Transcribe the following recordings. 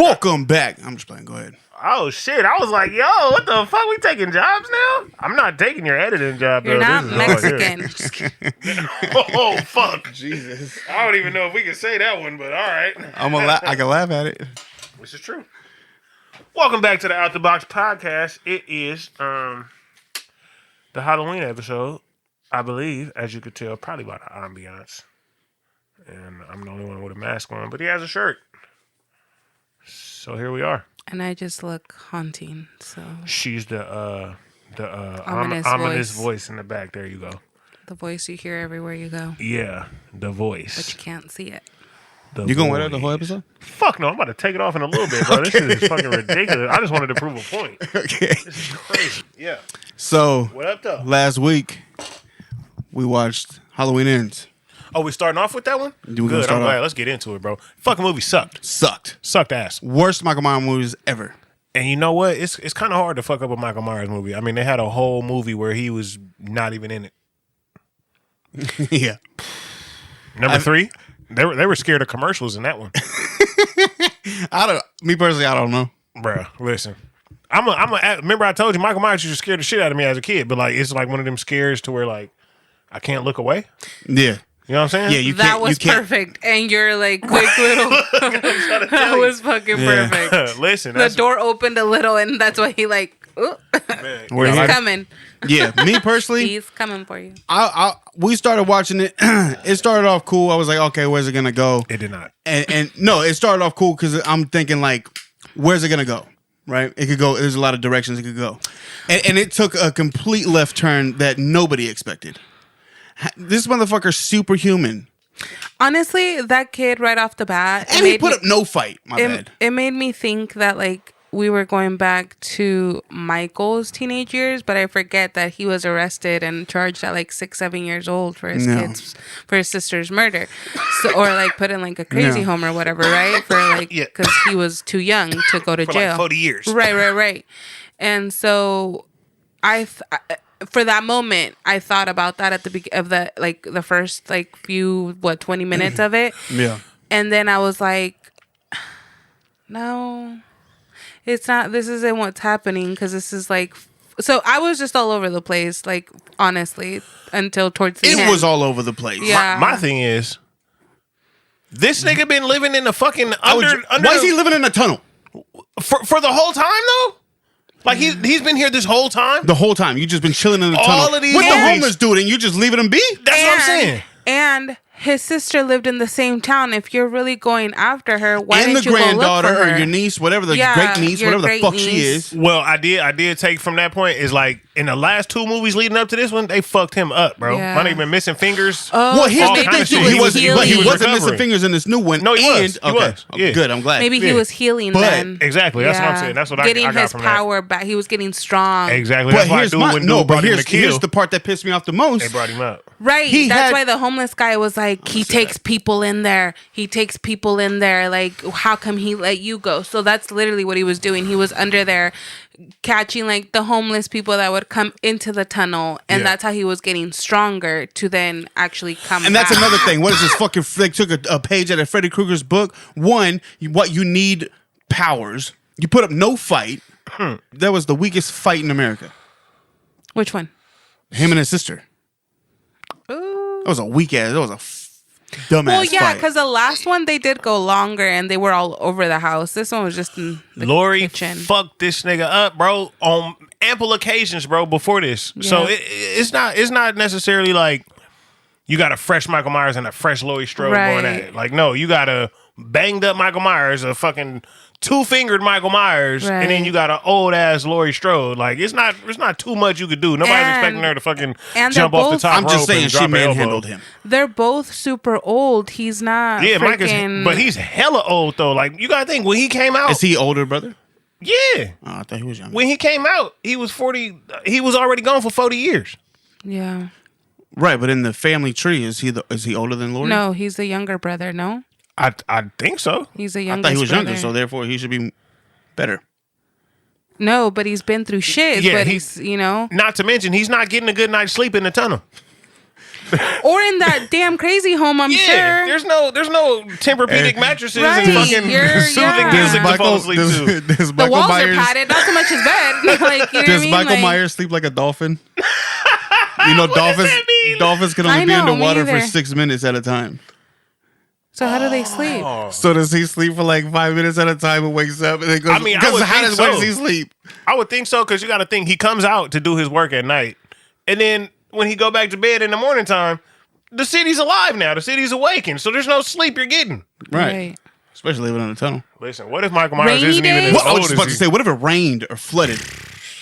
Welcome back. I'm just playing. Go ahead. Oh, shit. I was like, yo, what the fuck? We taking jobs now? I'm not taking your editing job, You're though. not Mexican. Oh, fuck. Jesus. I don't even know if we can say that one, but all right. I can laugh at it. This is true. Welcome back to the Out the Box Podcast. It is the Halloween episode, I believe, as you could tell, probably by the ambiance. And I'm the only one with a mask on, but he has a shirt. So here we are. And I just look haunting, so. She's the ominous voice in the back. There you go. The voice you hear everywhere you go. Yeah, the voice. But you can't see it. You gonna wear that the whole episode? Fuck no, I'm about to take it off in a little bit, bro. Okay. This is fucking ridiculous. I just wanted to prove a point. Okay. This is crazy. Yeah. So, what up, though? Last week, we watched Halloween Ends. Oh, we starting off with that one? Good, I'm glad. Let's get into it, bro. Fucking movie sucked. Sucked ass. Worst Michael Myers movies ever. And you know what? It's kind of hard to fuck up a Michael Myers movie. I mean, they had a whole movie where he was not even in it. Yeah. Number 3, they were scared of commercials in that one. Me personally, I don't know. Bruh, listen. Remember I told you Michael Myers used to scare the shit out of me as a kid, but like it's like one of them scares to where like I can't look away. Yeah. You know what I'm saying? Yeah, you that was perfect. And you're like, quick little. That was fucking perfect. Listen. The door opened a little, and that's why he like, ooh. He's coming. Yeah, me personally. He's coming for you. We started watching it. It started off cool. I was like, okay, where's it going to go? It did not. And no, it started off cool because I'm thinking like, where's it going to go? Right? It could go, there's a lot of directions it could go. And it took a complete left turn that nobody expected. This motherfucker's superhuman. Honestly, that kid right off the bat. And he put up no fight. My bad. It made me think that like we were going back to Michael's teenage years, but I forget that he was arrested and charged at like 6-7 years old for his sister's murder. So, or like put in like a crazy home or whatever, right? For like, because he was too young to go to jail. Like 40 years. Right. And so for that moment, I thought about that at the beginning of the first like few 20 minutes of it. Yeah. And then I was like, no, it's not. This isn't what's happening because this is like. So I was just all over the place, like honestly, until towards the end. It was all over the place. Yeah. My thing is, this nigga been living in the fucking under. Why is he living in a tunnel? For the whole time though? Like he's been here this whole time? The whole time. You just been chilling in the tunnel. All of these with the movies. homeless dude and you just leaving him be? That's what I'm saying. And his sister lived in the same town. If you're really going after her, why and didn't the you go look granddaughter for her? or your niece, whatever the great niece, whatever the fuck she is. Well, I did take from that point is like in the last 2 movies leading up to this one, they fucked him up, bro. Yeah. My nigga been missing fingers. Well, here's the thing too. He wasn't recovering. missing fingers in this new one. No, he was. He was. Okay, good. I'm glad. Maybe he was healing then. Exactly. That's what I'm saying. That's what I got from that. Getting his power back. He was getting strong. Exactly. That's why here's the part that pissed me off the most. They brought him up. Right. That's why the homeless guy was like, he takes people in there. He takes people in there. Like, how come he let you go? So that's literally what he was doing. He was under there catching like the homeless people that would come into the tunnel. And that's how he was getting stronger to then actually come And back. that's another thing. What is this fucking... They took a page out of Freddy Krueger's book. One, you need powers. You put up no fight. That was the weakest fight in America. Which one? Him and his sister. Ooh. That was a weak ass. That was a dumbass Well, yeah, fight. because the last one they did go longer and they were all over the house. This one was just in the Lori kitchen. fucked this nigga up, bro, on ample occasions, bro, before this. Yeah. So it's not necessarily like you got a fresh Michael Myers and a fresh Laurie Strode going at it. Like, no, you got a banged up Michael Myers, a fucking 2-fingered Michael Myers, and then you got an old ass Laurie Strode. Like, it's not too much you could do. Nobody's expecting her to fucking jump off the top rope. I'm just saying and she drop manhandled him. They're both super old. He's not. Yeah, Mike freaking... is, but he's hella old though. Like, you gotta think when he came out. Is he older, brother? Yeah. Oh, I thought he was younger. When he came out, he was 40. He was already gone for 40 years. Yeah. Right, but in the family tree, is he older than Laurie? No, he's the younger brother. No, I think so. he's the I youngest. thought he was brother. younger, so therefore he should be better. No, but he's been through shit. Yeah, but he's Not to mention, he's not getting a good night's sleep in the tunnel. or in that damn crazy home. I'm sure. There's no Tempur-Pedic mattresses Right. and fucking soothing music to fall asleep to. Does The Michael walls Myers, are padded, not so much his bed. Like, you know what I does mean? Michael Like, Myers sleep like a dolphin? You know, What does that mean? dolphins can I only be know, me underwater for either. 6 minutes at a time. So how do they sleep? So does he sleep for like 5 minutes at a time and wakes up and then goes? I mean, I because would how think does so. he sleep? I would think so, because you got to think he comes out to do his work at night, and then when he go back to bed in the morning time, the city's alive now. The city's awakened, so there's no sleep you're getting. Right. Especially living in a tunnel. Listen, what if Michael Myers Rainy isn't even days? as Well, I was old just as about to he? say, what if it rained or flooded?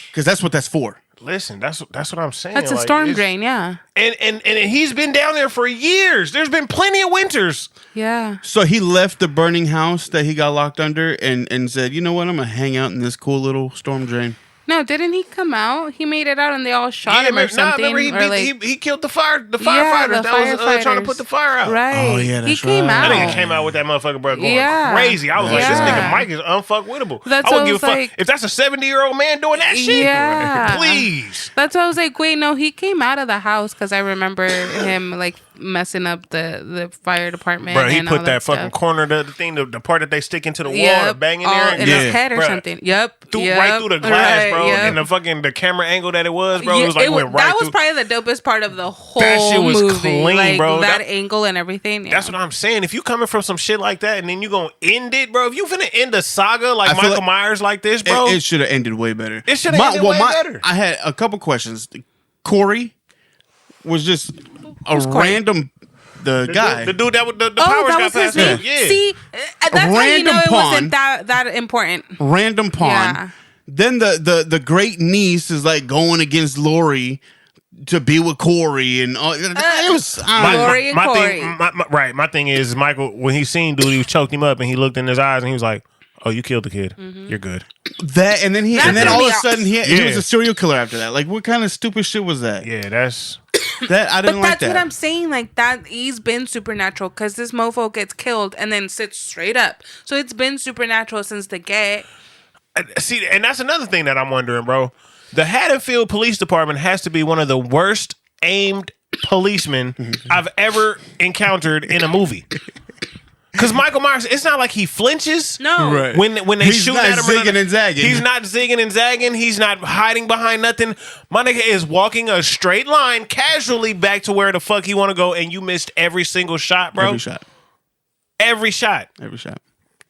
Because that's what that's for. Listen, that's what I'm saying. That's a like, storm it's- drain, yeah. And he's been down there for years. There's been plenty of winters. Yeah. So he left the burning house that he got locked under and said, you know what, I'm going to hang out in this cool little storm drain. No, didn't he come out? He made it out and they all shot him or something. Remember or like, he killed the firefighters the that was trying to firefighters. put the fire out. Right. Oh, yeah, he that's came right. I out. think he came out with that motherfucker, bro, going Yeah. crazy. I was like, this Yeah. nigga Mike is unfuckwittable. That's I what wouldn't I give a was fuck like- if that's a 70-year-old man doing that shit. Yeah. Please. That's why I was like, wait, no, he came out of the house because I remember him like messing up the fire department. Bro, he and put all that stuff. fucking corner, the thing, the part that they stick into the wall Yep, or bang in all there. in Yeah. his head or Bruh. something. Yep. Right through the glass, Right, bro. yep. And the camera angle that it was, bro. Yeah, it was like went right that through. was probably the dopest part of the whole That shit was movie. clean, like, bro. That That- angle and everything. Yeah. That's what I'm saying. If you coming from some shit like that and then you gonna end it, bro. If you finna end a saga like I feel Michael like Myers like this, bro. It should have ended way better. It shoulda ended way better. I had a couple questions. Corey was just a random guy. The dude that with the Oh, powers that got was his passed name. out. Yeah. See, that's how you know random it wasn't pawn. that important. Random pawn. Yeah. Then the great niece is like going against Lori to be with Corey and all. It was I don't know. Lori and Corey. My thing is Michael, when he seen dude, he choked him up and he looked in his eyes and he was like, "Oh, you killed the kid. You're good." that, and then That and then threw all me of a off. sudden he Yeah. was a serial killer after that. Like, what kind of stupid shit was that? Yeah, that's That I But didn't like that's that. what I'm saying. Like that, he's been supernatural because this mofo gets killed and then sits straight up. So it's been supernatural since the get. see, and that's another thing that I'm wondering, bro. The Haddonfield Police Department has to be one of the worst aimed policemen I've ever encountered in a movie. Because Michael Myers, it's not like he flinches. No. Right. When they He's shoot not at him, zigging and zagging. He's not zigging and zagging. He's not hiding behind nothing. My nigga is walking a straight line, casually back to where the fuck he want to go, and you missed every single shot, bro. Every shot. Every shot. Every shot.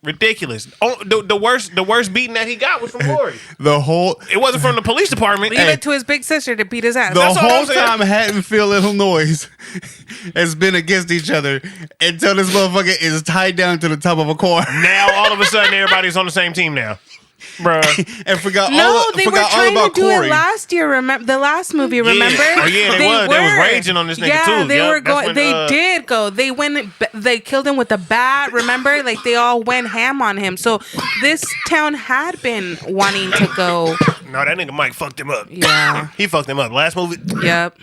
Ridiculous. Oh, the worst beating that he got was from Lori. The whole It wasn't from the police department. Leave it to his big sister to beat his ass. the That's what whole I'm saying. time Haddonfield, Illinois has been against each other until this motherfucker is tied down to the top of a car Now all of a sudden everybody's on the same team now, bruh. and forgot No, all, they were forgot all trying to about do Corey. it last year. Remember the last movie? Remember? Oh, yeah, they was. They was raging on this nigga, yeah, too. they Yup, were that's going. when, They did go. They went. They killed him with a bat. Remember? Like they all went ham on him. So this town had been wanting to go. No, that nigga Mike fucked him up. Yeah. He fucked him up. Last movie. Yep.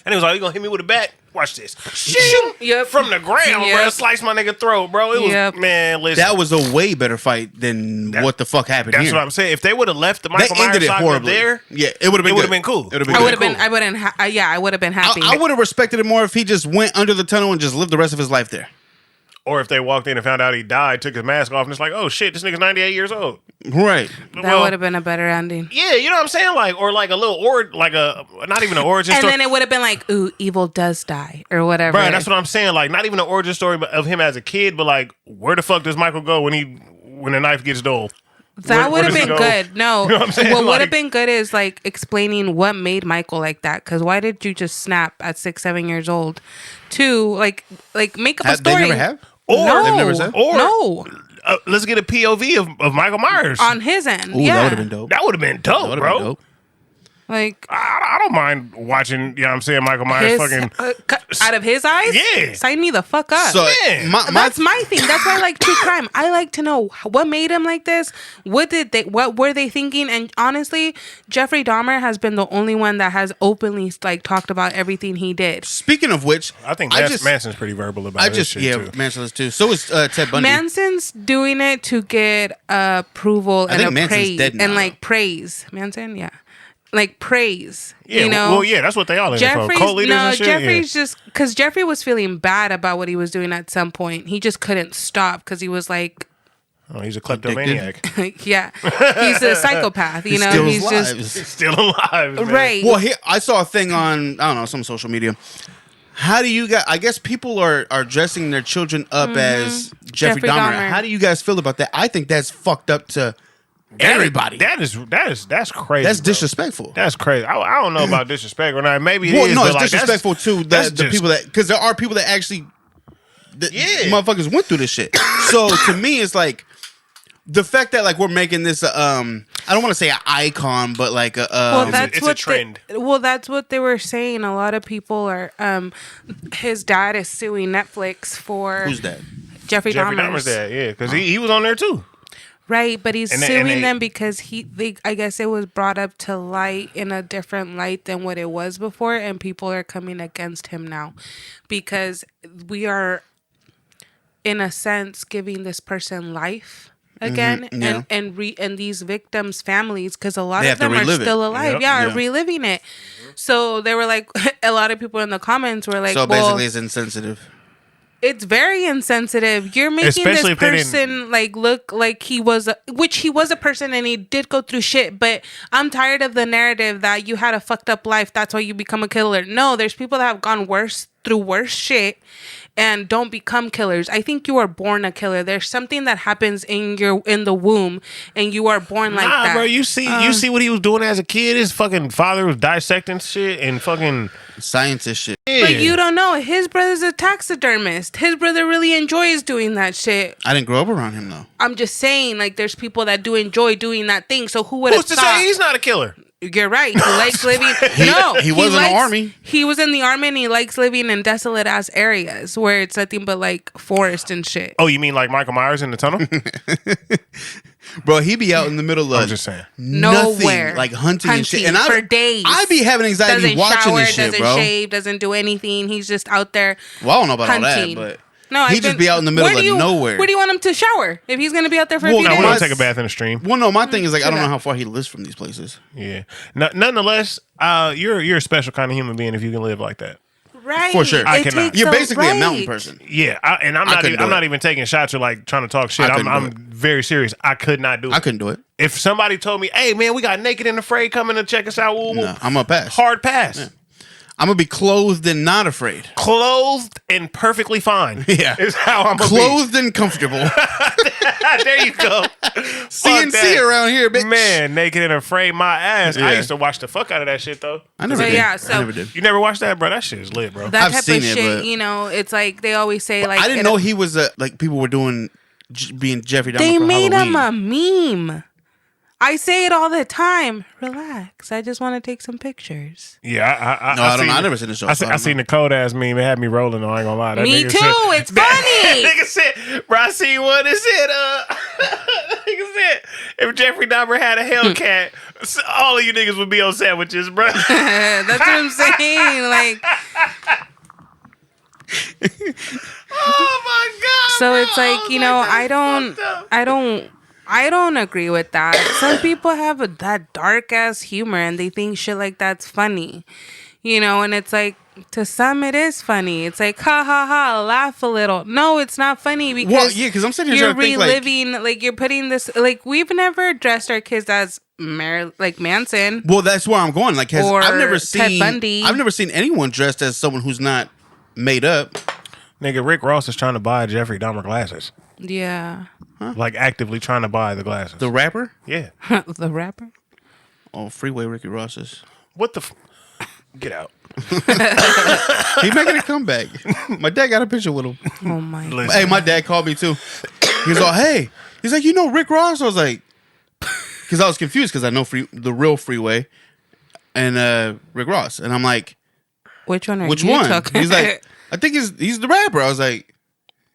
And he was like, "You gonna hit me with a bat? Watch this." Shoot! Yep. From the ground, Yep. bro. Slice my nigga throat, bro. It was Yep. man. Listen, That was a way better fight than what the fuck happened that's here. what I'm saying. If they would have left the They Michael ended Myers it saga horribly. there, Yeah, it would have been. it would've good. been cool. It would have been. I good. would have been. cool. I wouldn't. Yeah, I would have been happy. I would have respected it more if he just went under the tunnel and just lived the rest of his life there. or if they walked in and found out he died, took his mask off, and it's like, oh shit, this nigga's 98 years old. Right. That would have been a better ending. Yeah, you know what I'm saying? Like, or like a little not even an origin And story. then it would have been like, ooh, evil does die or whatever. Bro, that's what I'm saying. Like, not even an origin story of him as a kid, but like, where the fuck does Michael go when the knife gets dull? That Where would have does he been go? good. No, You know what I'm saying? what would Like- have been good is like explaining what made Michael like that. Because why did you just snap at 6, 7 years old? To like make up a They story. never have. Or No, They've never said? Or no, let's get a POV of Michael Myers. on his end. Ooh, yeah, that would have been dope. That would have been dope, That would bro. have been dope. Like I don't mind watching, you know what I'm saying, Michael Myers his, fucking. out of his eyes. Yeah. Sign me the fuck up. So Man. That's my thing. That's why I like true crime. I like to know what made him like this. What were they thinking? And honestly, Jeffrey Dahmer has been the only one that has openly like talked about everything he did. Speaking of which, I think just Manson's pretty verbal about his shit too. Manson is too. So is Ted Bundy. Manson's doing it to get approval I think and Manson's praise dead now, and though. like praise. Manson, yeah. like praise. Yeah, you know, well, yeah, that's what they all in there for. Co-leaders and shit. Jeffrey's just because Jeffrey was feeling bad about what he was doing at some point. He just couldn't stop because he was like, oh, he's a kleptomaniac. yeah, he's a psychopath. You know, he's He's still alive, man. right. Well, I saw a thing on some social media. How do you guys? I guess people are dressing their children up as Jeffrey Dahmer. How do you guys feel about that? I think that's fucked up to everybody. That's crazy. That's bro. disrespectful. That's crazy. I don't know about disrespect or not. Maybe it well, is. no, but it's like, disrespectful to the people that, because there are people that actually, motherfuckers went through this shit. So to me, it's like the fact that like we're making this. I don't want to say an icon, but like well, it's a trend. That's what they were saying. A lot of people are. His dad is suing Netflix for. Who's that? Jeffrey Dahmer's dad. Yeah, because he was on there too. Right, but he's suing them because I guess it was brought up to light in a different light than what it was before, and people are coming against him now because we are, in a sense, giving this person life again, and these victims' families, because a lot of them are still alive, are reliving it. So they were like, a lot of people in the comments were like, so basically, it's insensitive. It's very insensitive. You're making Especially this person like look like he was a person and he did go through shit. But I'm tired of the narrative that you had a fucked up life. That's why you become a killer. No, there's people that have gone through worse shit and don't become killers. I think you are born a killer. There's something that happens in the womb and you are born like that. Bro, you see what he was doing as a kid? His fucking father was dissecting shit and fucking scientist shit. Yeah. But you don't know. His brother's a taxidermist. His brother really enjoys doing that shit. I didn't grow up around him though. I'm just saying, like, there's people that do enjoy doing that thing. So who would have thought? Who's to say he's not a killer? You're right. He likes living. No, he was in the army. He was in the army, and he likes living in desolate ass areas where it's nothing but like forest and shit. Oh, you mean like Michael Myers in the tunnel? Bro, he be out in the middle of I'm just saying. Nowhere, like hunting and shit, and for days. I be having anxiety watching this shit, bro. Doesn't shave, doesn't do anything. He's just out there. Well, I don't know about hunting. all that, but. No, he just be out in the middle of nowhere. Where do you want him to shower if he's going to be out there for a few days? I want to take a bath in the stream. Well, no, my thing is like I don't know how far he lives from these places. Yeah. Nonetheless, you're a special kind of human being if you can live like that. Right. For sure. I cannot. You're basically a mountain person. Yeah, I'm not even taking shots or like trying to talk shit. I'm very serious. I could not do it. I couldn't do it. If somebody told me, "Hey man, we got Naked and Afraid coming to check us out," no, I'm a pass. Hard pass. Yeah. I'm gonna be clothed and not afraid. Clothed and perfectly fine. Yeah, is how I'm gonna clothed and comfortable. There you go. CNC around here, bitch. Man, Naked and Afraid, my ass. Yeah. I used to watch the fuck out of that shit though. I never did. Yeah, I never did. You never watched that, bro? That shit is lit, bro. That I've type seen of it, shit, but you know, it's like they always say like I didn't know he was like people were doing being Jeffrey Dahmer. They for made Halloween. him a meme. I say it all the time. Relax. I just want to take some pictures. Yeah, I never seen the show. I seen the Codas meme. It had me rolling. Though, I ain't gonna lie. That Me nigga too. Said, it's funny. Nigga said, bro, I see one that said, nigga said, if Jeffrey Dahmer had a Hellcat, all of you niggas would be on sandwiches, bro. That's what I'm saying. Like, oh my god. so bro. it's like, you know, I don't agree with that. Some people have that dark ass humor and they think shit like that's funny, you know, and it's like, to some it is funny. It's like, ha ha ha, laugh a little. No, it's not funny because I'm sitting here you're trying to think, reliving, like you're putting this, like we've never dressed our kids as like Manson. Well, that's where I'm going. Like, I've never Ted Bundy. I've never seen anyone dressed as someone who's not made up. Nigga, Rick Ross is trying to buy Jeffrey Dahmer glasses. Yeah. Like actively trying to buy the glasses. The rapper? Yeah. The rapper? Oh, Freeway Ricky Ross's. What the? Get out. He making a comeback. My dad got a picture with him. Oh my god. Hey, my dad called me too. He was like, "Hey," he's like, "You know Rick Ross?" I was like, because I was confused because I know the real Freeway and Rick Ross, and I'm like, which one are which you one? talking? He's like, I think he's the rapper. I was like,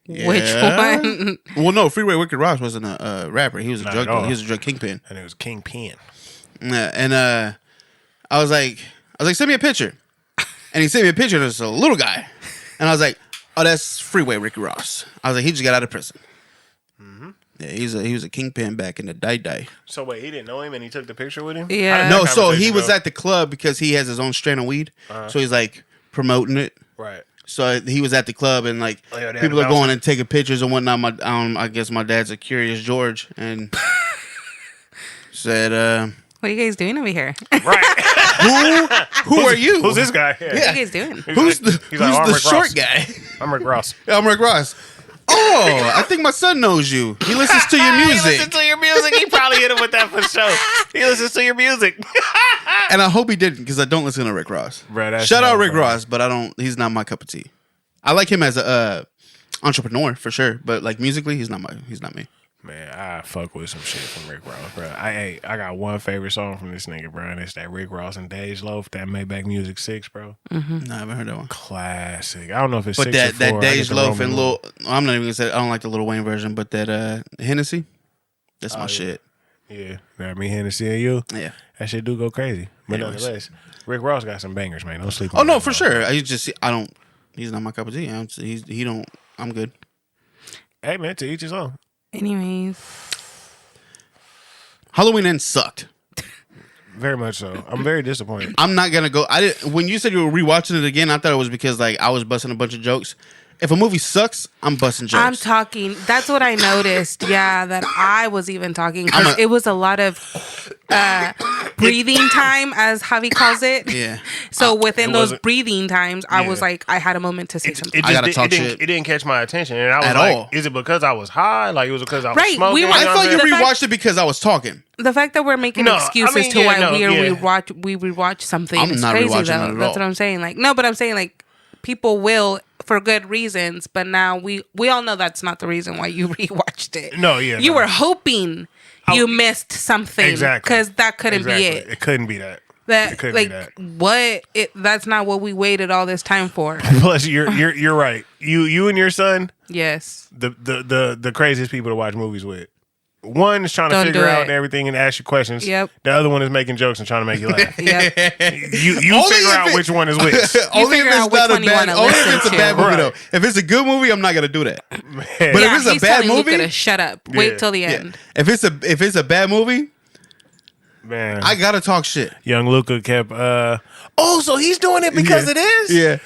yeah. Which one? Well, no, Freeway Ricky Ross wasn't a rapper. He was a drug dealer. all. He was a drug kingpin. And it was Kingpin. And I was like, send me a picture. And he sent me a picture of this little guy. And I was like, oh, that's Freeway Ricky Ross. I was like, he just got out of prison. Mm-hmm. Yeah, he was a kingpin back in the day. So wait, he didn't know him and he took the picture with him? Yeah. No, so he was at the club because he has his own strain of weed. So he's like promoting it. Right. So he was at the club and like they had people a are going and taking pictures and whatnot. I guess my dad's a curious George and said, "What are you guys doing over here? Right. Who are you? Who's this guy? What are you guys doing?" Who's the short guy? I'm Rick Ross. I'm Rick Ross. Oh, I think my son knows you. He listens to your music. He listens to your music. He probably hit him with that for sure. He listens to your music. And I hope he didn't because I don't listen to Rick Ross. Bro, shout out Rick Ross, but I don't. He's not my cup of tea. I like him as a entrepreneur for sure, but like musically, he's not me. Man, I fuck with some shit from Rick Ross, bro. I got one favorite song from this nigga, bro, and it's that Rick Ross and Dej Loaf, that Maybach Music 6, bro. Mm-hmm. No, I haven't heard that one. Classic. I don't know if it's but 6 that or 4. Dej Loaf and Lil, I'm not even gonna say I don't like the Lil Wayne version, but that Hennessy, that's my shit. Yeah, that me, Hennessy, and you. Yeah, that shit do go crazy. But Anyways. nonetheless, Rick Ross got some bangers, man. Don't sleep on Oh no, that, for bro. sure. I don't. He's not my cup of tea. He don't. I'm good. Hey man, to each his own. Anyways, Halloween Ends sucked. Very much so. I'm very disappointed. I'm not gonna go. I didn't. When you said you were rewatching it again, I thought it was because like I was busting a bunch of jokes. If a movie sucks, I'm busting jokes. I'm talking. That's what I noticed. Yeah, that I was even talking because it was a lot of breathing time, as Javi calls it. Yeah. So within those wasn't- breathing times, I was Yeah. like, I had a moment to say something. I gotta talk shit. It didn't catch my attention, and I was At like, all. "Is it because I was high? Like it was because I was Right, smoking?" we were- I know thought what you I'm saying? rewatched it because I was talking. The fact that we're making No, excuses I mean, to yeah, why no, we yeah. rewatch something I'm is not crazy rewatching it though. at That's all. what I'm saying. Like no, but I'm saying like people will for good reasons, but now we all know that's not the reason why you rewatched it. No, yeah, you no. were hoping you missed something Exactly. because that couldn't be it. It couldn't be that. That It couldn't like be that. what? That's not what we waited all this time for. Plus, you're right. You and your son, Yes. the craziest people to watch movies with. One is trying to Don't figure do out it. everything and ask you questions. Yep. The other one is making jokes and trying to make you laugh. Yep. You Only figure if out it- which one is which. Only if figure it's out which not a one you bad. wanna Only if listen it's a to. bad movie Right. though. If it's a good movie, I'm not gonna do that. But if it's a he's bad telling movie, Luca to shut up. Yeah. Wait till the yeah. end. If it's a bad movie, Man, I gotta talk shit. young Luca kept. So he's doing it because it is. Yeah.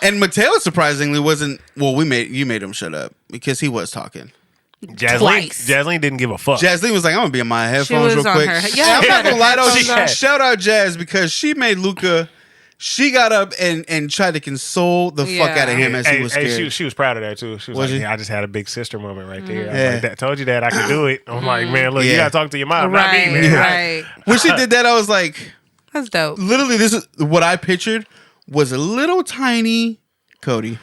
And Mateo surprisingly wasn't. Well, you made him shut up because he was talking. Twice. Jaslyn didn't give a fuck. Jasleen was like, "I'm gonna be in my headphones was real on quick." her- And yeah, I'm not gonna lie though. headphones on. Shout out Jazz because she made Luca. She got up and tried to console the fuck Yeah. out of him as he was scared. She was proud of that too. She was Was like, she? "Yeah, I just had a big sister moment right there." I was Yeah. like, "That told you that I could do it." I'm like, "Man, look, you Yeah. gotta talk to your mom, not Right. me, man." Right. When she did that, I was like, That's dope. literally, this is what I pictured was a little tiny Cody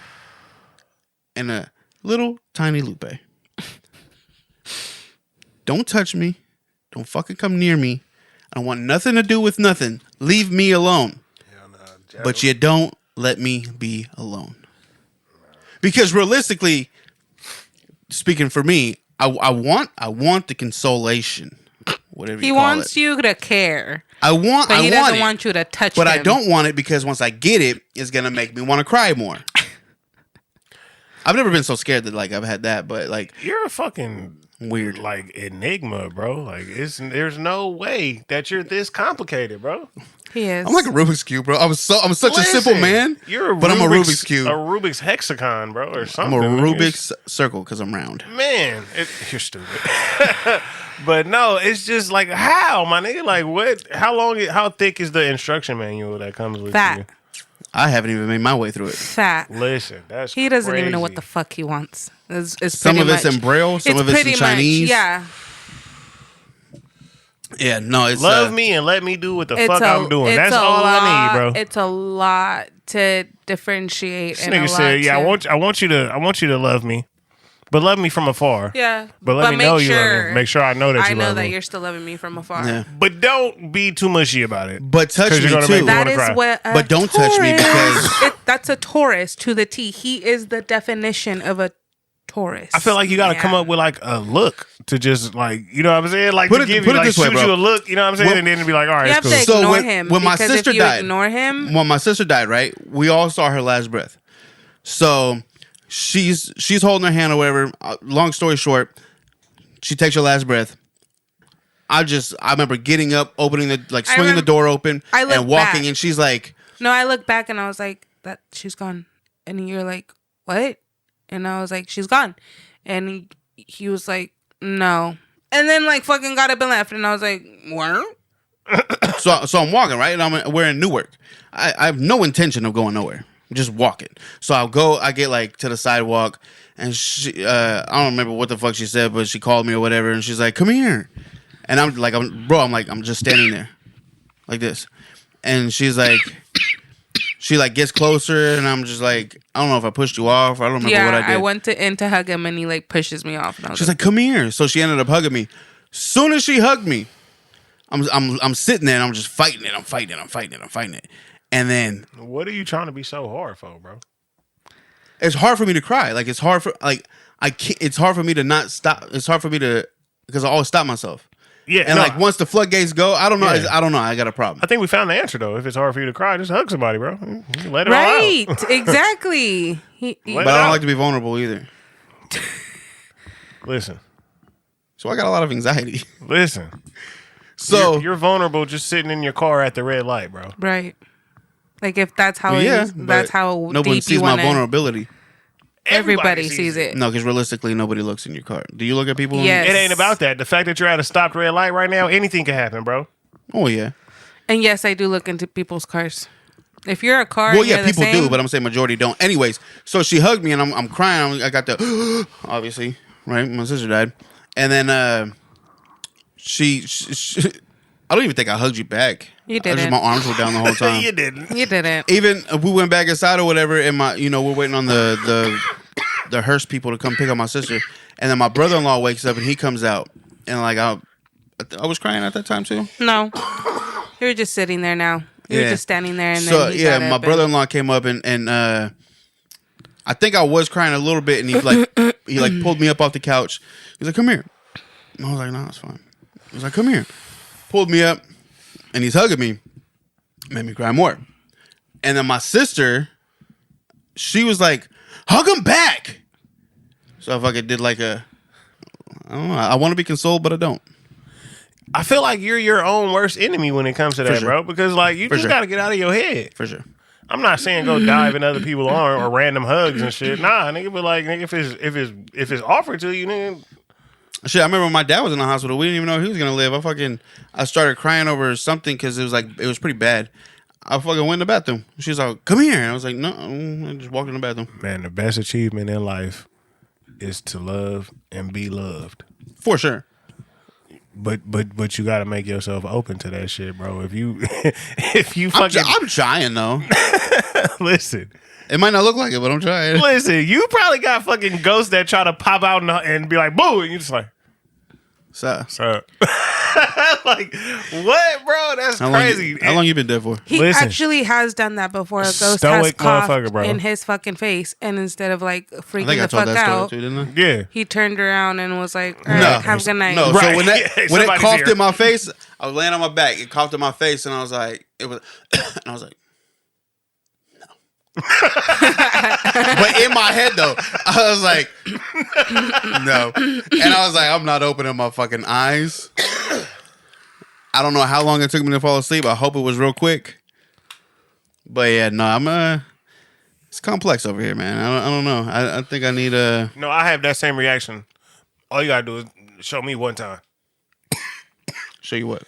and a little tiny Lupe. Don't touch me. Don't fucking come near me. I don't want nothing to do with nothing. Leave me alone. But you don't let me be alone. Because realistically, speaking for me, I want the consolation. Whatever He you call wants it. you to care, I but he want doesn't it, want you to touch but him. I don't want it because once I get it, it's gonna make me want to cry more. I've never been so scared that like I've had that, but like You're a fucking weird. like enigma, bro. Like there's no way that you're this complicated, bro. He is. I'm like a Rubik's cube, bro. I'm such a simple Listen, man. You're but I'm a Rubik's cube. a Rubik's hexagon, bro, or I'm something. a Rubik's circle because I'm round. Man, you're stupid. But no, it's just like how, my nigga. Like what? How thick is the instruction manual that comes with Fat. you? I haven't even made my way through it. Fat. Listen, that's He doesn't even know what crazy. the fuck he wants. It's Some pretty of it's much- in Braille, some of it's in pretty Chinese. Yeah. Yeah, no, it's Love me and let me do what the fuck a- I'm doing. it's That's a all I need, lot- bro. It's a lot to differentiate. This and a nigga lot said, "Yeah, to- I want you to love me, but love me from afar. Yeah. But let me make know you love sure- me. Make sure I know that I you know love that me. you're still loving me from afar. Yeah. But don't be too mushy about it. But touch 'Cause me you're gonna too. make me That wanna is cry. what. But don't touch me because- that's a Taurus to the T. He is the definition of a Taurus. I feel like you got to come up with like a look to just like, you know what I'm saying? Like Put to it- give put you it like this way, shoot bro. you a look, you know what I'm saying? Well, and then it'd be like, all right, You it's have cool. to So ignore when- him. when my because sister if you died- ignore him, When my sister died, right? We all saw her last breath. So she's holding her hand or whatever. Long story short, She takes her last breath. I remember getting up, opening swinging the door open and walking, back. And she's like, no, I looked back and I was like, that she's gone. And you're like, what? And I was like, she's gone. And he was like, no. And then like fucking got up and left. And I was like, what? So I'm walking, right? And we're in Newark. I have no intention of going nowhere. I'm just walking. So I get like to the sidewalk and she, I don't remember what the fuck she said, but she called me or whatever. And she's like, come here. And I'm like, I'm just standing there like this. And she's like, she like gets closer and I'm just like, I don't know if I pushed you off. I don't remember what I did. I went in to hug him and he like pushes me off. And she's like, come here. So she ended up hugging me. Soon as she hugged me, I'm sitting there and I'm just fighting it. I'm fighting it. And then, what are you trying to be so hard for, bro? It's hard for me to cry. Like it's hard for I can't. It's hard for me to not stop. It's hard for me to because I always stop myself. Yeah, and like once the floodgates go, I don't know. Yeah. I don't know. I got a problem. I think we found the answer though. If it's hard for you to cry, just hug somebody, bro. Let it all out. Right, exactly. But I don't like to be vulnerable either. Listen. So I got a lot of anxiety. Listen. So you're vulnerable just sitting in your car at the red light, bro. Right. Like if that's how it is, that's how nobody deep sees my vulnerability. Everybody sees it. No, because realistically, nobody looks in your car. Do you look at people? Yes. It ain't about that. The fact that you're at a stopped red light right now, anything can happen, bro. Oh, yeah. And yes, I do look into people's cars. If you're a car, well, yeah, people do, but I'm saying majority don't. Anyways, so she hugged me and I'm crying. I got the obviously, right? My sister died, and then she I don't even think I hugged you back. You didn't. My arms were down the whole time. You didn't. You didn't. Even we went back inside or whatever, and we're waiting on the Hearst people to come pick up my sister, and then my brother-in-law wakes up and he comes out, and like I was crying at that time too. No, you were just sitting there. Now you were just standing there, and so then he got my up brother-in-law came up and I think I was crying a little bit, and he pulled me up off the couch. He's like, "Come here." And I was like, "No, it's fine." He was like, "Come here." Pulled me up, and he's hugging me. Made me cry more. And then my sister, she was like, "Hug him back." So I fucking did like I don't know. I want to be consoled, but I don't. I feel like you're your own worst enemy when it comes to that, bro. Because like you just gotta get out of your head. For sure. I'm not saying go dive in other people's arms or random hugs and shit. Nah, nigga, but like, nigga, if it's offered to you, nigga. Shit, I remember when my dad was in the hospital. We didn't even know he was gonna live. I started crying over something because it was pretty bad. I fucking went in the bathroom. She was like, "Come here," and I was like, "No," I just walked in the bathroom. Man, the best achievement in life is to love and be loved. For sure. But you got to make yourself open to that shit, bro. If you fucking, I'm trying though. Listen. It might not look like it, but I'm trying. Listen, you probably got fucking ghosts that try to pop out and be like, "Boo," and you just like, So. like, what, bro? That's crazy. How long you been dead for? He actually has done that before. A ghost has coughed in his fucking face, and instead of like freaking the fuck out, too, didn't I? Yeah, he turned around and was like, "All right, have a good night." No, right. So when it coughed in my face, I was laying on my back. It coughed in my face, and I was like, and I was like, no. But in my head though, I was like, no, and I was like, I'm not opening my fucking eyes. I don't know how long it took me to fall asleep. I hope it was real quick. But yeah, no, it's complex over here, man. I don't know. I think I need a. No, I have that same reaction. All you gotta do is show me one time. Show you what?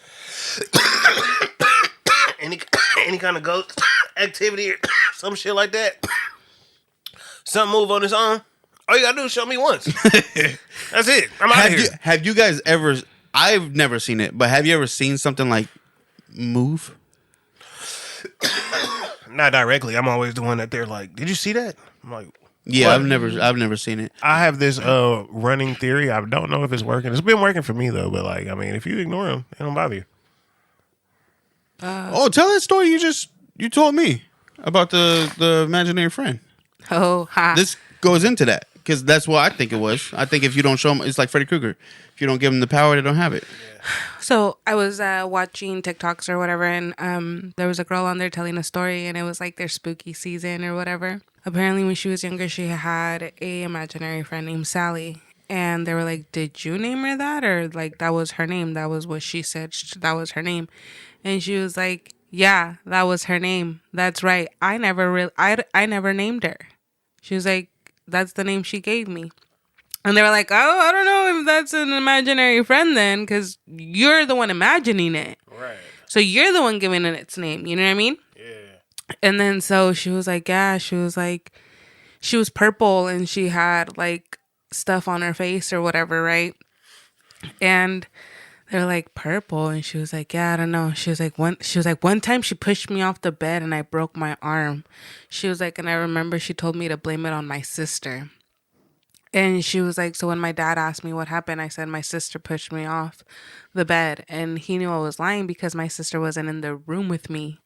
any kind of ghost activity or some shit like that. Some move on its own. All you gotta do is show me once. That's it. I'm out of here. Have you guys ever? I've never seen it, but have you ever seen something like move? Not directly. I'm always the one that they're like, "Did you see that?" I'm like, yeah, what? I've never seen it. I have this running theory. I don't know if it's working. It's been working for me though, but like, I mean, if you ignore them, they don't bother you. Tell that story you told me about the imaginary friend. Oh, ha. This goes into that because that's what I think it was. I think if you don't show them, it's like Freddy Krueger. If you don't give them the power, they don't have it. So I was watching TikToks or whatever, and there was a girl on there telling a story, and it was like their spooky season or whatever. Apparently, when she was younger, she had a imaginary friend named Sally, And they were like, did you name her that? Or like, that was her name. That was what she said. That was her name. And she was like, yeah, that was her name. That's right. I never named her. She was like, that's the name she gave me. And they were like, oh, I don't know if that's an imaginary friend then, because you're the one imagining it. Right. So you're the one giving it its name. You know what I mean? Yeah. And then so she was like, yeah, she was purple and she had like stuff on her face or whatever, right? And they're like, purple, and she was like, yeah, I don't know. She was like, one time she pushed me off the bed and I broke my arm. She was like, and I remember she told me to blame it on my sister. And she was like, so when my dad asked me what happened, I said my sister pushed me off the bed, and he knew I was lying because my sister wasn't in the room with me.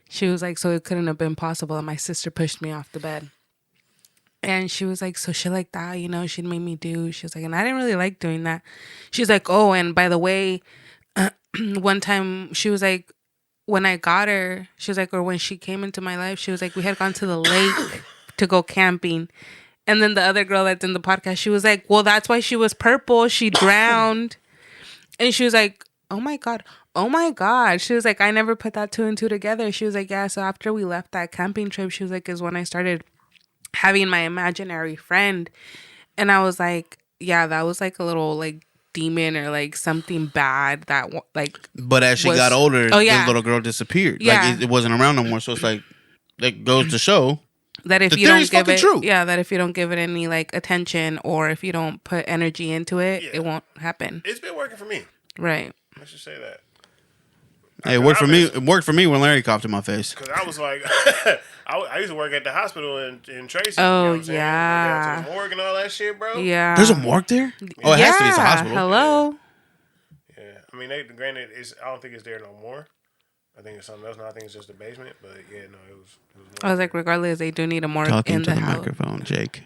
She was like, so it couldn't have been possible that my sister pushed me off the bed. And she was like, so shit like that, you know, she'd make me do. She was like, and I didn't really like doing that. She's like, oh, and by the way, one time she was like, when I got her, she was like, or when she came into my life, she was like, we had gone to the lake to go camping. And then the other girl that's in the podcast, she was like, well, that's why she was purple. She drowned. And she was like, oh my God. She was like, I never put that 2 and 2 together. She was like, yeah, so after we left that camping trip, she was like, is when I started having my imaginary friend. And I was like, yeah, that was like a little like demon or like something bad that like. But as she got older, yeah. the little girl disappeared. Yeah. Like it wasn't around no more. So it's like that goes to show that if the you don't theory's give fucking it, true. yeah, that if you don't give it any like attention or if you don't put energy into it, Yeah. it won't happen. It's been working for me. Right. I should say that. Hey, it worked for me. It worked for me when Larry coughed in my face. Because I was like, I used to work at the hospital in Tracy. Oh, you know what I'm saying? yeah. To the morgue and all that shit, bro. Yeah. There's a morgue there? Oh, it has to be. It's a hospital. Hello. Yeah. I mean, granted, I don't think it's there no more. I think it's something else. No, I think it's just the basement. But yeah, no, it was I was like, regardless, they do need a morgue Talking in to the house. microphone, Jake.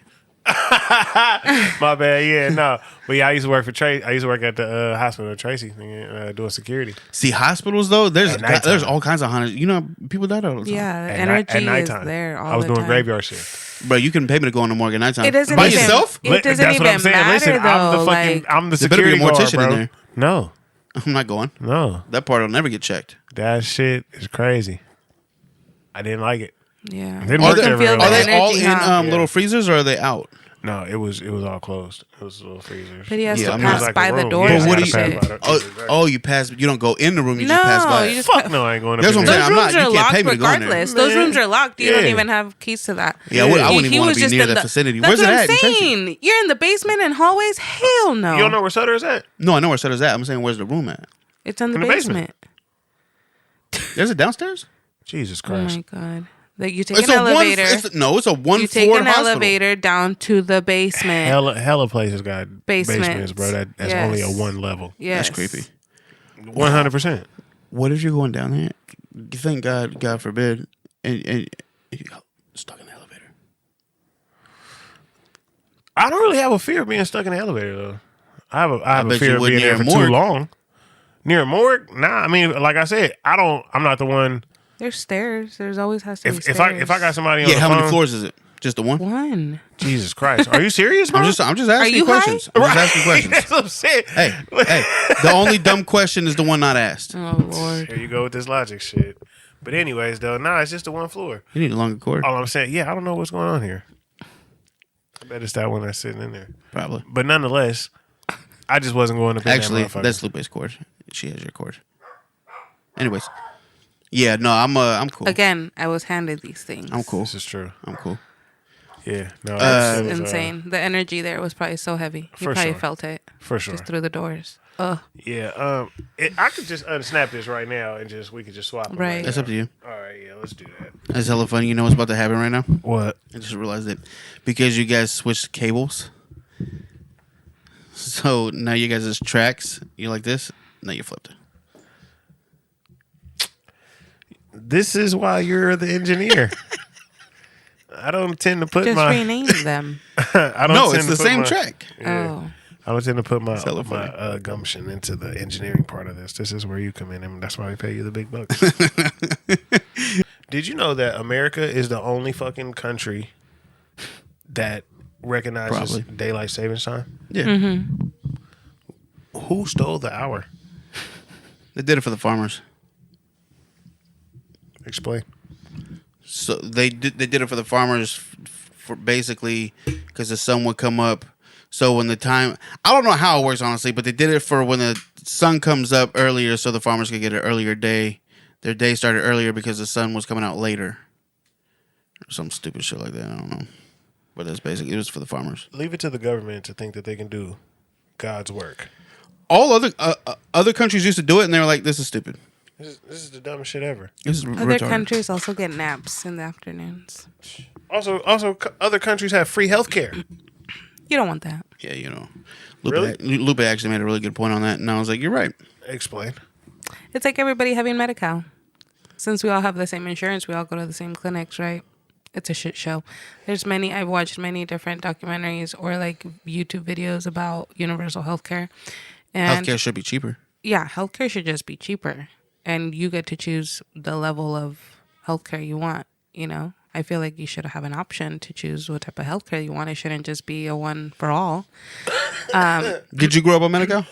My bad. Yeah, no. But yeah, I used to work for Tracy. I used to work at the hospital at Tracy, doing security. See, hospitals though, there's nighttime. all kinds of haunted. You know, people die all the time. Yeah, the At energy is nighttime. there all I was the doing time. graveyard shift. Bro, you couldn't pay me to go in the morgue at nighttime. It doesn't by even, yourself. It doesn't That's even what I'm saying. matter Listen, though. I'm the There better be a security guard, mortician in bro. there. No, I'm not going. no. That part will never get checked. That shit is crazy. I didn't like it. Yeah. Didn't You work can there feel very the Are long. they all energy, in huh? little freezers or are they out? No, it was all closed. It was little freezers. But he has Yeah, to I'm pass not- Like by a the room. doors. Yeah, But what and do gotta you? pass by the- Oh, you pass. You don't go in the room. You No, just pass by. you just Fuck no, I ain't going up That's in what I'm there. saying. Those I'm rooms not- are you can't locked pay me to go in there. regardless. Those Man. rooms are locked. You don't Yeah. even have keys to that. Yeah, I wouldn't He even want was to be just near in that the vicinity. That's Where's it what I'm at? in Tracy? saying. You're in the basement and hallways. Hell no. You don't know where Sutter's at? No, I know where Sutter's at. I'm saying, where's the room at? It's in the In the basement. basement. There's it downstairs. Jesus Oh Christ. my god. Like you take It's an a elevator. it's a one You take floor an hospital. elevator down to the basement. Hella places got Basements. basements, bro. That's Yes. only a one level. Yes. That's creepy. 100%. What if you're going down there? Thank God forbid, and you got stuck in the elevator. I don't really have a fear of being stuck in the elevator though. I have a bet fear you of would being near there a for morgue. too long. Near a morgue? Nah, I mean, like I said, I'm not the one. There's stairs. There's always has to be If stairs. I got somebody on Yeah, the how phone, many floors is it? Just the one? One. Jesus Christ, are you serious, bro? I'm just asking you questions. high? I'm just asking questions. That's what I'm saying. Hey, the only dumb question is the one not asked. Oh Lord. Here you go with this logic shit. But anyways, though, nah, it's just the one floor. You need a longer cord, All I'm saying, yeah, I don't know what's going on here. I bet it's that one that's sitting in there. probably. But nonetheless, I just wasn't going to. Actually, that motherfucker. that's Lupe's cord. She has your cord. Anyways, yeah, no, I'm cool. Again, I was handed these things. I'm cool. This is true. I'm cool. Yeah, no, It's it was, insane. The energy there was probably so heavy. You For probably sure. felt it for sure. just through the doors. Ugh. Yeah, I could just unsnap this right now and we could just swap them Right. That's up to you. All right, yeah, let's do that. That's hella funny. You know what's about to happen right now? What? I just realized it because you guys switched cables. So now you guys' tracks. You're like this. Now you flipped it. This is why you're the engineer. I don't tend to put Just my. rename them. I don't No, tend it's to the put same my- track. Yeah. Oh. I don't tend to put my hella funny. gumption into the engineering part of this. This is where you come in, and that's why we pay you the big bucks. Did you know that America is the only fucking country that recognizes daylight savings time? Yeah. Mm-hmm. Who stole the hour? They did it for the farmers. Explain. So they did it for the farmers for basically because the sun would come up. So when the time, I don't know how it works honestly, but they did it for when the sun comes up earlier, so the farmers could get an earlier day. Their day started earlier because the sun was coming out later, or some stupid shit like that. I don't know, but that's basically it was for the farmers. Leave it to the government to think that they can do God's work. All other countries used to do it, and they were like, "This is stupid. This is the dumbest shit ever." This is Other retarded." countries also get naps in the afternoons. Also, other countries have free healthcare. You don't want that. Yeah, you know, Really? Lupe actually made a really good point on that, and I was like, "You're right." Explain. It's like everybody having Medi-Cal. Since we all have the same insurance, we all go to the same clinics, right? It's a shit show. I've watched many different documentaries or like YouTube videos about universal healthcare. And Healthcare should be cheaper. yeah, healthcare should just be cheaper. And you get to choose the level of healthcare you want, you know? I feel like you should have an option to choose what type of healthcare you want. It shouldn't just be a one for all. Did you grow up on Medi-Cal?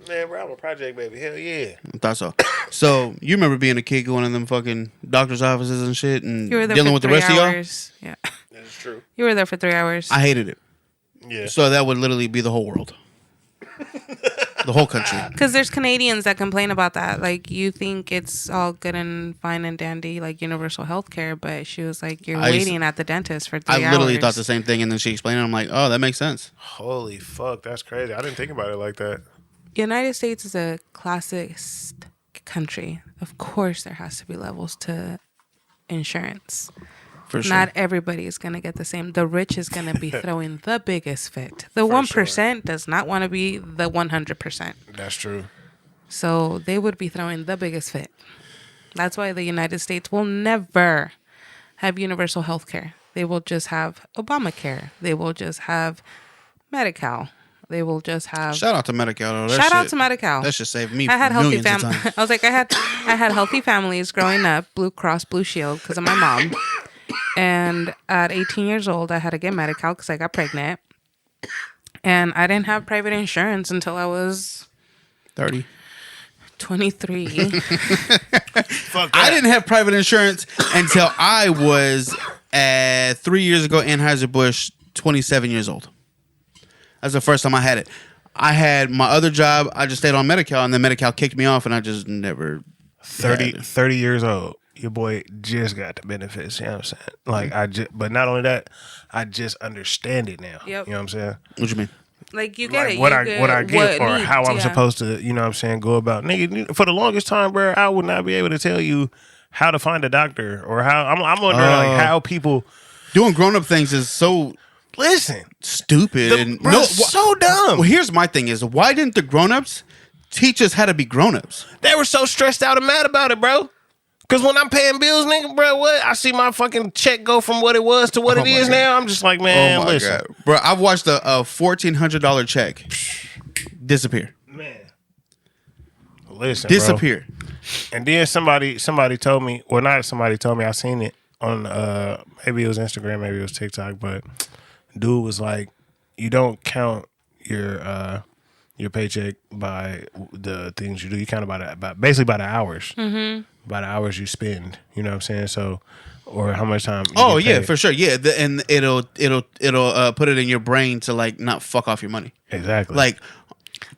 Man, bro, I'm a project baby. Hell yeah. I thought so. So you remember being a kid going in them fucking doctor's offices and shit and You were there dealing for with the 3 rest of y'all? hours. Yeah. That's true. You were there for 3 hours. I hated it. Yeah. So that would literally be the whole world. The whole country. Because there's Canadians that complain about that. Like, you think it's all good and fine and dandy, like universal health care, but she was like, you're waiting at the dentist for 3 hours. I literally thought the same thing, and then she explained it. I'm like, oh, that makes sense. Holy fuck, that's crazy. I didn't think about it like that. United States is a classist country. Of course, there has to be levels to insurance. For sure. Not everybody is going to get the same. The rich is going to be throwing the biggest fit. The 1% does not want to be the 100%. That's true. So they would be throwing the biggest fit. That's why the United States will never have universal health care. They will just have Obamacare. They will just have Medi-Cal. They will just have... Shout out to Medi-Cal, though. Shout out to Medi-Cal. That should save me I had healthy millions of times. I was like, I had healthy families growing up, Blue Cross Blue Shield, because of my mom. And at 18 years old, I had to get Medi-Cal because I got pregnant. And I didn't have private insurance until I was 30. 23. Fuck that. I didn't have private insurance until I was 3 years ago, Anheuser-Busch, 27 years old. That's the first time I had it. I had my other job. I just stayed on Medi-Cal, and then Medi-Cal kicked me off, and I just never... 30 years old. Your boy just got the benefits. You know what I'm saying? But not only that, I just understand it now. Yep. You know what I'm saying? What you mean? Like, you get Like it. what You I get or needs, how I'm yeah. supposed to, you know what I'm saying, go about. Nigga, for the longest time, bro, I would not be able to tell you how to find a doctor or how. I'm wondering like how people Doing grown-up things is so listen. stupid. and Bro, so dumb. Well, here's my thing is, why didn't the grown-ups teach us how to be grown-ups? They were so stressed out and mad about it, bro. Because when I'm paying bills, nigga, bro, what? I see my fucking check go from what it was to what it is now. I'm just like, man, listen. God. Bro, I've watched a $1,400 check disappear. Man. Listen, Disappear. bro. And then somebody told me, or not somebody told me, I seen it on, maybe it was Instagram, maybe it was TikTok, but dude was like, you don't count your paycheck by the things you do. You count about basically by the hours. Mm-hmm. By the hours you spend. You know what I'm saying? So, or how much time. Oh yeah, for sure. Yeah, and it'll put it in your brain to like not fuck off your money. Exactly. Like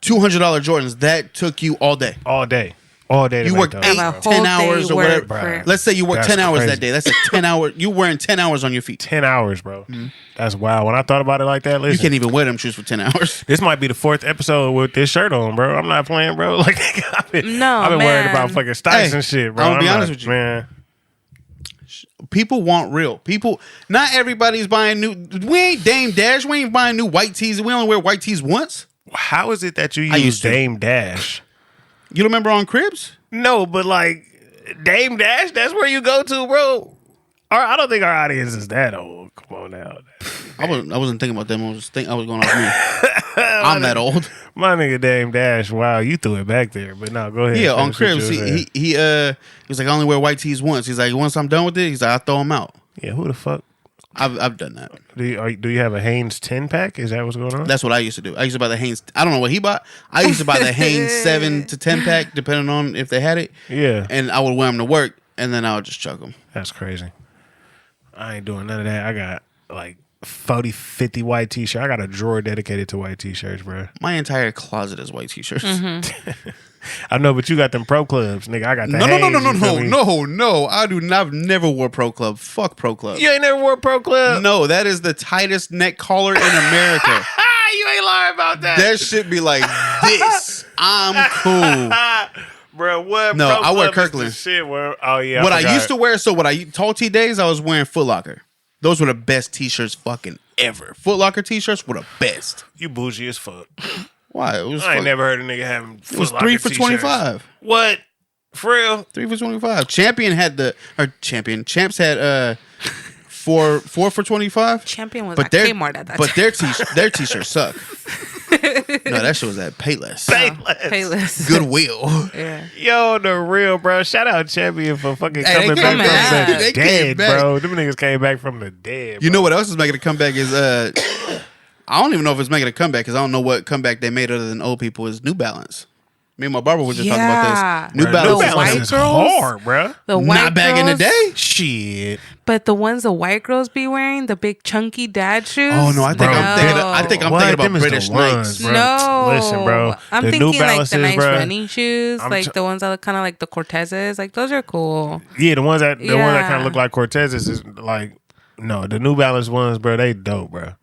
$200 Jordans that took you all day. All day. All day. You worked Have a 8, whole 10 day hours or work whatever. for- Let's say you work That's 10 hours crazy. that day. That's a 10 hour. You wearing 10 hours on your feet. 10 hours, bro. Mm-hmm. That's wild. When I thought about it like that, listen. You can't even wear them shoes for 10 hours. This might be the 4th episode with this shirt on, bro. I'm not playing, bro. Like I've been worried man. about fucking stocks Hey, and shit, bro. I'm gonna be honest not- with you. man. People want real. People, not everybody's buying new. We ain't Dame Dash. We ain't buying new white tees. We only wear white tees once. How is it that you I use used to. Dame Dash? You remember on Cribs? No, but like Dame Dash, that's where you go to, bro. I don't think our audience is that old. Come on now. I wasn't thinking about them. I was going off me. I'm that old. My nigga Dame Dash. Wow, you threw it back there. But no, go ahead. Yeah, on Finish what Cribs. you were saying. He was like, I only wear white tees once. He's like, once I'm done with it, he's like, I throw them out. Yeah, who the fuck? I've done that. Do you have a Hanes 10-pack? Is that what's going on? That's what I used to do. I used to buy the Hanes. I don't know what he bought. I used to buy the Hanes 7 to 10 pack, depending on if they had it. Yeah. And I would wear them to work, and then I would just chuck them. That's crazy. I ain't doing none of that. I got like 40, 50 white t-shirts. I got a drawer dedicated to white t-shirts, bro. My entire closet is white t-shirts. Mm-hmm. I know, but you got them pro clubs, nigga. I got the No. I do not. I've never wore Pro Club. Fuck Pro Club. You ain't never wore pro club? No, that is the tightest neck collar in America. You ain't lying about that. That shit be like this. I'm cool. Bro, what? No, pro I wear club is the Kirkland. Shit, bro. Oh, yeah. What I used to wear, Tall T days, I was wearing Foot Locker. Those were the best t-shirts fucking ever. Foot Locker t-shirts were the best. You bougie as fuck. Why? It was I ain't never heard a nigga having It was Foot 3 Locker for t-shirts. 25. What? For real? 3 for 25. Champs had 4 for 25. Champion was But at their Kmart at that but time. their t-shirts suck. No, that shit was at Payless. Payless. Goodwill. Yeah. Yo, the real, bro. Shout out Champion for fucking coming they back came from back. the They came dead, back. bro. Them niggas came back from the dead, You bro. know what else is making a comeback is I don't even know if it's making a comeback because I don't know what comeback they made other than old people is New Balance. Me and my barber were just talking about this. New Bro, Balance, New is Balance white is girls? hard, bro. The white not back in the girls, day. Shit. But the ones the white girls be wearing, the big chunky dad shoes. Oh no, I think Bro, I'm thinking what? about Them is the British ones, Knights. bro. No, Listen, bro. I'm The thinking New like the Balances, nice bro. running shoes, I'm like t- the ones that look kind of like the Cortezes. Like those are cool. Yeah, the ones that kind Yeah. of look like Cortezes is like no, the New Balance ones, bro. They dope, bro.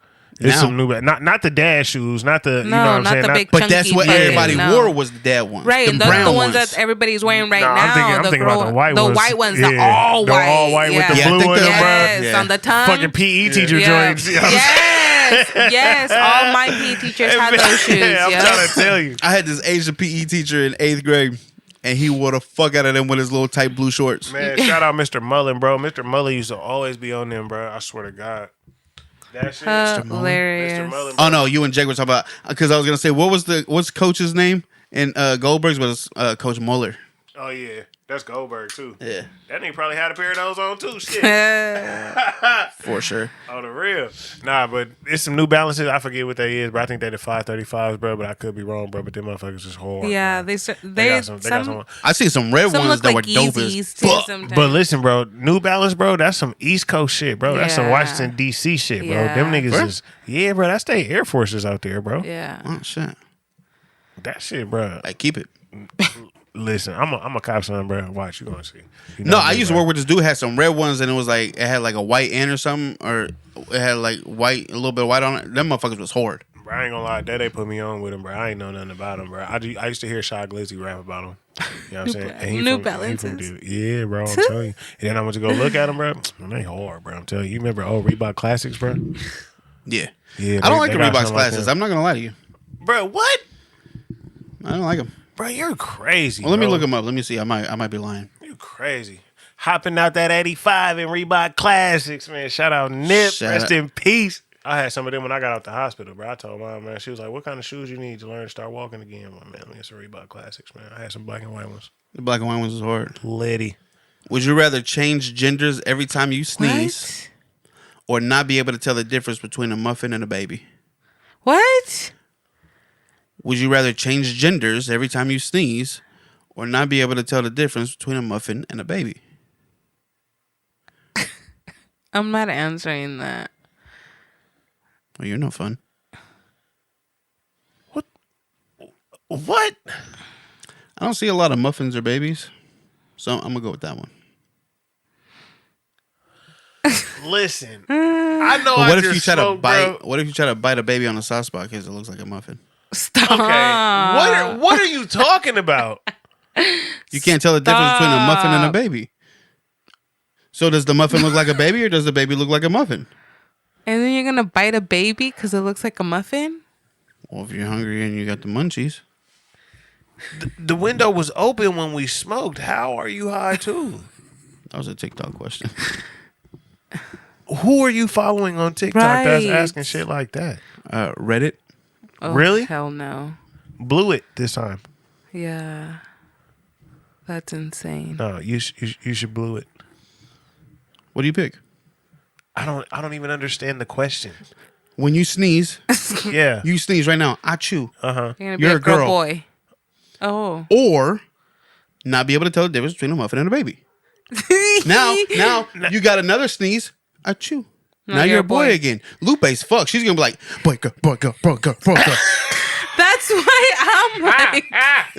It's Now- some new, not the dad shoes, not the you know what I'm not saying. the big But that's chunky what fucking- everybody no. wore was the dad ones. Right, Them and those are brown the ones that everybody's wearing right No, now. I'm thinking about the white the ones. white ones, the Yeah, all the white, all white with the Yeah, I blue think ones, they're- bro. yes, Yeah. on the tongue. Fucking PE teacher Yeah. joints. You know what I'm saying? Yes, all my PE teachers had those shoes. Yeah, I'm yeah. trying to tell you. I had this Asian PE teacher in 8th grade, and he wore the fuck out of them with his little tight blue shorts. Man, shout out Mr. Mullen, bro. Mr. Mullen used to always be on them, bro. I swear to God. That shit. Hilarious. Mr. Mullen, bro. Oh no, you and Jake were talking about because I was gonna say what's coach's name in Goldberg's was Coach Mueller. Oh, yeah. That's Goldberg, too. Yeah, That nigga probably had a pair of those on, too. Shit. for sure. Oh, the real. Nah, but it's some New Balances. I forget what they is, but I think they the 535s, bro. But I could be wrong, bro. But them motherfuckers is hard. Yeah, bro. they got some. I see some red some ones look that like were dope Yeezys as too fuck. sometimes. But listen, bro, New Balance, bro, that's some East Coast shit, bro. That's some Yeah. Washington, D.C. shit, bro. Yeah. Them niggas Bro? is, yeah, bro, that's they Air Forces out there, bro. Yeah. Oh shit! That shit, bro. Like keep it. Listen, I'm a cop son, bro. Watch, you gonna see. You No, know I me, used to bro. work with this dude had some red ones, and it had like a white end or something, or it had like white, a little bit of white on it. Them motherfuckers was hard. Bro, I ain't gonna lie, that they put me on with him, bro. I ain't know nothing about him, bro. I used to hear Shy Glizzy rap about him. You know what I'm saying? And he New from Balances. yeah, bro. I'm telling you. And then I went to go look at him, bro. They hard, bro. I'm telling you. You remember old Reebok Classics, bro? Yeah, Yeah. I don't like the got Reebok something like glasses. that. I'm not gonna lie to you. Bro, what? I don't like them. Bro, you're crazy. Well, let me bro. look them up. Let me see. I might be lying. You crazy. Hopping out that 85 in Reebok Classics, man. Shout out Nip. Shout Rest out. in peace. I had some of them when I got out the hospital, bro. I told mom, man, she was like, what kind of shoes you need to learn to start walking again? I'm like, man, let me get some Reebok Classics, man. I had some black and white ones. The black and white ones is hard. Liddy. Would you rather change genders every time you sneeze, or not be able to tell the difference between a muffin and a baby? What? Would you rather change genders every time you sneeze, or not be able to tell the difference between a muffin and a baby? I'm not answering that. Well, you're no fun. What? I don't see a lot of muffins or babies, so I'm gonna go with that one. Listen, I know. But what I if just you try to smoked, bite? bro. What if you try to bite a baby on the soft spot because it looks like a muffin? Stop. Okay, what are you talking about? You can't tell the difference between a muffin and a baby. So does the muffin look like a baby, or does the baby look like a muffin? And then you're gonna bite a baby because it looks like a muffin? Well, if you're hungry and you got the munchies. The window was open when we smoked. How are you high too? That was a TikTok question. Who are you following on TikTok that's Right. asking shit like that? Reddit. Oh, Really? Hell no. Blew it this time. Yeah. That's insane. No, you should blew it. What do you pick? I don't even understand the question. When you sneeze, Yeah. you sneeze right now. Achoo. You're gonna be You're a a girl. girl boy. Oh. Or not be able to tell the difference between a muffin and a baby. Now you got another sneeze. Achoo. Now you're a boy again. Lupe's fuck. She's gonna be like, boy, girl, boy, girl, boy, girl, boy, girl. That's why I'm like, that's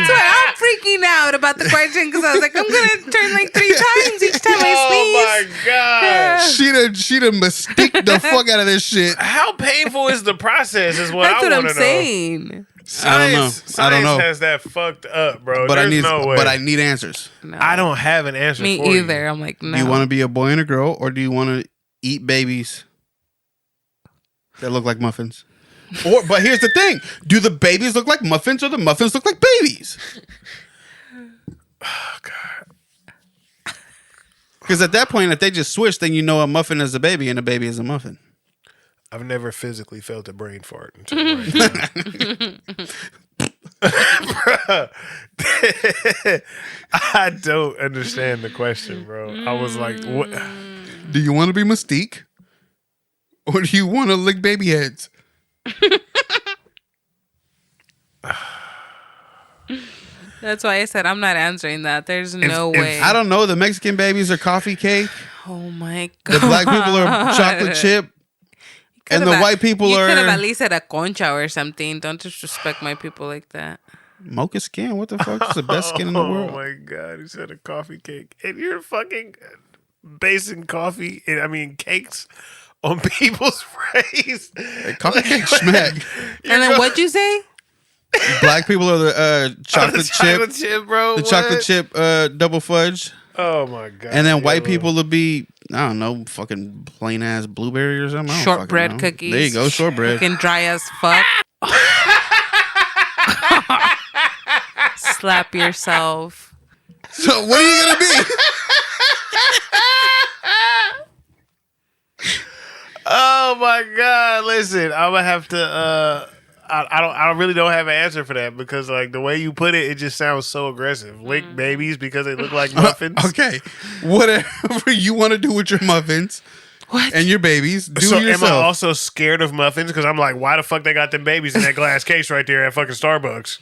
why I'm freaking out about the question because I was like, I'm gonna turn like 3 times each time I sneeze. Oh my god! She done mystique the fuck out of this shit. How painful is the process? Is what That's I what want I'm to know. saying. Science, I don't know. Science has that fucked up, bro. But There's no way. I need answers. No. I don't have an answer Me for either. you. I'm like, no. Do you want to be a boy and a girl, or do you want to eat babies that look like muffins? But here's the thing: do the babies look like muffins, or the muffins look like babies? Oh god! Because at that point, if they just switch, then you know a muffin is a baby and a baby is a muffin. I've never physically felt a brain fart until right now. Bruh. I don't understand the question, bro. I was like, what? Do you want to be Mystique, or do you want to lick baby heads? That's why I said I'm not answering that. There's no way. I don't know. The Mexican babies are coffee cake. Oh my god. The black people are chocolate chip. And the white people you are... You could have at least said a concha or something. Don't disrespect my people like that. Mocha skin? What the fuck? It's the best skin in the world. Oh my god, you said a coffee cake. And you're fucking basing coffee, cakes on people's race. Coffee cake schmack. And then what'd you say? Black people are the chocolate chip, bro. the chocolate chip double fudge. Oh my god. And then white people would be, I don't know, fucking plain ass blueberry or something. I don't Shortbread fucking know. cookies. There you go, shortbread. Fucking dry as fuck. Slap yourself. So what are you gonna be? Oh my god! Listen, I'm gonna have to. I really don't have an answer for that because like the way you put it, it just sounds so aggressive. Lick babies because they look like muffins. Okay, whatever you want to do with your muffins. What? And your babies, do So yourself. am I also scared of muffins? Because I'm like, why the fuck they got them babies in that glass case right there at fucking Starbucks?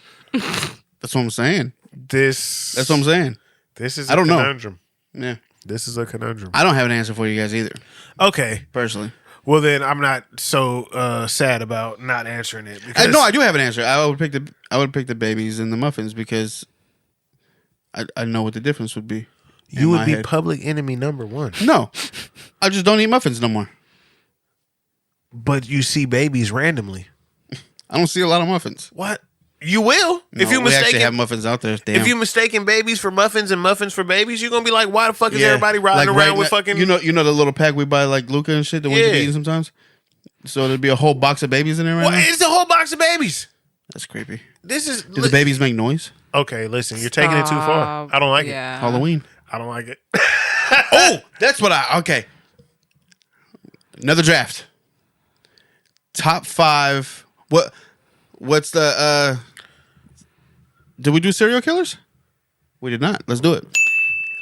That's what I'm saying. That's what I'm saying. This is I don't know. conundrum. Yeah. This is a conundrum. I don't have an answer for you guys either, Okay. personally. Well, then I'm not so sad about not answering it. Because No, I do have an answer. I would pick the babies and the muffins because I know what the difference would be. you would be public enemy number 1. No, I just don't eat muffins no more. But you see babies randomly. I don't see a lot of muffins. What? You will. If you we actually mistaken have muffins out there. Damn. if you mistaken babies for muffins and muffins for babies, you're gonna be like, why the fuck is everybody riding Like, around with fucking you know the little pack we buy like Luca and shit, the ones you Yeah. eat sometimes. So there'd be a whole box of babies in there right Well, now. it's a whole box of babies. That's creepy. This is Do the babies make noise? Okay, listen, you're taking it too far. I don't like it. Yeah. Halloween. I don't like it. Oh, that's what okay. Another draft. Top 5. What's the did we do serial killers? We did not. Let's do it.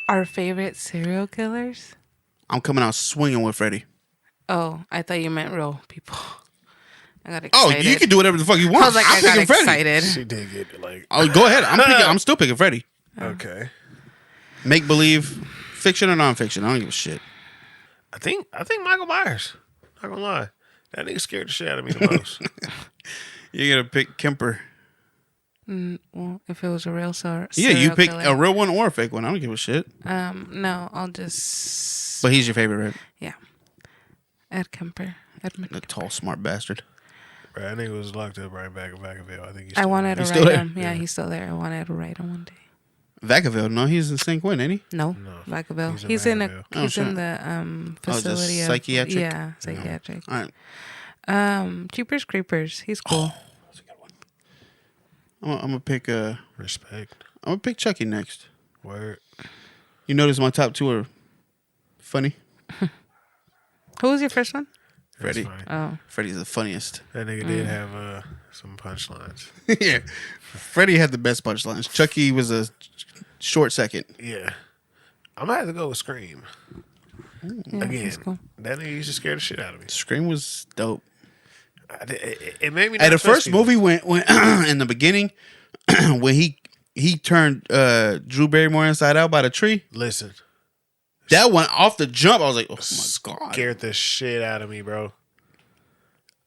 Our favorite serial killers? I'm coming out swinging with Freddy. Oh, I thought you meant real people. I got Oh, excited. you can do whatever the fuck you want. I was like, I'm I got picking Freddy. excited. She did get like Oh, go ahead. I'm still picking Freddy. okay. Make believe, fiction or nonfiction. I don't give a shit. I think Michael Myers. Not gonna lie. That nigga scared the shit out of me the most. You're gonna pick Kemper. Well, if it was a real Yeah, serial you pick killer. a real one or a fake one. I don't give a shit. No, I'll just... But he's your favorite, right? Yeah. Ed Kemper. The tall, smart bastard. Right, that nigga was locked up right back in Vacaville. I think he's I still wanted to He's still write there? him. Yeah, he's still there. I wanted to write him one day. Vacaville. No, he's in St. Quentin, ain't he? No, Vacaville. he's in He's in Vacaville. Oh, he's shit. in the facility of psychiatric? Yeah, psychiatric. All right. Jeepers Creepers. He's cool. That's a good one. I'm gonna pick Respect. I'm gonna pick Chucky next. Word. You notice my top 2 are funny. Who was your first one? That's Freddy. fine. Oh, Freddy's the funniest. That nigga did have some punchlines. Yeah. Freddy had the best punchlines. Chucky was a short second. Yeah. I'm gonna have to go with Scream. Yeah, Again, that's cool. that nigga used to scare the shit out of me. Scream was dope. It made me. At the first movie when in the beginning when he turned Drew Barrymore inside out by the tree. Listen, that one off the jump, I was like, oh my god, scared the shit out of me, bro.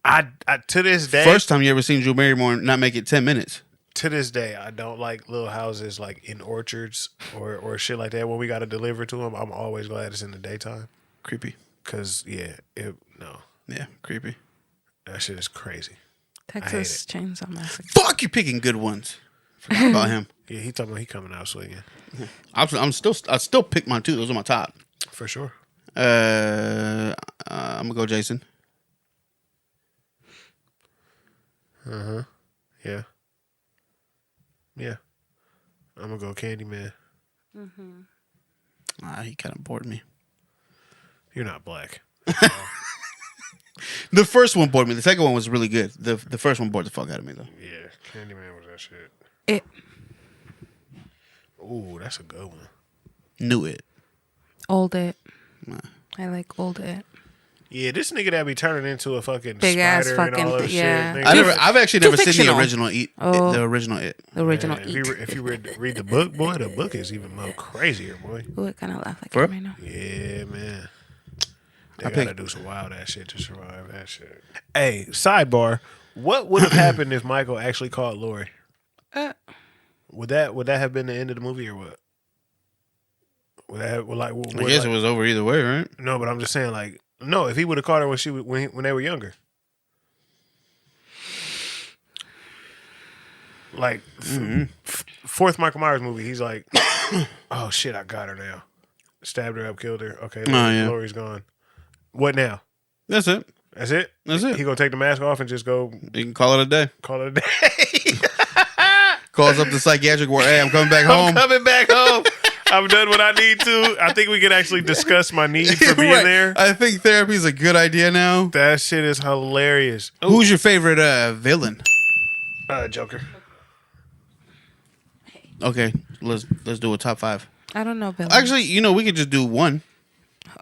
I to this day, first time you ever seen Drew Barrymore not make it 10 minutes. To this day, I don't like little houses like in orchards or shit like that when we got to deliver to them. I'm always glad it's in the daytime. Creepy. Cause no. Yeah, creepy. That shit is crazy. Texas Chainsaw Massacre. Fuck, you picking good ones. Forgot about him. Yeah, he talking about he coming out swinging. I still pick mine too. Those are my top. For sure. I'm gonna go Jason. Yeah. Yeah. I'm gonna go Candyman. He kind of bored me. You're not black. The first one bored me. The second one was really good. The first one bored the fuck out of me though. Yeah, Candyman was that shit. It. Ooh, that's a good one. Knew it. Old It. I like Old It. Yeah, this nigga that be turning into a fucking Big ass spider and fucking all that yeah. shit. Nigga. I've actually too never seen the fictional. original It. Oh. The original It. The original Man, It. if you read the book, boy, the book is even more crazier, boy. Ooh, it kind of laugh like For him right now. Yeah, man. They I gotta pick- do some wild ass shit to survive that shit. Hey, sidebar. What would have happened if Michael actually caught Lori? Uh, Would that have been the end of the movie or what? Would that have, I guess it was over either way, right? No, but I'm just saying, like, no, if he would have caught her when they were younger. Like, fourth Michael Myers movie, he's like, oh shit, I got her now. Stabbed her up, killed her. Okay, Lori's gone. What now? That's it. That's it? That's it. He gonna take the mask off and just go You can call it a day. call it a day. Calls up the psychiatric ward. Hey, I'm coming back home. I'm coming back home. I've done what I need to. I think we can actually discuss my need for being Right. there. I think therapy is a good idea now. That shit is hilarious. Who's your favorite villain? Joker. Okay, let's do a top 5. I don't know, Bill. Actually, we could just do one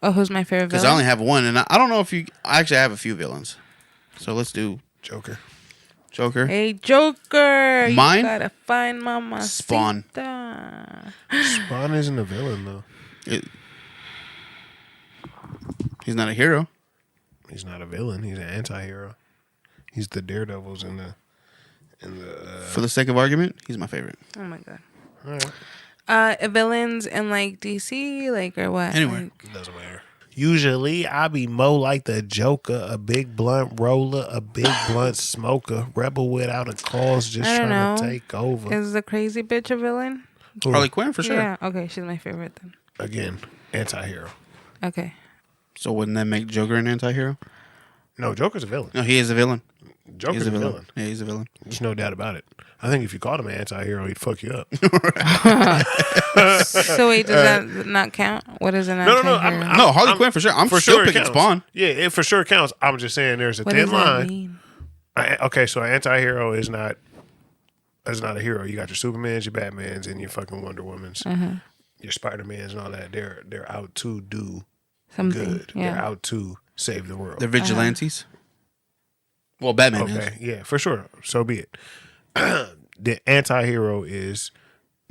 Oh, who's my favorite because villain? I only have one, and I don't know if you. I actually have a few villains, so let's do Joker. Joker. Hey, Joker. Mine? You gotta find Mama. Spawn. Spawn isn't a villain though. He's not a hero. He's not a villain. He's an anti-hero. He's the daredevils in the. For the sake of argument, he's my favorite. Oh my god. All right. Villains in like DC, like or what? Anywhere. Like, Doesn't matter. Usually, I be more like the Joker, a big blunt roller, a big blunt smoker, rebel without a cause, just I don't trying to know. take over. is the crazy bitch a villain? Harley Quinn for sure. Yeah. Okay, she's my favorite then. Again, anti-hero. Okay. So wouldn't that make Joker an anti-hero? No, Joker's a villain. No, he is a villain. Joker's He's a villain. Yeah, he's a villain. There's no doubt about it. I think if you called him an anti-hero, he'd fuck you up. So wait, does that not count? What is an No. anti-hero? No, Harley Quinn for sure. I'm For still sure it picking counts. Spawn. Yeah, it for sure counts. I'm just saying there's a What thin does that line. mean? Okay, so an anti-hero is not a hero. You got your Supermans, your Batmans, and your fucking Wonder Womans, your Spider-Mans, and all that. They're out to do Something. good. Yeah. They're out to save the world. They're vigilantes. Well, Batman is. Okay, yeah, for sure. So be it. The anti-hero is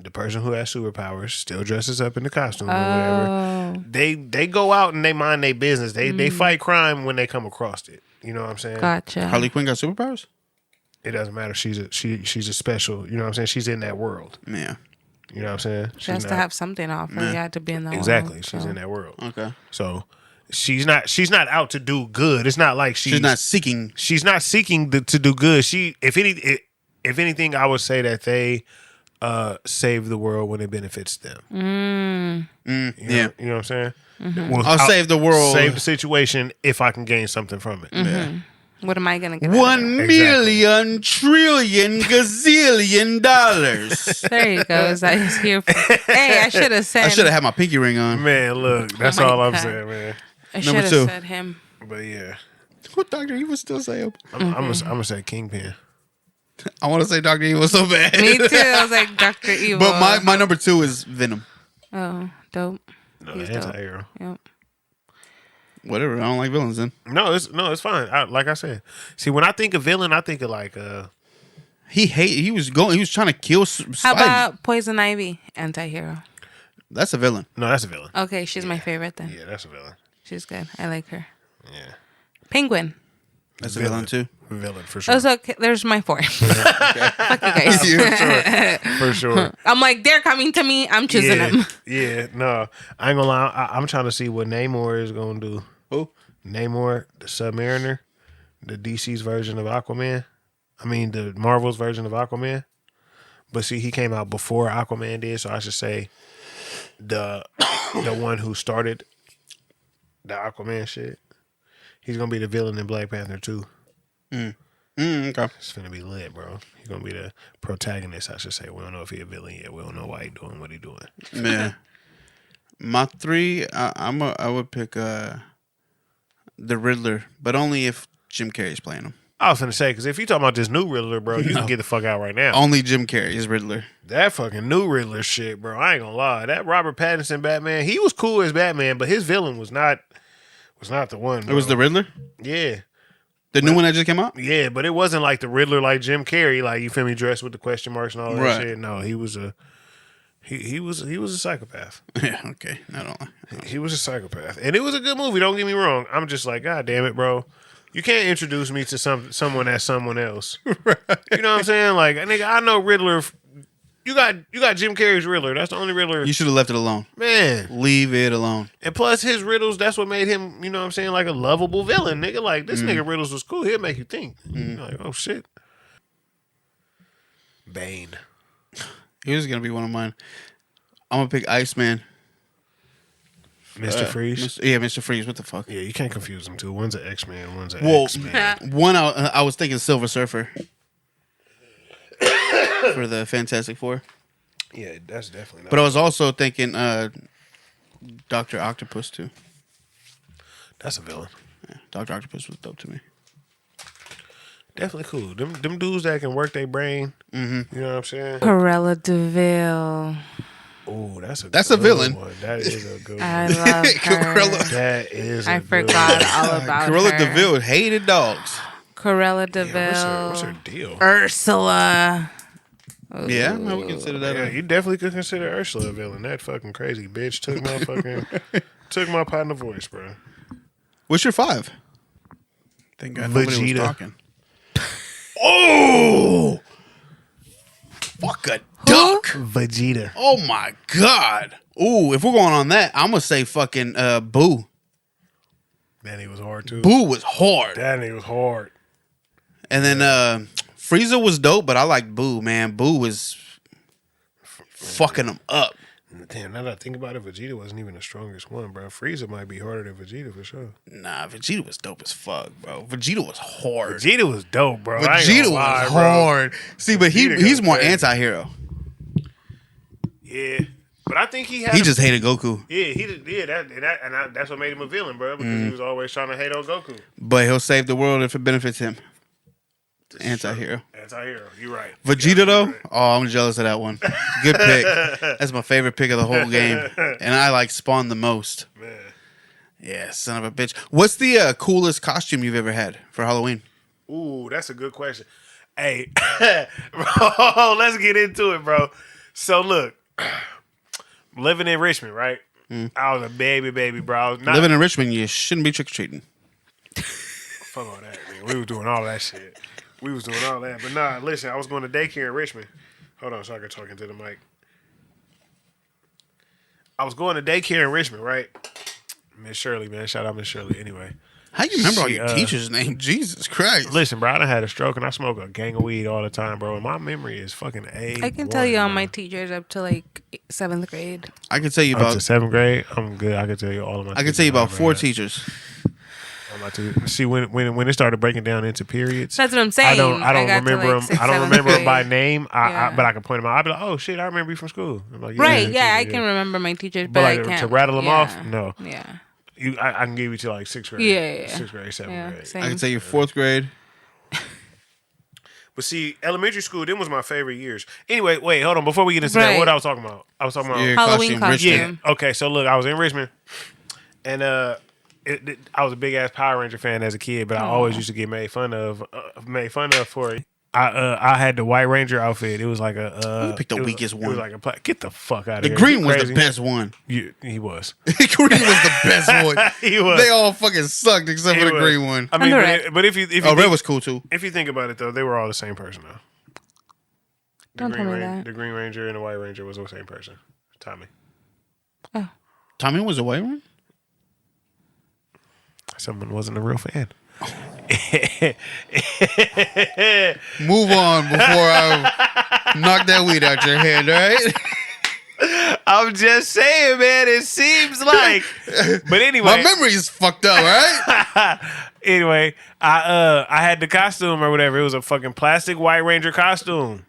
the person who has superpowers, still dresses up in the costume or whatever. Oh, They go out and they mind their business. They fight crime when they come across it. You know what I'm saying? gotcha. Harley Quinn got superpowers? It doesn't matter. She's a special. You know what I'm saying? She's in that world. Yeah. You know what I'm saying? She has to have something off her. You had to be in that exactly. world, She's so. in that world. Okay. So she's not out to do good. It's not like She's not seeking. she's not seeking to do good. If anything, I would say that they save the world when it benefits them. Yeah. You know what I'm saying? Well, I'll save the world. save the situation if I can gain something from it. Yeah. What am I gonna get? out of 1,000,000 trillion gazillion dollars. There you go. Is that he's here? Hey, I should have said. I should have had my pinky ring on. Man, look, that's my all I'm God. saying, man. I should Number have 2. said him. But yeah, What Dr. Evil still say? I'm gonna say Kingpin. I want to say Dr. Evil so bad. Me too. I was like Dr. Evil. But my number 2 is Venom. Oh, dope. No, He's dope. anti-hero. Yep. Whatever. I don't like villains then. No, it's fine. Like I said, see, when I think of villain, I think of like He was trying to kill Spidey. How about Poison Ivy, anti-hero? That's a villain. No, that's a villain. Okay, she's my favorite then. Yeah, that's a villain. She's good. I like her. Yeah, That's Penguin. a villain too. Villain for sure. Oh, so there's my 4. Fuck you guys. For sure. I'm like, they're coming to me. I'm choosing them. Yeah, no, I ain't gonna lie. I'm trying to see what Namor is gonna do. Who? Namor, the Submariner, the DC's version of Aquaman. I mean, the Marvel's version of Aquaman. But see, he came out before Aquaman did, so I should say the one who started the Aquaman shit. He's gonna be the villain in Black Panther 2. Okay. It's gonna be lit, bro. He's gonna be the protagonist, I should say. We don't know if he's a villain yet. We don't know why he's doing what he's doing. Man, my 3, I would pick the Riddler, but only if Jim Carrey's playing him. I was gonna say, because if you talking about this new Riddler, bro, you can get the fuck out right now. Only Jim Carrey is Riddler. That fucking new Riddler shit, bro. I ain't gonna lie. That Robert Pattinson Batman, he was cool as Batman, but his villain was not the one. Bro. It was the Riddler? Yeah. The new one that just came out? Yeah, but it wasn't like the Riddler like Jim Carrey, like, you feel me, dressed with the question marks and all that Right. shit. No, he was a psychopath. Yeah, okay. I don't. He was a psychopath. And it was a good movie, don't get me wrong. I'm just like, God damn it, bro. You can't introduce me to someone as someone else. Right. You know what I'm saying? Like, nigga, I know Riddler. You got Jim Carrey's Riddler. That's the only Riddler. You should have left it alone. Man. Leave it alone. And plus his riddles, that's what made him, you know what I'm saying, like a lovable villain. Nigga, like, this nigga riddles was cool. He'll make you think. You're like, oh, shit. Bane. He was going to be one of mine. I'm going to pick Iceman. Mr. Freeze? Mr. Freeze. What the fuck? Yeah, you can't confuse them two. One's an X-Man, one's an Well, X-Man. one, I was thinking Silver Surfer. For the Fantastic Four. Yeah, that's definitely not. But I was also thinking Dr. Octopus, too. That's a villain. Yeah, Dr. Octopus was dope to me. Definitely cool. Them dudes that can work their brain. Mm-hmm. You know what I'm saying? Corella DeVille. Oh, that's a villain. One. That is a good one. I love her. That is I forgot all about Corella her. DeVille hated dogs. Corella DeVille. What's her deal? Ursula. Yeah, I would consider that. Yeah, you definitely could consider Ursula a villain. That fucking crazy bitch took my partner voice, bro. What's your 5? Thank God nobody was Vegeta. talking. Oh! Fuck a duck! Vegeta. Oh my God! Ooh, if we're going on that, I'm gonna say fucking Boo. That nigga was hard too. Boo was hard. That nigga was hard. And then Frieza was dope, but I like Boo, man. Boo was fucking him up. Damn, now that I think about it, Vegeta wasn't even the strongest one, bro. Frieza might be harder than Vegeta for sure. Nah, Vegeta was dope as fuck, bro. Vegeta was hard. Vegeta was dope, bro. Vegeta was hard. See, but he's more anti-hero. Yeah, but I think he had. He just hated Goku. Yeah, he did. Yeah, that's what made him a villain, bro. Because he was always trying to hate on Goku. But he'll save the world if it benefits him. Anti-hero. Anti-hero. You're right. Vegeta, though? Right. Oh, I'm jealous of that one. Good pick. That's my favorite pick of the whole game. And I like Spawn the most. Man. Yeah, son of a bitch. What's the coolest costume you've ever had for Halloween? Ooh, that's a good question. Hey, bro, let's get into it, bro. So, look. Living in Richmond, right? I was a baby, bro. Living in Richmond, you shouldn't be trick-or-treating. Fuck all that, man. We was doing all that shit. But nah, listen, I was going to daycare in Richmond. Hold on so I can talk into the mic. I was going to daycare in Richmond, right? Miss Shirley, man. Shout out Miss Shirley. Anyway. How you remember all your teachers' names? Jesus Christ. Listen, bro, I done had a stroke and I smoke a gang of weed all the time, bro. And my memory is fucking A. I can tell you all my teachers up to like 7th grade. I can tell you up about to 7th grade. I'm good. I can tell you all of my. I can tell you about 4 teachers. See, when it started breaking down into periods, that's what I'm saying. I don't remember them. I don't remember them by name. But I can point them out. I'd be like, oh shit, I remember you from school. I'm like, right? Yeah, I can remember my teachers, but like, I can't to rattle them off. No. Yeah. I can give you to like 6th grade. Yeah. 6th grade, 7th grade. Same. I can tell you 4th grade. But see, elementary school, them was my favorite years. Anyway, wait, hold on. Before we get into that, what I was talking about? Halloween costume. Yeah. Okay, so look, I was in Richmond, and I was a big ass Power Ranger fan as a kid, but I always used to get made fun of for it. I had the White Ranger outfit. It was like You picked the weakest one. It was like get the fuck out of The here. green was the best one. He was. The green was the best one. He was. They all fucking sucked except for the green one. I mean, but if you red was cool too. If you think about it though, they were all the same person though. Don't tell me that. The Green Ranger and the White Ranger was the same person. Tommy. Oh. Tommy was a white one? Someone wasn't a real fan. Move on before I knock that weed out your head, all right? I'm just saying, man. It seems like, but anyway, my memory is fucked up, right? Anyway, I had the costume or whatever. It was a fucking plastic White Ranger costume,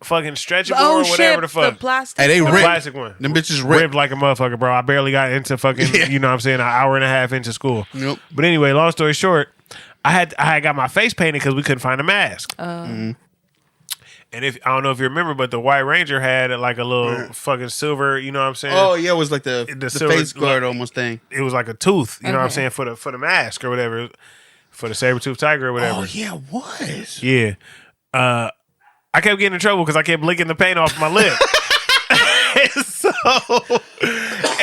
fucking stretchable or whatever the fuck. The plastic. Hey, they one? ripped. Plastic one. Them bitches Ripped ripped. like a motherfucker, bro. I barely got into fucking, you know what I'm saying, an hour and a half into school. Nope. But anyway, long story short, I had got my face painted because we couldn't find a mask. And I don't know if you remember, but the White Ranger had like a little fucking silver, you know what I'm saying? Oh, yeah, it was like the silver, face guard almost thing. It was like a tooth, you know what I'm saying, for the mask or whatever, for the saber-toothed tiger or whatever. Oh, yeah, it was. Yeah. I kept getting in trouble because I kept licking the paint off my lip.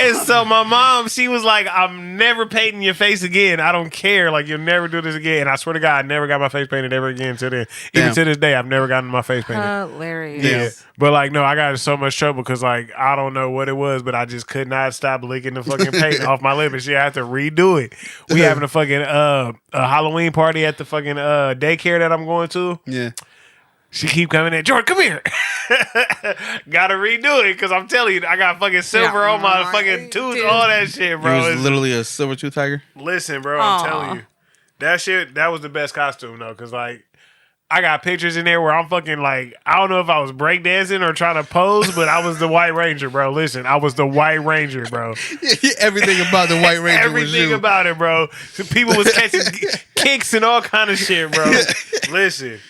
And so my mom, she was like, I'm never painting your face again. I don't care. Like, you'll never do this again. And I swear to God, I never got my face painted ever again until then. Even to this day, I've never gotten my face painted. Hilarious. Yeah. But like, no, I got in so much trouble because like, I don't know what it was, but I just could not stop licking the fucking paint off my lip and she had to redo it. We having a fucking a Halloween party at the fucking daycare that I'm going to. Yeah. She keep coming in. Jordan, come here. Gotta redo it because I'm telling you, I got fucking silver on my fucking tooth, all that shit, bro. It was literally a silver tooth tiger. Listen, bro, I'm telling you. That shit, that was the best costume, though, because, like, I got pictures in there where I'm fucking, like, I don't know if I was breakdancing or trying to pose, but I was the White Ranger, bro. Listen, I was the White Ranger, bro. Everything about the White Ranger was you. Everything about it, bro. People was catching kicks and all kind of shit, bro. Listen.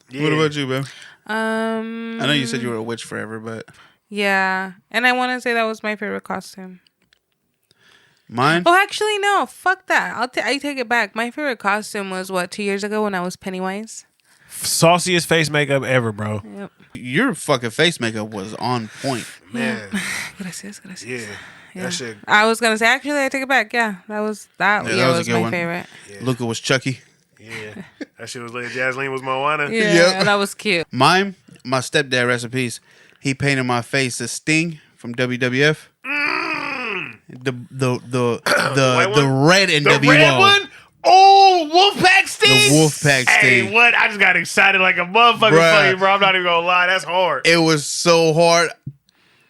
Yeah. What about you, man? I know you said you were a witch forever, but yeah, and I want to say that was my favorite costume. Mine? Oh, actually, no. Fuck that. I take it back. My favorite costume was 2 years ago when I was Pennywise. Sauciest face makeup ever, bro. Yep. Your fucking face makeup was on point, man. Gracias. Yeah. That shit. I was gonna say actually, I take it back. Yeah, that was that was a good my one. favorite. Yeah. Luca was Chucky. Yeah, that shit was lit. Jasmine was Moana. Yeah, Yep. that was cute. Mine, my stepdad, rest in peace. He painted my face as Sting from WWF. The red NWO. The red one? Oh, Wolfpack Sting. The Wolfpack Sting. Hey, what? I just got excited like a motherfucker for you, bro. I'm not even gonna lie. That's hard. It was so hard.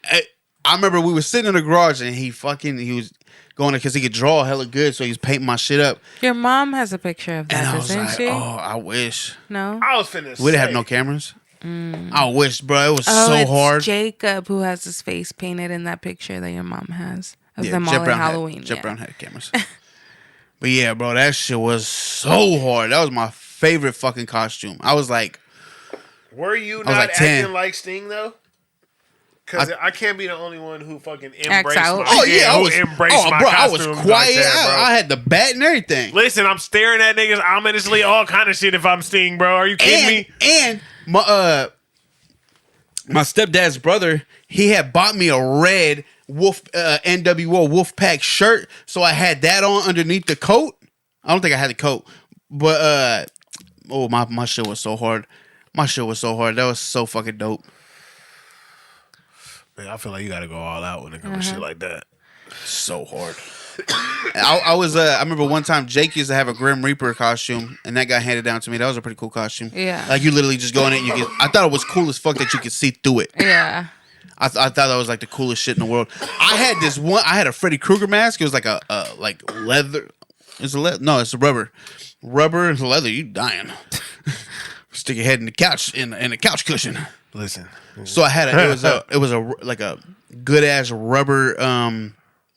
I remember we were sitting in the garage and he was going because he could draw hella good, so he was painting my shit up. Your mom has a picture of that, And I was doesn't like, she? oh, I wish. No? I was finna say. We didn't have no cameras. I wish, bro. It was so it's hard. Jacob who has his face painted in that picture that your mom has of Yeah, them all in Halloween. Jeff Brown had cameras. But yeah, bro, that shit was so hard. That was my favorite fucking costume. I was like, were you was not like 10. acting like Sting though? Because I can't be the only one who fucking Acts embraced out. my oh yeah, I was, embraced my bro, I was costume quiet. like that, bro. I had the bat and everything. Listen, I'm staring at niggas ominously, all kind of shit if I'm Sting, bro. Are you kidding me? And my stepdad's brother, he had bought me a red NWO Wolfpack shirt, so I had that on underneath the coat. I don't think I had the coat, but my shit was so hard. My shit was so hard. That was so fucking dope. Man, I feel like you gotta go all out when it comes to shit like that. So hard. I remember one time Jake used to have a Grim Reaper costume, and that got handed down to me. That was a pretty cool costume. Yeah. Like you literally just go in it. I thought it was cool as fuck that you could see through it. Yeah. I thought that was like the coolest shit in the world. I had a Freddy Krueger mask. It was like a leather. It's a leather. No, it's a rubber. Rubber and leather. You dying. Stick your head in the couch in a couch cushion. Listen. So I had it was a good ass rubber.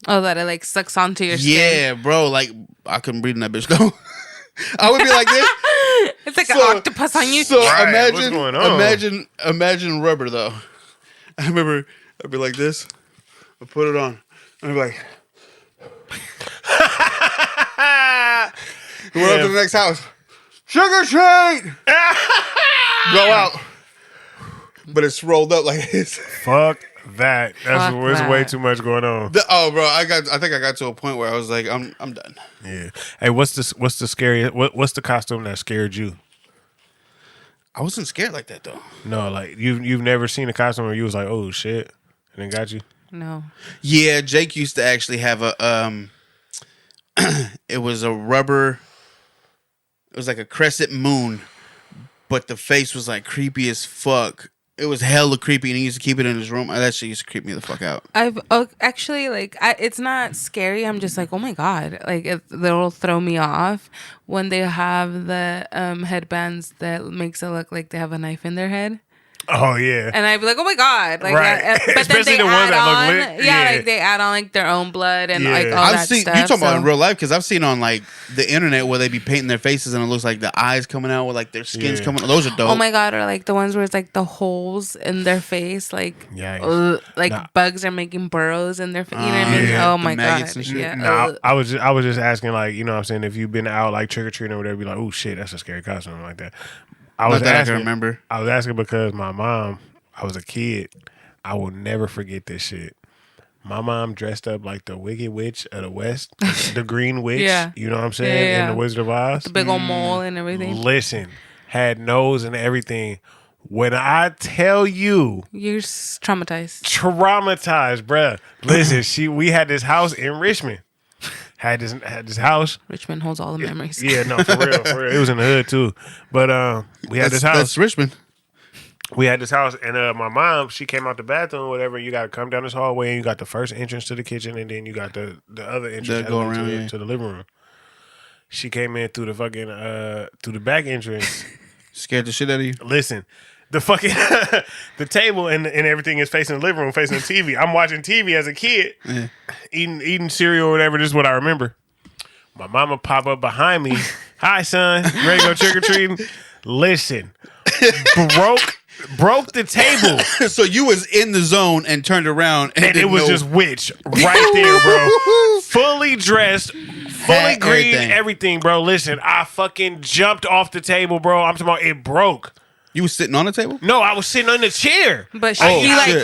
Oh, that it like sucks onto your skin. Yeah, bro. Like I couldn't breathe in that bitch though. I would be like this. It's like an octopus on you. So Right, imagine, what's going on? imagine rubber though. I remember I'd be like this. I put it on. I'd be like, He went up to the next house. Sugar treat. Go out. But it's rolled up like this. Fuck that. There's way too much going on. Bro, I think I got to a point where I was like, I'm done. Yeah. Hey, what's the scariest? What's the costume that scared you? I wasn't scared like that though. No, like you've never seen a costume where you was like, oh shit, and then got you. No. Yeah, Jake used to actually have a it was a rubber. It was like a crescent moon, but the face was like creepy as fuck. It was hella creepy, and he used to keep it in his room. That shit used to creep me the fuck out. I've actually it's not scary. I'm just like, oh my god, like they'll throw me off when they have the headbands that makes it look like they have a knife in their head. Oh yeah, and I'd be like, oh my god, like, right. But especially then they the ones that look lit. yeah, like they add on like their own blood and like all that stuff. You talking about in real life? Because I've seen on like the internet where they be painting their faces and it looks like the eyes coming out with like their skin's coming. Those are dope. Oh my god, or like the ones where it's like the holes in their face, like bugs are making burrows in their face. You know what I mean? Oh my god. Yeah. No, I was just asking, like, you know what I'm saying, if you've been out like trick or treating or whatever, be like, oh shit, that's a scary costume like that. I was asking because my mom. I was a kid. I will never forget this shit. My mom dressed up like the Wicked Witch of the West, the Green Witch. Yeah. You know what I'm saying? In the Wizard of Oz. The big old mole and everything. Listen, had nose and everything. When I tell you, you're traumatized, bruh. Listen, we had this house in Richmond. Had this house. Richmond holds all the memories. Yeah, no, for real. It was in the hood too. But we had this house. That's Richmond. We had this house, and my mom, she came out the bathroom or whatever. You got to come down this hallway, and you got the first entrance to the kitchen, and then you got the other entrance to the living room. She came in through the fucking through the back entrance. Scared the shit out of you. Listen, the fucking the table and everything is facing the living room, facing the TV. I'm watching TV as a kid, eating cereal or whatever. This is what I remember. My mama pop up behind me. Hi, son. You ready to go trick or treating? Listen, broke the table. So you was in the zone and turned around and it was just witch right there, bro. Fully dressed, fully green, everything, bro. Listen, I fucking jumped off the table, bro. I'm talking about it broke. You was sitting on the table? No, I was sitting on the chair. But she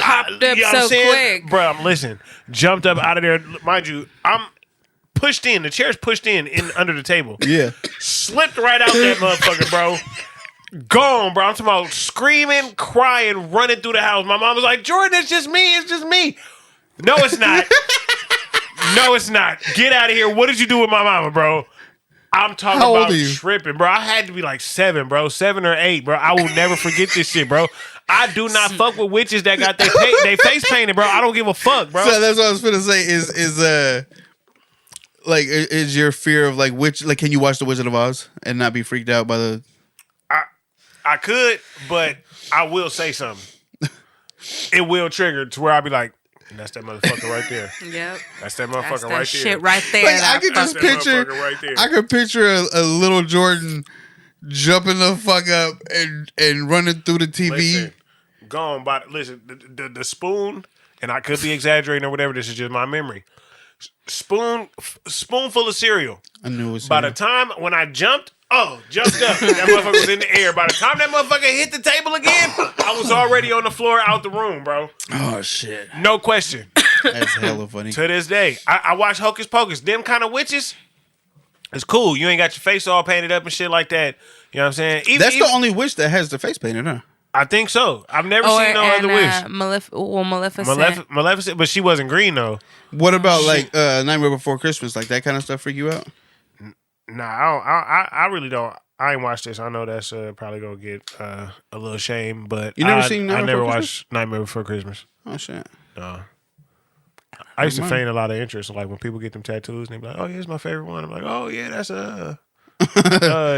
popped up so quick. Bro, listen, jumped up out of there. Mind you, I'm pushed in. The chair's pushed in under the table. Yeah. Slipped right out that motherfucker, bro. Gone, bro. I'm talking about screaming, crying, running through the house. My mom was like, Jordan, it's just me. It's just me. No, it's not. No, it's not. Get out of here. What did you do with my mama, bro? I'm talking about tripping, bro. I had to be like 7, bro. 7 or 8, bro. I will never forget this shit, bro. I do not fuck with witches that got their face painted, bro. I don't give a fuck, bro. So that's what I was gonna say. Is your fear of like can you watch The Wizard of Oz and not be freaked out by the? I could, but I will say something. It will trigger to where I'll be like, that's that motherfucker right there. Yep. That's that motherfucker right there. Shit right there. Like, I could just picture, I could picture a little Jordan jumping the fuck up and running through the TV. Listen, gone by. Listen, the spoon, and I could be exaggerating or whatever. This is just my memory. Spoonful of cereal. I knew it was. By the time when I jumped up. That motherfucker was in the air. By the time that motherfucker hit the table again, I was already on the floor out the room, bro. Oh, shit. No question. That's hella funny. To this day, I watch Hocus Pocus. Them kind of witches, it's cool. You ain't got your face all painted up and shit like that. You know what I'm saying? That's the only witch that has the face painted, huh? I think so. I've never seen no other witch. Maleficent. Maleficent, but she wasn't green, though. What about, like, Nightmare Before Christmas? Like, that kind of stuff freak you out? Nah, I really don't. I ain't watched this. I know that's probably gonna get a little shame, but you never seen Nightmare I never Before watched Christmas? Nightmare Before Christmas. Oh shit. No. I used to feign a lot of interest. Like when people get them tattoos, and they be like, "Oh, yeah, it's my favorite one." I'm like, "Oh yeah, that's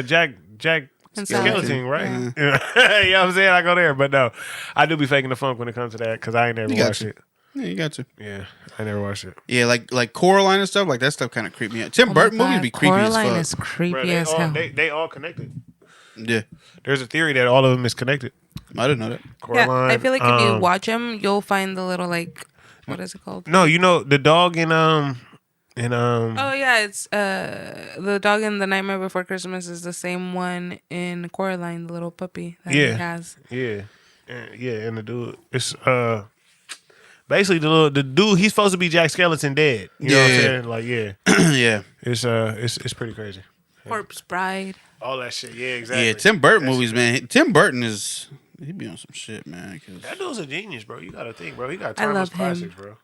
Jack Skeleton, right?" Yeah. You know what I'm saying? I go there, but no, I do be faking the funk when it comes to that because I ain't never watched it. Yeah, you got to. Yeah, I never watched it. Yeah, like Coraline and stuff, like that stuff kind of creep me out. Tim Burton movies be creepy as fuck. Coraline is creepy as hell. They all connected. Yeah. There's a theory that all of them is connected. I didn't know that. Coraline, yeah, I feel like if you watch them, you'll find the little, like, what is it called? No, you know, the dog in And Oh yeah, it's the dog in The Nightmare Before Christmas is the same one in Coraline, the little puppy that he has. Yeah. And the dude, it's basically the dude. He's supposed to be Jack Skellington dead. You know what I'm saying? Like, Yeah. It's pretty crazy. Corpse Bride. All that shit. Yeah, exactly. Yeah, Tim Burton movies, man. Tim Burton he be on some shit, man. That dude's a genius, bro. You gotta think, bro. He got I timeless love him. classics, bro.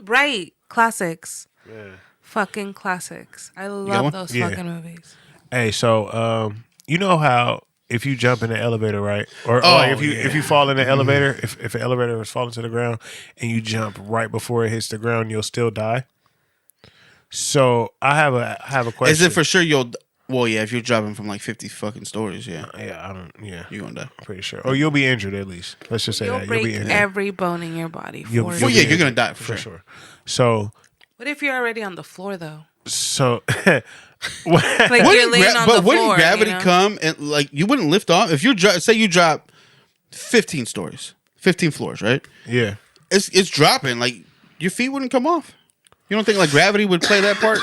Right, classics. Yeah. Fucking classics. I one? love those Yeah. fucking movies. Hey, so you know how if you jump in the elevator, right, or like if you fall in the elevator, if an elevator is falling to the ground and you jump right before it hits the ground, you'll still die. So I have a question. Is it for sure you'll? Well, yeah. If you're dropping from like 50 fucking stories, yeah, Yeah, you're gonna die. I'm pretty sure. Or you'll be injured at least. Let's just say You'll that break you'll be injured every bone in your body. You'll- For you'll sure. Well, yeah, you're gonna die for for sure. sure. So What if you're already on the floor though? Like Like you're laying on the floor. Wouldn't gravity you know? come and like you wouldn't lift off if you say you drop 15 stories, 15 floors, right? yeah. It's dropping. Like your feet wouldn't come off. You don't think like gravity would play that part?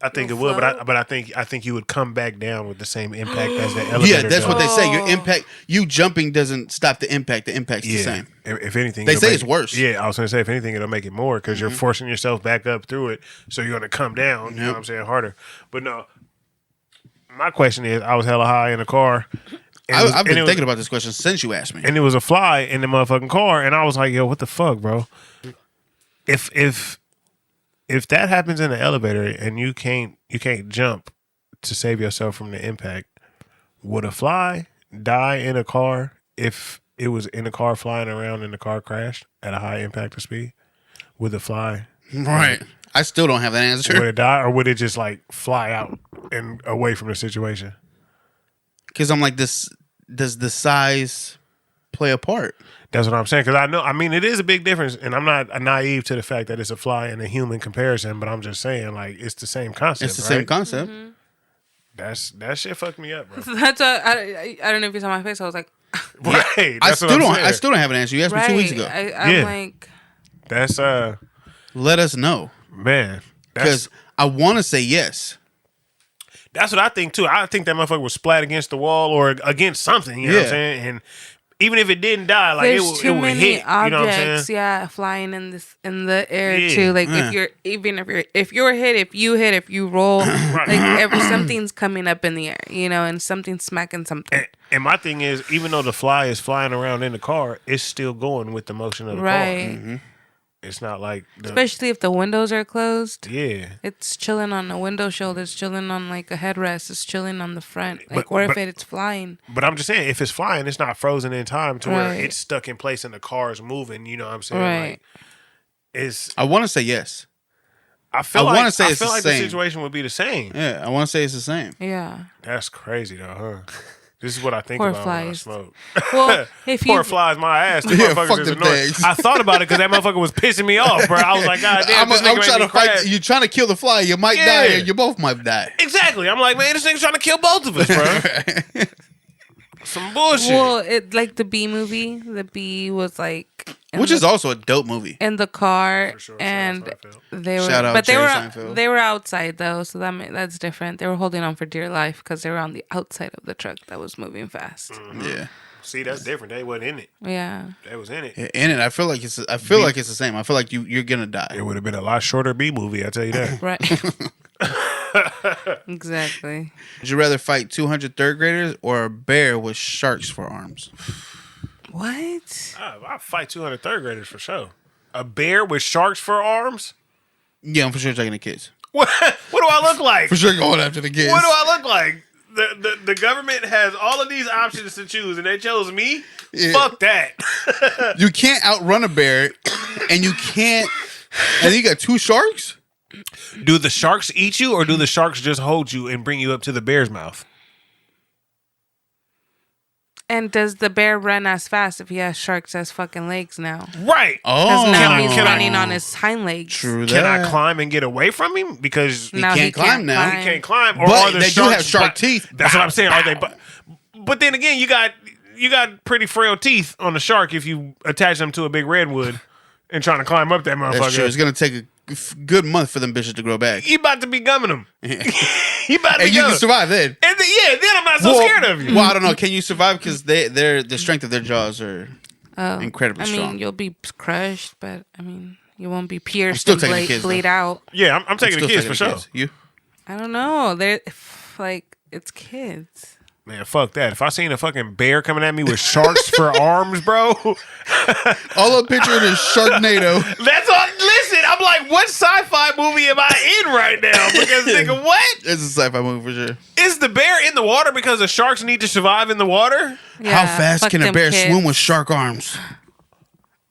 I think it You'll would, float? but I think you would come back down with the same impact as the elevator. Yeah, that's does. what they say. Your Oh. impact, you jumping doesn't stop the impact. The impact's the same. If anything, They it'll say make it's worse. Yeah, I was gonna say if anything, it'll make it more because you're forcing yourself back up through it, so you're gonna come down. You know what I'm saying? Harder. But no, my question is, I was hella high in the car. and it was- I've and been it was- thinking about this question since you asked me. and it was a fly in the motherfucking car, and I was like, "Yo, what the fuck, bro? If that happens in the elevator and you can't jump to save yourself from the impact, would a fly die in a car if it was in a car flying around and the car crashed at a high impact of speed? Would the fly Right. I still don't have that would answer it die, or would it just like fly out and away from the situation? because I'm like, does the size play a part? That's what I'm saying. Because I mean, it is a big difference, and I'm not naive to the fact that it's a fly and a human comparison. But I'm just saying, like, it's the same concept. It's the same right? concept. That shit fucked me up, bro. That's I don't know if you saw my face. I was like, Right. I That's what I'm saying. still don't have an answer. You asked me 2 weeks ago. I'm Yeah. like, That's Let us know man. because I want to say yes. That's what I think too. I think that motherfucker was splat against the wall or against something. You know what I'm Yeah. saying? And even if it didn't die, like there's it too would many hit. You know what I'm objects, saying? yeah, flying in the air Yeah. too. Like Yeah. if you're hit, if you roll, like something's coming up in the air, you know, and something's smacking something. And my thing is, even though the fly is flying around in the car, it's still going with the motion of the Right. car. It's not like Especially if the windows are closed. yeah. It's chilling on the window shield. It's chilling on like a headrest. It's chilling on the front. Like, But- or if but- it's flying. But I'm just saying, if it's flying, it's not frozen in time to where Right. it's stuck in place and the car is moving. You know what I'm saying? Right. Like, it's. I want to say yes. I feel I like wanna say I it's feel the like same. the situation would be the same. Yeah, I want to say it's the same. Yeah. That's crazy though, huh? This is what I think Poor about when I flies. smoke. Well, if you Poor flies, my ass. These Yeah, motherfuckers fuck is them annoying. things. I thought about it because that motherfucker was pissing me off, bro. I was like, God damn, this nigga I'm made trying me to fight. crash. You're trying to kill the fly. You might Yeah. die, or you both might die. Exactly. I'm like, man, this nigga's trying to kill both of us, bro. Some bullshit. well, it like the Bee movie. The Bee was like in Which the- is also a dope movie. in the car, For sure. and Shout out Seinfeld. they were, Shout out but Jerry Seinfeld. they were outside though, so that's different. They were holding on for dear life because they were on the outside of the truck that was moving fast. Yeah. See, that's different. They wasn't in it. Yeah, They was in it. Yeah, in it, I feel like it's the same. I feel like you're gonna It die. would have been a lot shorter B movie, I tell you that. right. Exactly. Would you rather fight 200 third graders or a bear with sharks for arms? What? I fight 200 third graders for sure. A bear with sharks for arms? Yeah, I'm for sure taking the kids. What do I look like? For sure going after the kids. What do I look like? The government has all of these options to choose, and they chose me? Yeah. Fuck that. You can't outrun a bear, and you can't. And you got two sharks. Do the sharks eat you, or do the sharks just hold you and bring you up to the bear's mouth? And does the bear run as fast if he has sharks as fucking legs now? Right. Oh, Because now he's can I- running on his hind legs. True Can that. I climb and get away from him? Because Now can't climb now. he can't climb. Or But are the they do sharks have shark bite- teeth. That's what I'm saying. Are they? But then again, you got pretty frail teeth on the shark if you attach them to a big redwood and trying to climb up that motherfucker. That's true. It's gonna take good month for them bitches to grow back. You about to be gumming them. You about to And you can survive then. And then I'm not so scared of you. Well, I don't know. Can you survive? Because the strength of their jaws are incredibly strong. I mean, you'll be crushed, but I mean, you won't be pierced still and taking the kids, bleed out. Yeah, I'm taking the kids for sure. You? I don't know. They're like, it's kids. Man, fuck that. If I seen a fucking bear coming at me with sharks for arms, bro. All I'm picturing is Sharknado. That's all. Listen, I'm like, what sci-fi movie am I in right now? Because nigga, what? It's a sci-fi movie for sure. Is the bear in the water because the sharks need to survive in the water? Yeah, How fast can a bear swim with shark arms?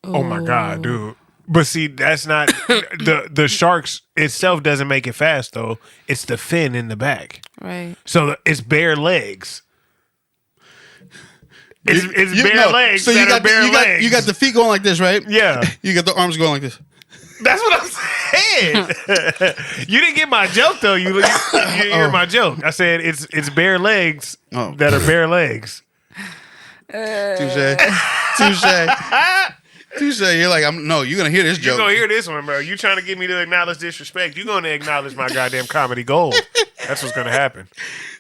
Oh my God, dude. But see, that's not the sharks itself doesn't make it fast though. It's the fin in the back. Right. So it's bare legs. It's bare legs. So you got legs. you got the feet going like this, right? Yeah. You got the arms going like this. That's what I'm saying. You didn't get my joke though. You didn't hear my joke. I said it's bare legs that are bare legs. Touche. You're like, you're gonna hear this joke. You're gonna hear this one, bro. You trying to get me to acknowledge disrespect. You're gonna acknowledge my goddamn comedy gold. That's what's gonna happen.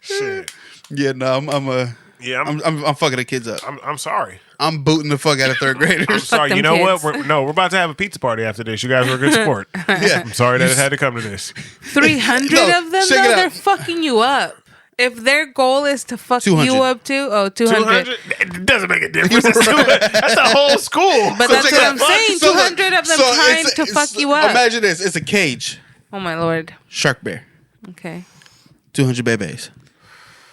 Shit. Yeah, no, I'm fucking the kids up. I'm sorry. I'm booting the fuck out of third graders. I'm sorry. You know what? We're about to have a pizza party after this. You guys were a good sport. Yeah. I'm sorry that it had to come to this. 300 of them, though, they're fucking you up. If their goal is to fuck 200. you up too, 200. It doesn't make a difference. That's the whole school. But that's what I'm saying. 200 of them trying to fuck you up. Imagine this. It's a cage. Oh, my Lord. Shark bear. Okay. 200 babies.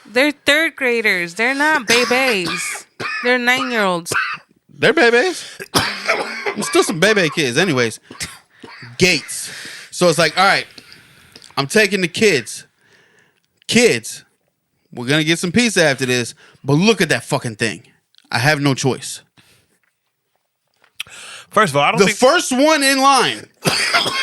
They're third graders. They're not babies. They're 9-year-olds. They're babies. Still some baby kids. Anyways. Gates. So it's like, all right, I'm taking the kids. Kids, we're going to get some pizza after this, but look at that fucking thing. I have no choice. First of all, I don't think... The first one in line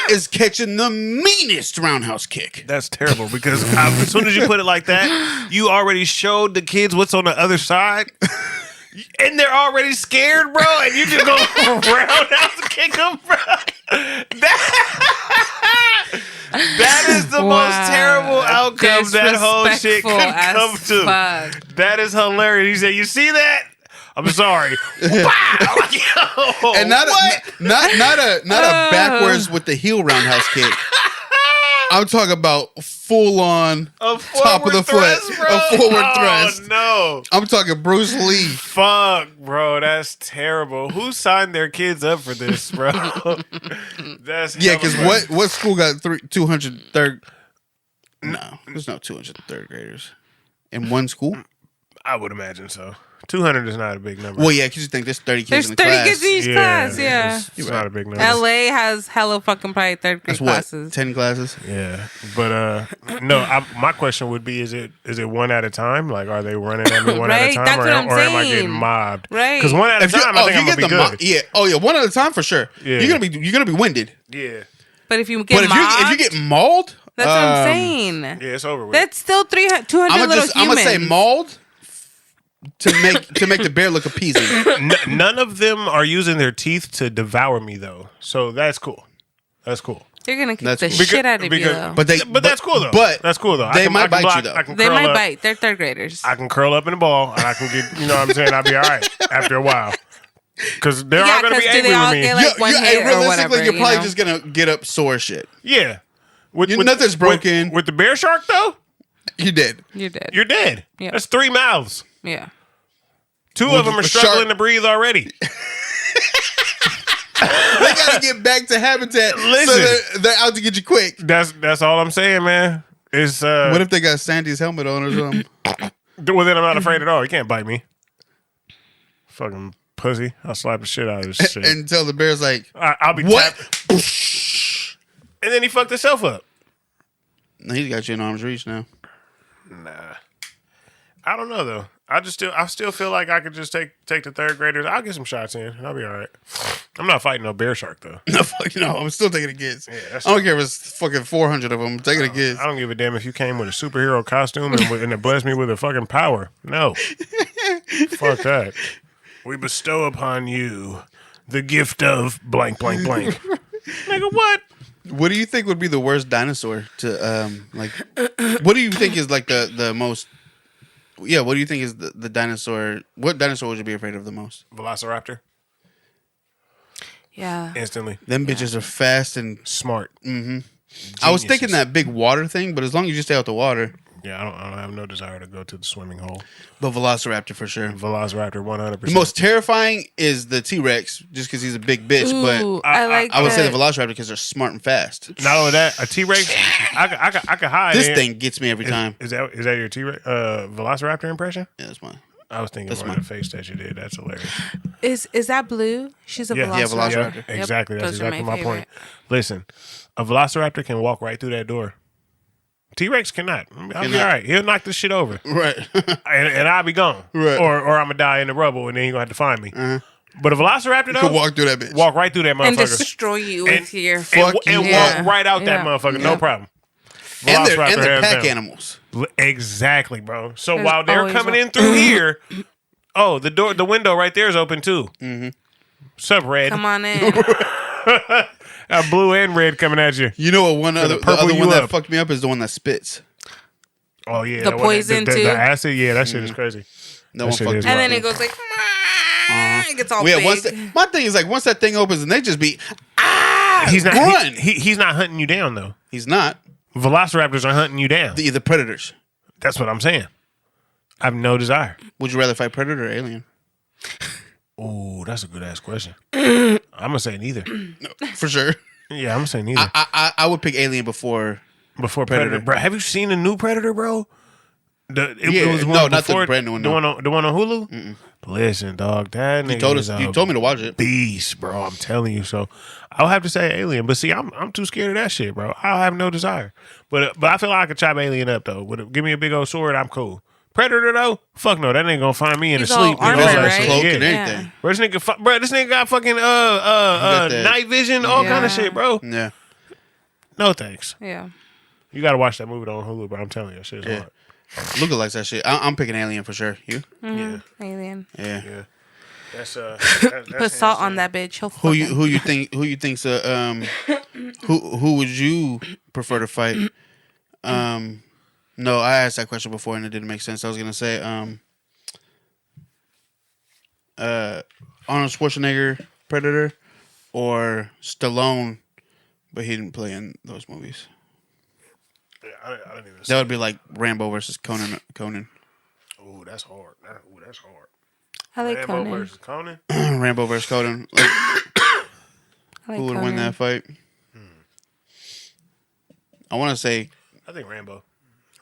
is catching the meanest roundhouse kick. That's terrible because as soon as you put it like that, you already showed the kids what's on the other side. And they're already scared, bro. And you just go roundhouse kick them, bro. That is the most terrible outcome that whole shit could come to. Fuck. That is hilarious. He said, "You see that? I'm sorry." And not a backwards with the heel roundhouse kick. I'm talking about full on top of the thrust, foot, bro? a forward thrust. No, I'm talking Bruce Lee. Fuck, bro, that's terrible. Who signed their kids up for this, bro? That's because what school got 200 third? No, there's no 200 third graders in one school. I would imagine so. 200 is not a big number. Well, yeah, because you think there's 30 kids in the class. There's 30 kids in each class, yeah. It's not a big number. LA has hella fucking probably third grade That's classes. what, 10 classes? Yeah, but no. My question would be: Is it one at a time? Like, are they running at me one at a time, That's what I'm or am I saying. getting mobbed? Right? Because one at a time, I think I'm gonna be good. Yeah. Oh yeah, one at a time for sure. Yeah. You're gonna be winded. Yeah. But if you get But mobbed, if you get mauled, that's what I'm saying. Yeah, it's over with. That's still 200 little humans. I'm gonna say mauled to make the bear look appeasing. None of them are using their teeth to devour me though, so that's cool. That's cool. They're gonna kick That's the cool. shit out of you, though. But that's cool though. But that's cool though. They might bite you though. They might bite. They're third graders. I can curl up in the ball and I can get. You know what I'm saying? I'll be all right after a while. Because they're all gonna be angry with me. Like realistically, you're probably just gonna get up sore shit. Yeah. Nothing's broken. With the bear shark though, you're dead. You're dead. You're dead. Yeah. That's 3 mouths. Yeah. 2 of them are struggling to breathe already. They gotta get back to habitat. Listen, so they're out to get you quick. That's all I'm saying, man. It's what if they got Sandy's helmet on or something? Well, then I'm not afraid at all. You can't bite me. Fucking pussy. I'll slap the shit out of this shit. Until the bear's like, I'll be what? And then he fucked himself up. No, he's got you in arm's reach now. Nah. I don't know though. I still feel like I could just take the third graders. I'll get some shots in. I'll be all right. I'm not fighting no bear shark though. No, fuck no. I'm still taking the kids. Yeah, I don't care if it's fucking 400 of them. I'm taking the kids. I don't give a damn if you came with a superhero costume and it blessed me with a fucking power. No. Fuck that. We bestow upon you the gift of blank, blank, blank. Nigga, what? What do you think would be the worst dinosaur to like? What do you think is like the most? Yeah, what do you think is the dinosaur? What dinosaur would you be afraid of the most? Velociraptor. Yeah. Instantly. Them bitches are fast and Smart. Mm-hmm. I was thinking that big water thing, but as long as you stay out the water. Yeah, I don't have no desire to go to the swimming hole. But Velociraptor for sure. Velociraptor, 100%. The most terrifying is the T-Rex, just because he's a big bitch. Ooh, but I would say the Velociraptor because they're smart and fast. Not only that, a T-Rex, I could hide. This thing gets me every time. Is that your T-Rex Velociraptor impression? Yeah, that's mine. I was thinking about the face that you did. That's hilarious. Is that Blue? She's a Yeah, Velociraptor. Velociraptor. Yeah, exactly. That's Those are exactly my favorite. point. Listen, a Velociraptor can walk right through that door. T-Rex cannot. I'll be all right. He'll knock this shit over. Right. and I'll be gone. Right. Or I'm going to die in the rubble, and then you're going to have to find me. But a Velociraptor, though, Could walk through that bitch. walk right through that motherfucker. And destroy you with your... and Yeah. walk right out that Yeah. motherfucker. No Yeah. problem. And they're hands pack down. animals. Exactly, bro. So There's while they're always coming one. in through here, the window right there is open too. Mm-hmm. Sup, red? Come on in. Blue and red coming at you. You know what? The purple other you one that up. fucked me up is the one that spits. Oh yeah, The that one- poison, the too? acid. Yeah, that shit is crazy. That one shit fucked is me And up. then it goes like... It gets all Yeah, big. my thing is like once that thing opens and they just be He's not. run. He's not hunting you down though. He's not Velociraptors are hunting you down. the predators. That's what I'm saying. I have no desire. Would you rather fight predator or alien? Oh, that's a good ass question. I'm gonna say neither. For sure. Yeah, I'm gonna say neither. I would pick alien before Predator, bro. Have you seen the new Predator, bro? It was one no, not before, the brand new one. The No. one on Hulu. Listen, dog, that nigga told is us. a You told me to watch it. beast, bro. I'm telling you. So I'll have to say Alien, but see, I'm too scared of that shit, bro. I have no desire. But I feel like I could chop Alien up though. Give me a big old sword, I'm cool. Predator though, fuck no, that ain't gonna find me in the He's all sleep. armored, Nigga. right? Cloak Yeah. and everything. Bro, this nigga got fucking that- night vision, all kind of Yeah. shit, bro. Yeah. No thanks. Yeah. You gotta watch that movie on Hulu, bro. I'm telling you, that shit's Yeah. hard. Luca likes that shit. I'm picking alien for sure. You? Yeah, Alien. Yeah. yeah. That's Put salt on that bitch. He'll Who you think's who would you prefer to fight? No, I asked that question before and it didn't make sense. I was gonna say Arnold Schwarzenegger, Predator, or Stallone, but he didn't play in those movies. Yeah, I didn't even. That would be like Rambo versus Conan. Oh, that's hard. That's hard. I like Rambo Conan. versus Conan. Rambo versus Conan. Like, I like who would Conan. win that fight? I want to say I think Rambo.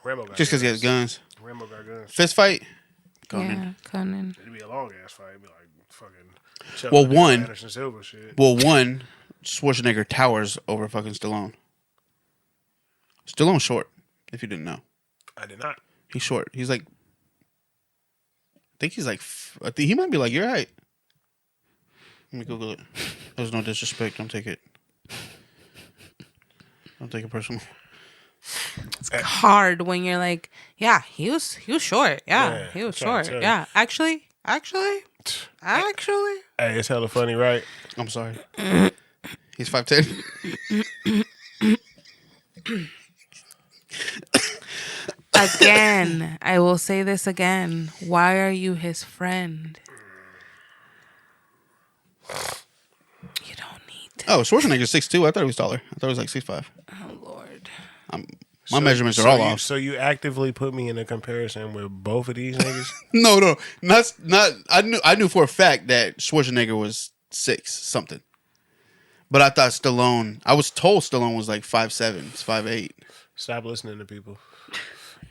Rambo got just because he has guns. guns. Rambo got guns. Fist fight. Conan. Yeah, Conan. It'd be a long ass fight. It'd be like fucking. Well, Chuck one- Anderson Silva shit. Well, one, Schwarzenegger towers over fucking Stallone. Stallone's short, if you didn't know. I did not. He's short. He's like, I think he's like, I think he might be like your height. Let me Google it. There's no disrespect. Don't take it. Don't take it personal. It's hard when you're like, yeah, he was short. Yeah, Yeah, he was I'm trying to short. tell you. Yeah, actually. Hey, it's hella funny, right? I'm sorry. He's 5'10". Again, I will say this again. Why are you his friend? You don't need to. Oh, Schwarzenegger's 6'2". I thought he was taller. I thought he was like 6'5". Oh, Lord. My measurements are all off. So you actively put me in a comparison with both of these niggas? No, not. I knew for a fact that Schwarzenegger was 6 something, but I thought Stallone. I was told Stallone was like 5'7", 5'8". Stop listening to people.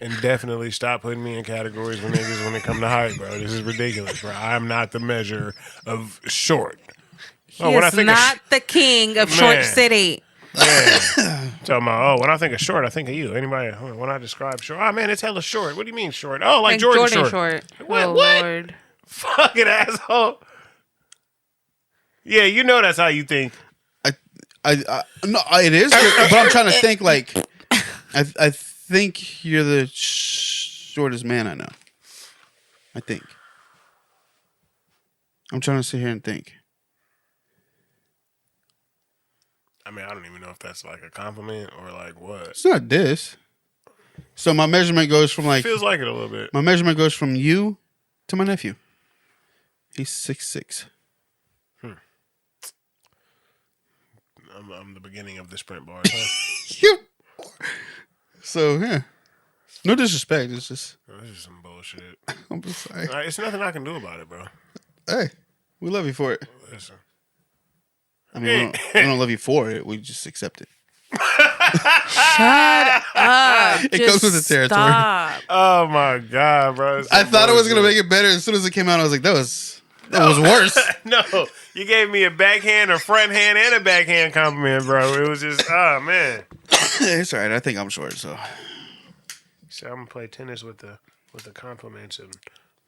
And definitely stop putting me in categories with niggas when it come to height, bro. This is ridiculous, bro. I'm not the measure of short. He is not the king of Short City. Yeah. Talking about, when I think of short, I think of you. Anybody, when I describe short, oh man, it's hella short. What do you mean short? Oh, like Jordan short. What? Oh, What? Lord. Fucking asshole. Yeah, you know that's how you think. I no, it is, but I'm trying to think like, I think you're the shortest man I know. I think. I'm trying to sit here and think. I mean, I don't even know if that's like a compliment or like what. It's not this. So my measurement goes from like Feels like it a little bit. my measurement goes from you to my nephew. He's 6'6". I'm the beginning of the sprint bar. Huh? You. So yeah, no disrespect. It's just This is some bullshit. I'm just sorry. It's nothing I can do about it, bro. Hey, we love you for it. Listen. I mean, we don't love you for it. We just accept it. Shut up. It comes with the territory. Stop. Oh my god, bro! I thought it was gonna make it better. As soon as it came out, I was like, that was worse. No, you gave me a backhand, a front hand, and a backhand compliment, bro. It was just, oh man. It's all right. I think I'm short, so So I'm gonna play tennis with the compliments and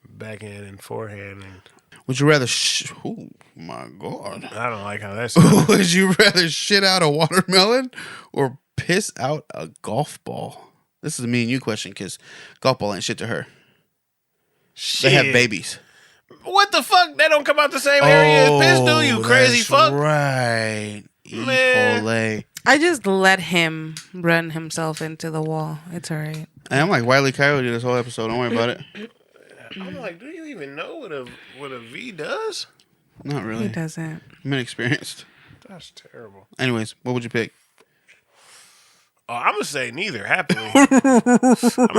backhand and forehand, and would you rather? Oh my god! I don't like how that sounds. Would you rather shit out a watermelon or piss out a golf ball? This is a me and you question because golf ball ain't shit to her. Shit. They have babies. What the fuck? They don't come out the same area as piss, do you? Crazy that's fuck. Right. Man. I just let him run himself into the wall. It's all right. And I'm like Wile E. Coyote this whole episode. Don't worry about it. I'm like, do you even know what a V does? Not really. He doesn't. I'm inexperienced. That's terrible. Anyways, what would you pick? I'm gonna say neither. Happily, I'm gonna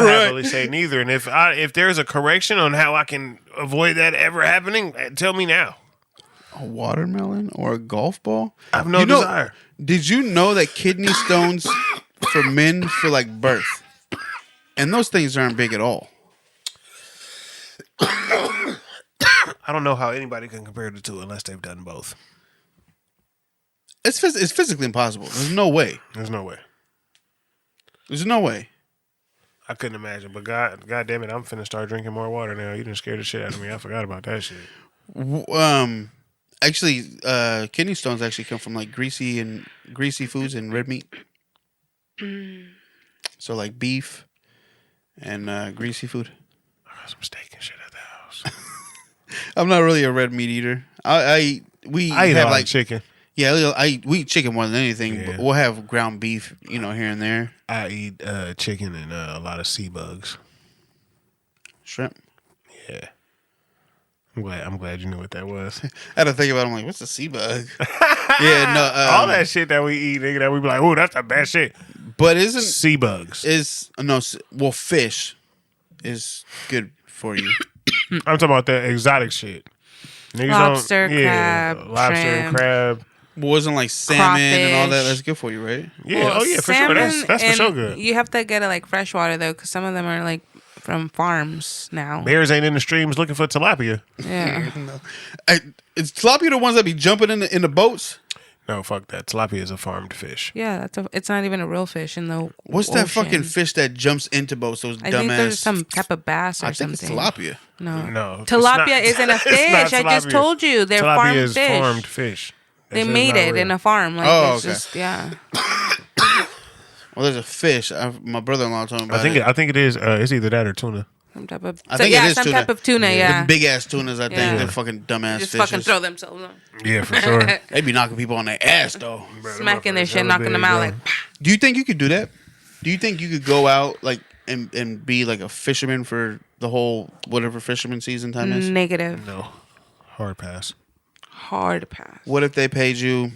happily say neither. And if there's a correction on how I can avoid that ever happening, tell me now. A watermelon or a golf ball? I have no desire. Did you know that kidney stones for men feel like birth? And those things aren't big at all. I don't know how anybody can compare the two unless they've done both. It's physically impossible. There's no way. There's no way. There's no way. I couldn't imagine. But God damn it, I'm finna start drinking more water now. You done scared the shit out of me. I forgot about that shit. Actually, kidney stones actually come from like greasy foods and red meat. So like beef and greasy food. I got some steak and shit at the house. I'm not really a red meat eater. I eat have like chicken. Yeah, we eat chicken more than anything. Yeah. But we'll have ground beef, here and there. I eat chicken and a lot of sea bugs. Shrimp. Yeah. I'm glad you knew what that was. I had to think about it. I'm like, what's a sea bug? Yeah, no. All that shit that we eat, nigga, that we be like, oh, that's the best shit. But isn't sea bugs? Fish is good for you. I'm talking about the exotic shit. Niggas Lobster, crab, lobster, shrimp. crab. Wasn't like salmon and all that. Crawfish. That's good for you, right? Yeah, Well, for sure. That's for and sure good. You have to get it like fresh water though, because some of them are like from farms now. Bears ain't in the streams looking for tilapia. Yeah. Is tilapia the ones that be jumping in the boats? No, fuck that. Tilapia is a farmed fish. Yeah, it's not even a real fish in the What's that ocean. fucking fish that jumps into boats? Those I think there's dumbass. some type of bass or I think something. it's tilapia. No. it's Tilapia not- isn't a it's fish. not I just tilapia. told you. They're Tilapia farmed is fish. farmed fish. That They shit's made not it in real. a farm. Like Oh, it's okay. just, yeah. Well, there's a fish. My brother-in-law told me about it. I think it is. It's either that or tuna. Some type of I think it is some tuna. type of tuna, yeah. The big ass tunas, I think. Yeah. They're fucking dumbass Just fishes. fucking throw themselves on. Yeah, for sure. They be knocking people on their ass though. Smacking their shit, knocking them out like Do you think you could do that? Do you think you could go out like and be like a fisherman for the whole whatever fisherman season time is? negative. No. Hard pass. Hard pass. What if they paid you?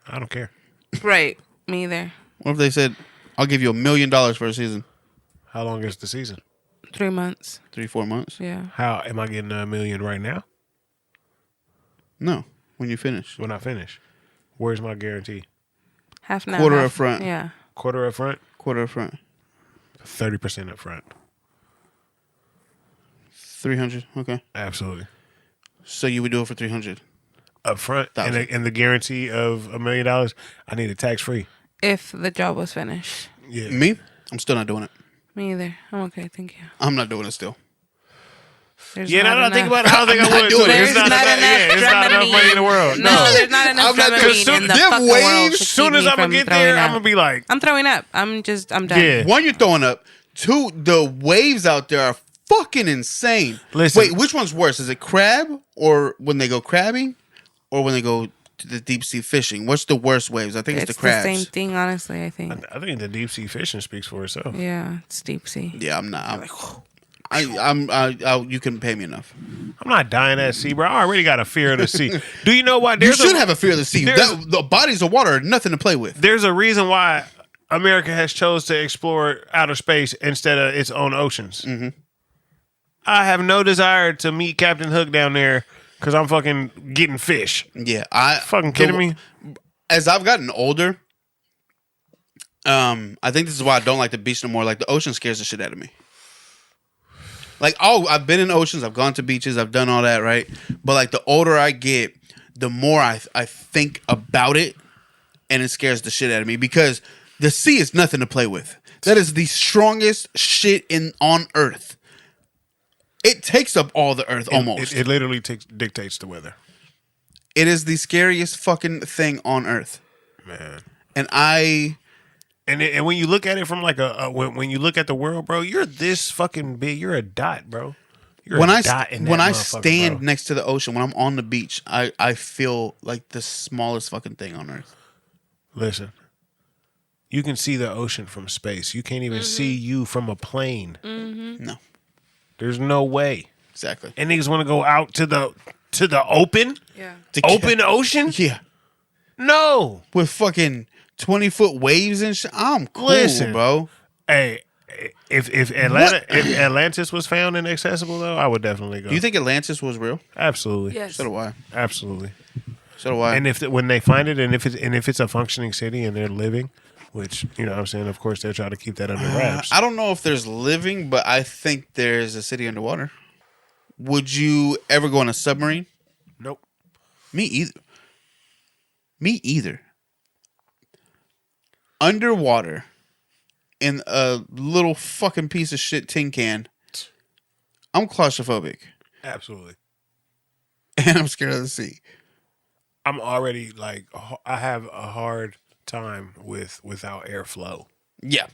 I don't care. Right. Me either. What if they said, "I'll give you $1 million for a season"? How long is the season? 3 months. 3-4 months? Yeah. How am I getting $1 million right now? No, when you finish. When I finish, where's my guarantee? Half now. Quarter half, up front. Yeah. Quarter up front, Quarter up front. 30% up front. 300. Okay. Absolutely. So you would do it for 300. Up front, and the guarantee of $1 million, I need it tax free. If the job was finished. Yeah. Me? I'm still not doing it. Me either. I'm okay. Thank you. I'm not doing it still. There's Yeah, now that I think about it, I don't think I'm I not would. doing too. it. It's not enough. Yeah, it's not enough money in the world. No, there's not enough I'm not Dramamine gonna- in the them fucking world waves, to As soon keep as me I'm from gonna get throwing there, up. I'm gonna be like, I'm throwing up. I'm done. Yeah. One, you're throwing up. Two, the waves out there are fucking insane. Listen. Wait, which one's worse? Is it crab or when they go crabbing or when they go the deep sea fishing. What's the worst waves? I think it's the crabs. The same thing, honestly. I think. I think the deep sea fishing speaks for itself. Yeah, it's deep sea. Yeah, I'm not. You can pay me enough. I'm not dying at sea, bro. I already got a fear of the sea. Do you know why? You should have a fear of the sea. The bodies of water are nothing to play with. There's a reason why America has chose to explore outer space instead of its own oceans. Mm-hmm. I have no desire to meet Captain Hook down there because I'm fucking getting fish. Yeah, fucking kidding me. As I've gotten older, I think this is why I don't like the beach no more. Like the ocean scares the shit out of me. Like, I've been in oceans, I've gone to beaches, I've done all that, right? But like the older I get, the more I think about it, and it scares the shit out of me because the sea is nothing to play with. That is the strongest shit on Earth. It takes up all the Earth almost. It literally dictates the weather. It is the scariest fucking thing on Earth, man. And when you look at it from like when you look at the world, bro, you're this fucking big. You're a dot, bro. When I stand next to the ocean, when I'm on the beach, I feel like the smallest fucking thing on Earth. Listen, you can see the ocean from space. You can't even see you from a plane. Mm-hmm. No. There's no way. Exactly. And niggas want to go out to the open? Yeah. Open ocean? Yeah. No. With fucking 20-foot waves and shit. I'm cool, Listen, bro. Hey, if Atlantis was found inaccessible though, I would definitely go. Do you think Atlantis was real? Absolutely. Yes. So do I. Absolutely. So do I. And when they find it, and if it's a functioning city and they're living, which, you know what I'm saying, of course they'll try to keep that under wraps. I don't know if there's living, but I think there's a city underwater. Would you ever go on a submarine? Nope. Me either. Underwater in a little fucking piece of shit tin can. I'm claustrophobic. Absolutely. And I'm scared of the sea. I'm already like, I have a hard time without airflow. Yeah.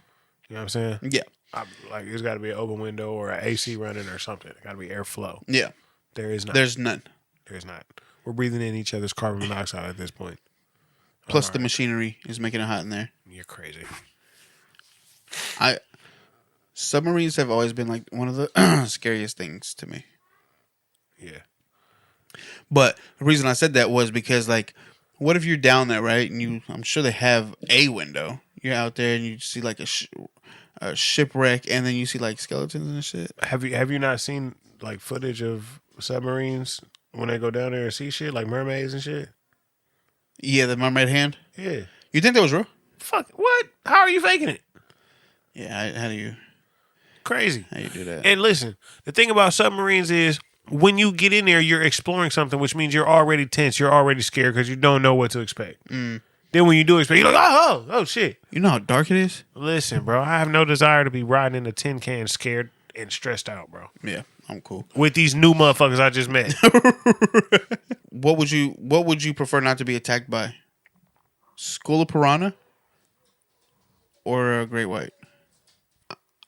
You know what I'm saying? Yeah. Like, there's got to be an open window or an AC running or something. It got to be airflow. Yeah. There is not. There's none. There's not. We're breathing in each other's carbon monoxide at this point. Plus the machinery is making it hot in there. You're crazy. Submarines have always been like one of the scariest things to me. Yeah. But the reason I said that was because, like, what if you're down there, right? And I'm sure they have a window. You're out there and you see like a shipwreck, and then you see like skeletons and shit. Have you not seen like footage of submarines when they go down there and see shit like mermaids and shit? Yeah, the mermaid hand. Yeah. You think that was real? Fuck. What? How are you faking it? Yeah. How do you? Crazy. How you do that? And listen, the thing about submarines is, when you get in there, you're exploring something, which means you're already tense. You're already scared because you don't know what to expect. Then when you do expect, you're like, oh, shit. You know how dark it is? Listen, bro, I have no desire to be riding in a tin can scared and stressed out, bro. Yeah, I'm cool. With these new motherfuckers I just met. What would you prefer not to be attacked by? School of piranha or a great white?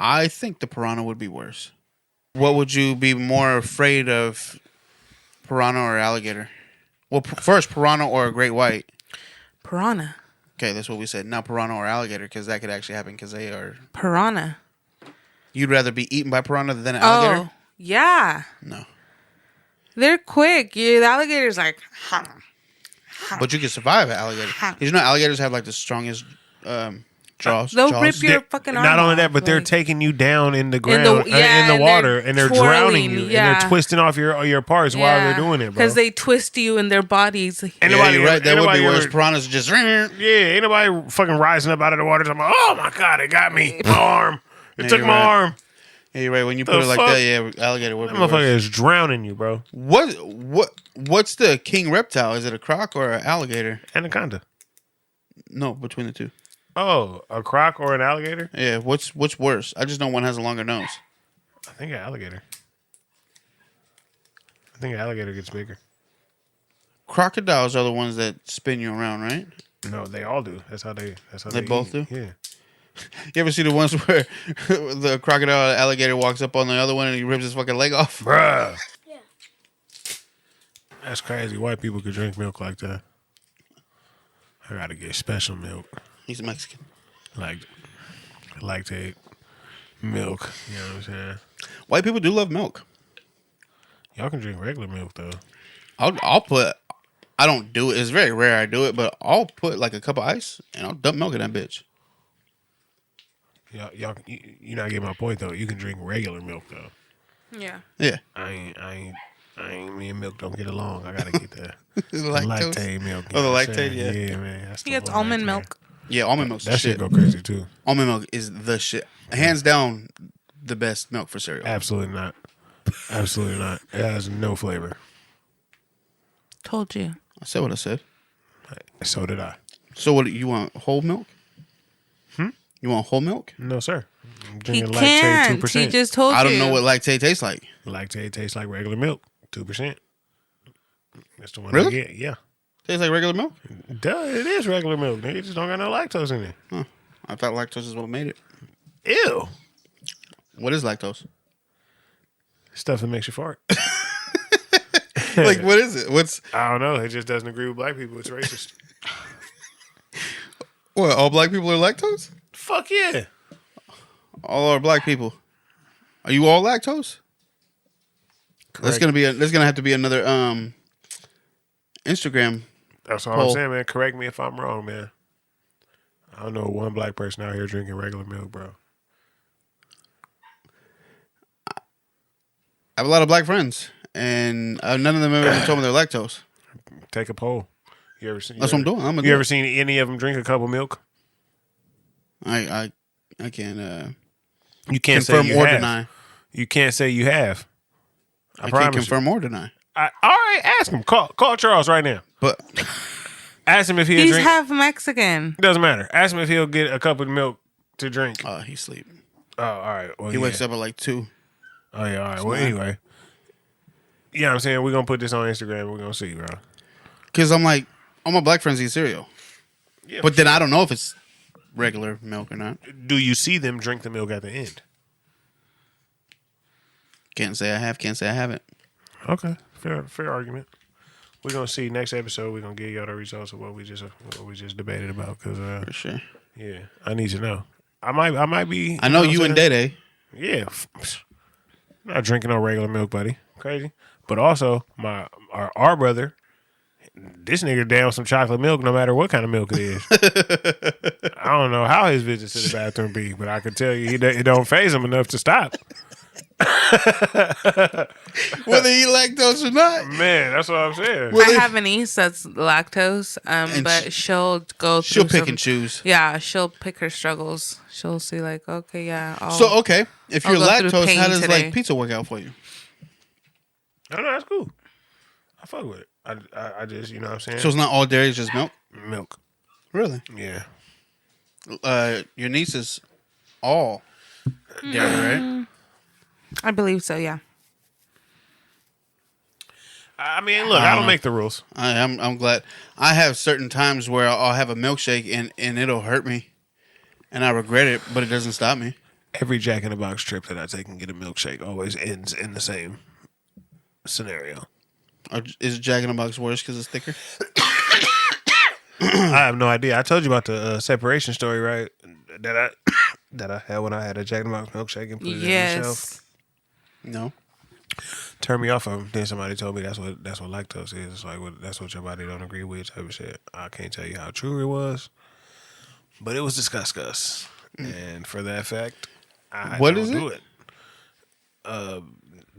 I think the piranha would be worse. What would you be more afraid of, piranha or alligator? Well, first, piranha or a great white? Piranha. Okay, that's what we said. Not piranha or alligator, because that could actually happen because they are... Piranha. You'd rather be eaten by piranha than an alligator? Oh, yeah. No. They're quick. The alligator's like... But you can survive an alligator. Did you know alligators have like the strongest... jaws. They'll rip your fucking arm Not only that, off, but they're like, taking you down in the ground, in the and water, and they're drowning you, yeah. and they're twisting off your parts while they're doing it, bro. Because they twist you in their bodies. Yeah, you're right. That would be worse. Piranhas just... Yeah, ain't nobody fucking rising up out of the water. I'm like, oh my God, it got me. My arm. It took my arm. Yeah, you're right. When you put it like that, yeah, alligator would That be motherfucker worse. is drowning you, bro. What's the king reptile? Is it a croc or an alligator? Anaconda. No, between the two. Oh, a croc or an alligator? Yeah, what's worse? I just know one has a longer nose. I think an alligator. I think an alligator gets bigger. Crocodiles are the ones that spin you around, right? No, they all do. That's how they both eat. do? Yeah. You ever see the ones where the crocodile alligator walks up on the other one and he rips his fucking leg off? Bruh. Yeah. That's crazy. White people could drink milk like that. I gotta get special milk. He's Mexican. Like lactate milk. You know what I'm saying? White people do love milk. Y'all can drink regular milk though. I'll put. I don't do it. It's very rare I do it, but I'll put like a cup of ice and I'll dump milk in that bitch. You're not getting my point though. You can drink regular milk though. Yeah. Yeah. I ain't. Me and milk don't get along. I gotta get the Lactose? lactate milk. Oh, the lactate, yeah. Yeah, man. He gets almond milk. Yeah, almond milk's the That shit. shit go crazy too. Almond milk is the shit. Hands down, the best milk for cereal. Absolutely not. Absolutely not. It has no flavor. Told you. I said what I said. So did I. So what, you want whole milk? You want whole milk? No, sir. I'm He drinking lactate can't. 2%. He just told you. I don't know what lactate tastes like. Lactate tastes like regular milk. 2%. That's the one Really? I get. Yeah. Tastes like regular milk? Duh, it is regular milk. Nigga, just don't got no lactose in it. Huh. I thought lactose is what made it. Ew. What is lactose? Stuff that makes you fart. Like, what is it? What's I don't know. It just doesn't agree with black people. It's racist. what? All black people are lactose? Fuck yeah. All are black people. Are you all lactose? There's gonna have to be another Instagram. That's all I'm saying, man. Correct me if I'm wrong, man. I don't know one black person out here drinking regular milk, bro. I have a lot of black friends, and none of them ever told me they're lactose. Take a poll. You ever seen? That's what I'm doing. You ever seen any of them drink a cup of milk? I can't. You can't confirm say you or have. deny. You can't say you have. I promise can't confirm or deny. all right, ask him. Call Charles right now. But Ask him if he'll He's drink. half Mexican. Doesn't matter. Ask him if he'll get a cup of milk to drink. he sleep. Oh, all right. Well, He wakes up at like 2. Oh, yeah, all right. Well, anyway. You know what I'm saying? We're going to put this on Instagram. We're going to see, bro. Because I'm like, all my black friends eat cereal. Yeah, But then I don't know if it's regular milk or not. do you see them drink the milk at the end? Can't say I have, can't say I haven't. Okay. Fair argument. We're going to see next episode. We're going to give y'all the results of what we just debated about. Cause, For sure. yeah, I need to know. I might be. I know what you I'm and saying? Day Day. Yeah. Not drinking no regular milk, buddy. Crazy. But also, our brother, this nigga down some chocolate milk no matter what kind of milk it is. I don't know how his visits to the bathroom be, but I can tell you it don't faze him enough to stop. Whether he lactose or not. Man, that's what I'm saying. I have a niece that's lactose, but she'll go through She'll pick some- and choose. Yeah, she'll pick her struggles. She'll see like, okay, yeah. Okay, if I'll you're go through lactose, pain how does today. like pizza work out for you? I know, that's cool. I fuck with it. I just, you know what I'm saying? So it's not all dairy, it's just milk? Milk. Really? Yeah. Your niece is all dairy, right? I believe so, yeah. I mean, look, I don't make the rules. I'm glad. I have certain times where I'll have a milkshake and it'll hurt me, and I regret it, but it doesn't stop me. Every Jack in the Box trip that I take and get a milkshake always ends in the same scenario. Or is Jack in the Box worse because it's thicker? I have no idea. I told you about the separation story, right? That I had when I had a Jack in the Box milkshake and put it in the shelf. Yes. No. Turned me off of them. Then somebody told me that's what lactose is. It's like that's what your body don't agree with type of shit. I can't tell you how true it was, but it was discuss. And for that fact, I What don't is do it?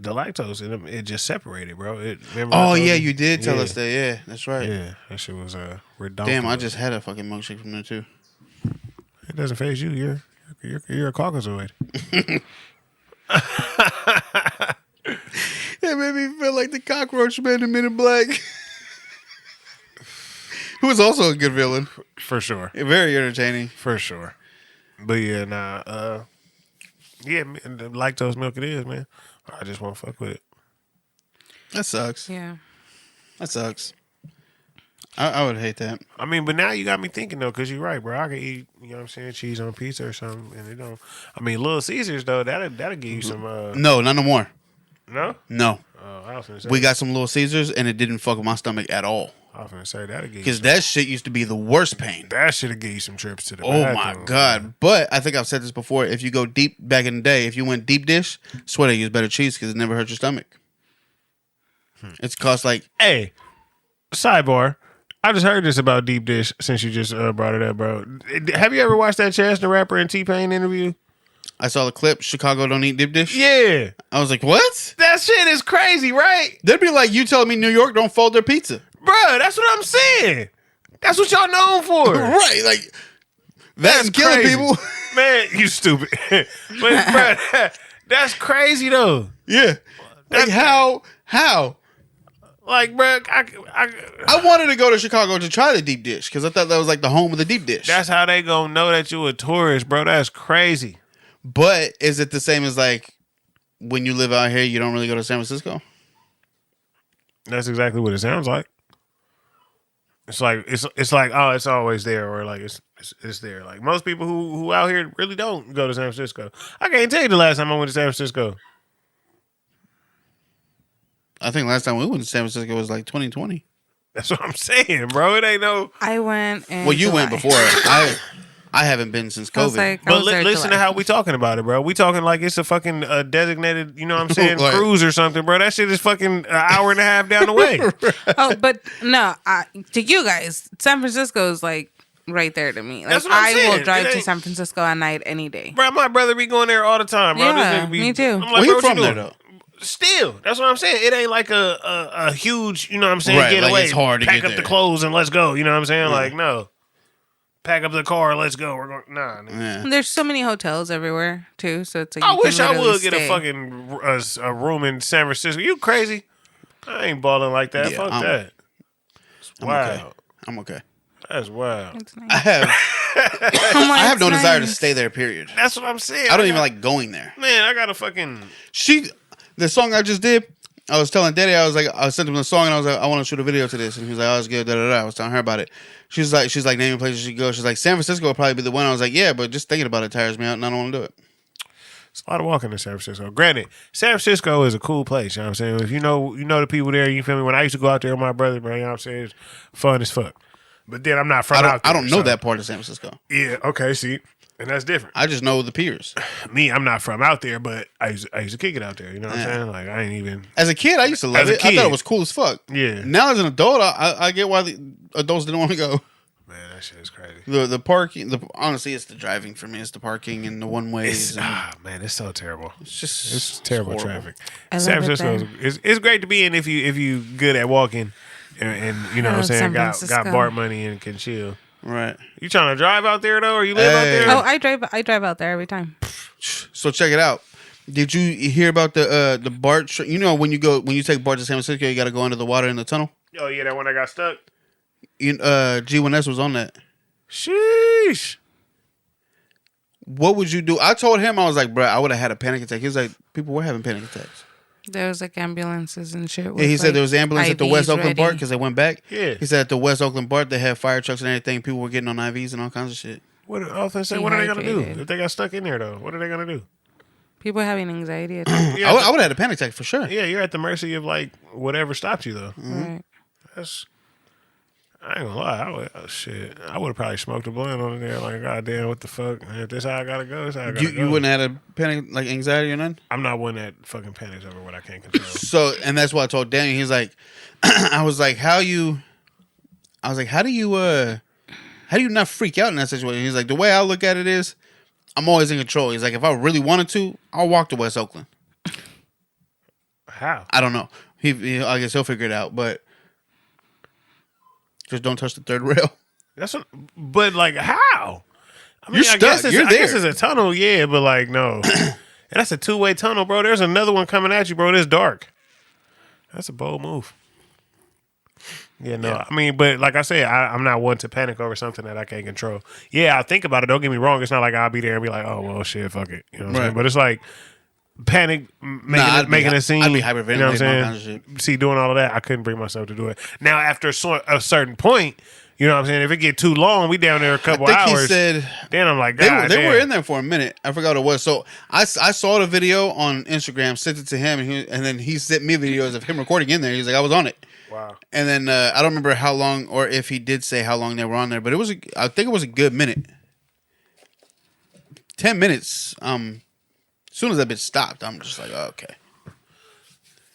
The lactose in it just separated, bro. Oh yeah, you did tell us that. Yeah, that's right. Yeah, that shit was redundant. Damn, I just had a fucking milkshake from there too. It doesn't faze you. You're a Caucasoid. It made me feel like the cockroach man in Men in Black, who was also a good villain. For sure. Very entertaining. For sure. But yeah, yeah, the lactose milk it is, man. I just won't fuck with it. That sucks. Yeah. That sucks. I would hate that. I mean, but now you got me thinking though, because you're right, bro. I could eat, you know what I'm saying, cheese on pizza or something, and it don't. I mean, Little Caesars though, that'll give you some. No, not no more. No. I was gonna say, We got some Little Caesars, and it didn't fuck with my stomach at all. I was gonna say that'll get Because that shit used to be the worst pain. that should have gave you some trips to the Oh bathroom. my God. But I think I've said this before. If you go deep back in the day, if you went deep dish, I swear they use better cheese because it never hurt your stomach. It's cost like... Hey, sidebar. I just heard this about deep dish since you just brought it up, bro. Have you ever watched that Chance the Rapper and T-Pain interview? I saw the clip, Chicago don't eat deep dish. Yeah. I was like, what? That shit is crazy, right? That'd be like you telling me New York don't fold their pizza. Bro, that's what I'm saying. That's what y'all known for. Right, like... That's killing crazy. people. Man, you stupid. But, bro, that's crazy, though. Yeah. Like, how? Like, bro, I wanted to go to Chicago to try the deep dish because I thought that was like the home of the deep dish. that's how they gonna know that you a tourist, bro. That's crazy. But is it the same as like when you live out here, you don't really go to San Francisco? That's exactly what it sounds like. It's like it's like, oh, it's always there, or like it's there. Like most people who out here really don't go to San Francisco. I can't tell you the last time I went to San Francisco. I think last time we went to San Francisco was like 2020. That's what I'm saying, bro. It ain't no. I went in Well, you July. went before. I haven't been since I was COVID. like, I But was there listen July. to how we talking about it, bro. We talking like it's a fucking designated, you know what I'm saying, Like- cruise or something, bro. That shit is fucking an hour and a half down the way. Oh, but no, to you guys, San Francisco is like right there to me. Like, That's what I'm I saying. will drive It to ain't- San Francisco at night any day. Bro, my brother be going there all the time, bro. Yeah, This nigga be, me too. I'm like, Where bro, you what from you there doing? though? Still, that's what I'm saying. It ain't like a huge, you know what I'm saying, Right, get like away. it's hard to pack get up the there. clothes and let's go. You know what I'm saying? Like, no. Pack up the car, let's go. We're going, nah. Nigga. Yeah. There's so many hotels everywhere too, so it's like I you can wish I literally would get a stay. fucking a room in San Francisco. You crazy? I ain't balling like that. Yeah, Fuck I'm- that. I'm Wow. okay. I'm okay. That's wild. It's I nice. have I'm like, I have no it's desire to nice. stay there. Period. That's what I'm saying. I don't even like going there. Man, I got a fucking. The song I just did, I was telling Daddy, I sent him the song and I was like, I want to shoot a video to this. And he was like, oh, it's good, da da da. I was telling her about it. She's like naming places she goes. She's like, San Francisco will probably be the one. I was like, yeah, but just thinking about it tires me out and I don't want to do it. It's a lot of walking in San Francisco. Granted, San Francisco is a cool place. You know what I'm saying? If you know the people there, you feel me? When I used to go out there with my brother, bro, you know what I'm saying? It's fun as fuck. But then I'm not from out there. I don't know so- that part of San Francisco. Yeah, okay, see. And that's different. I just know the piers. Me, I'm not from out there, but I used to kick it out there. You know what Yeah. I'm saying? Like, I ain't even. As a kid, I used to love As a it. I kid. thought it was cool as fuck. Yeah. Now as an adult, I get why the adults didn't want to go. Man, that shit is crazy. The parking, honestly, it's the driving for me. It's the parking and the one ways. Man, it's so terrible. It's It's terrible horrible. traffic. I love San it Francisco it's great to be in if you good at walking and you know what I'm love saying, San got Francisco. BART money and can chill. Right. You trying to drive out there though, or you live out Hey. there? Oh, I drive out there every time. So check it out. Did you hear about the BART? You know when you take BART to San Francisco, you got to go under the water in the tunnel. Oh yeah, that one that got stuck. G1S was on that. Sheesh. What would you do? I told him, I was like, bro, I would have had a panic attack. He was like, people were having panic attacks. There was like ambulances and shit. Yeah, he said there was ambulance at the West IVs Oakland BART ready. because they went back. Yeah. He said at the West Oakland BART they had fire trucks and everything. People were getting on IVs and all kinds of shit. What I was gonna say, what are they gonna do Dehydrated. if they got stuck in there though? What are they gonna do? People having anxiety attacks. Yeah, I would have had a panic attack for sure. yeah, you're at the mercy of like whatever stops you though. Right. That's. I ain't gonna lie. I would have probably smoked a blunt on there. Like, goddamn, what the fuck? If this how I gotta go, this how I gotta go. You wouldn't have had a panic, like anxiety or nothing? I'm not one that fucking panics over what I can't control. So, and that's why I told Daniel, he's like, I was like, how do you not freak out in that situation? He's like, the way I look at it is, I'm always in control. He's like, if I really wanted to, I'll walk to West Oakland. How? I don't know. I guess he'll figure it out, but just don't touch the third rail. That's what. But like, how? I mean, You're I guess stuck. it's, You're I guess there. it's a tunnel, yeah, but like, no. And that's a two-way tunnel, bro. There's another one coming at you, bro. It's dark. That's a bold move. Yeah, no. Yeah. I mean, but like I said, I'm not one to panic over something that I can't control. Yeah, I think about it. Don't get me wrong. It's not like I'll be there and be like, oh, well, shit, fuck it. You know what I'm saying? Right. But it's like panic, making a scene. I'd be you know what I'm hyperventilating, all saying? kinds of shit. See, doing all of that, I couldn't bring myself to do it. Now, after a certain point, You know what I'm saying? If it get too long, we down there a couple hours. He said, then I'm like, they were in there for a minute. I forgot what it was. So I saw the video on Instagram, sent it to him, and then he sent me videos of him recording in there. He's like, I was on it. Wow. And then I don't remember how long, or if he did say how long they were on there, but I think it was a good minute. 10 minutes. As soon as that bitch stopped, I'm just like, oh, okay.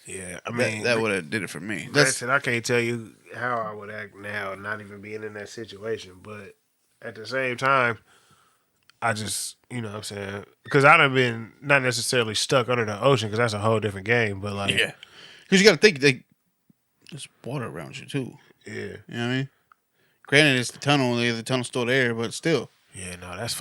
Yeah, I mean, that would have did it for me. I can't tell you how I would act now, not even being in that situation. But at the same time, I just, you know what I'm saying? Because I'd have been not necessarily stuck under the ocean, because that's a whole different game. But like, yeah, because you got to think, there's water around you too. Yeah, you know what I mean. Granted, it's the tunnel. The tunnel's still there, but still. Yeah, no, that's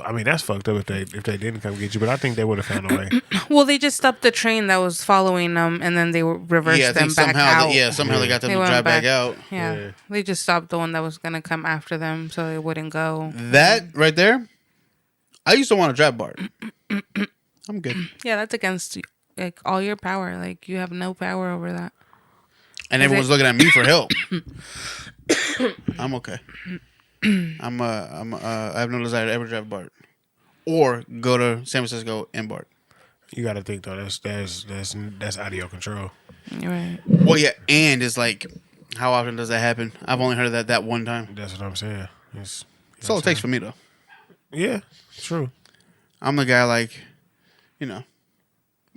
fucked up if they didn't come get you, but I think they would have found a way. Well, they just stopped the train that was following them, and then they reversed them back out. Somehow they got them to drive back out. Yeah, they just stopped the one that was gonna come after them, so they wouldn't go. That right there, I used to want to drive BART. I'm good. Yeah, that's against like all your power. Like you have no power over that. And everyone's looking at me for help. I'm okay. I have no desire to ever drive BART or go to San Francisco in BART. You got to think though, that's out of your control. You're right. Well, yeah, and it's like, how often does that happen? I've only heard of that one time. That's what I'm saying. That's all it takes for me though. Yeah, true. I'm the guy like,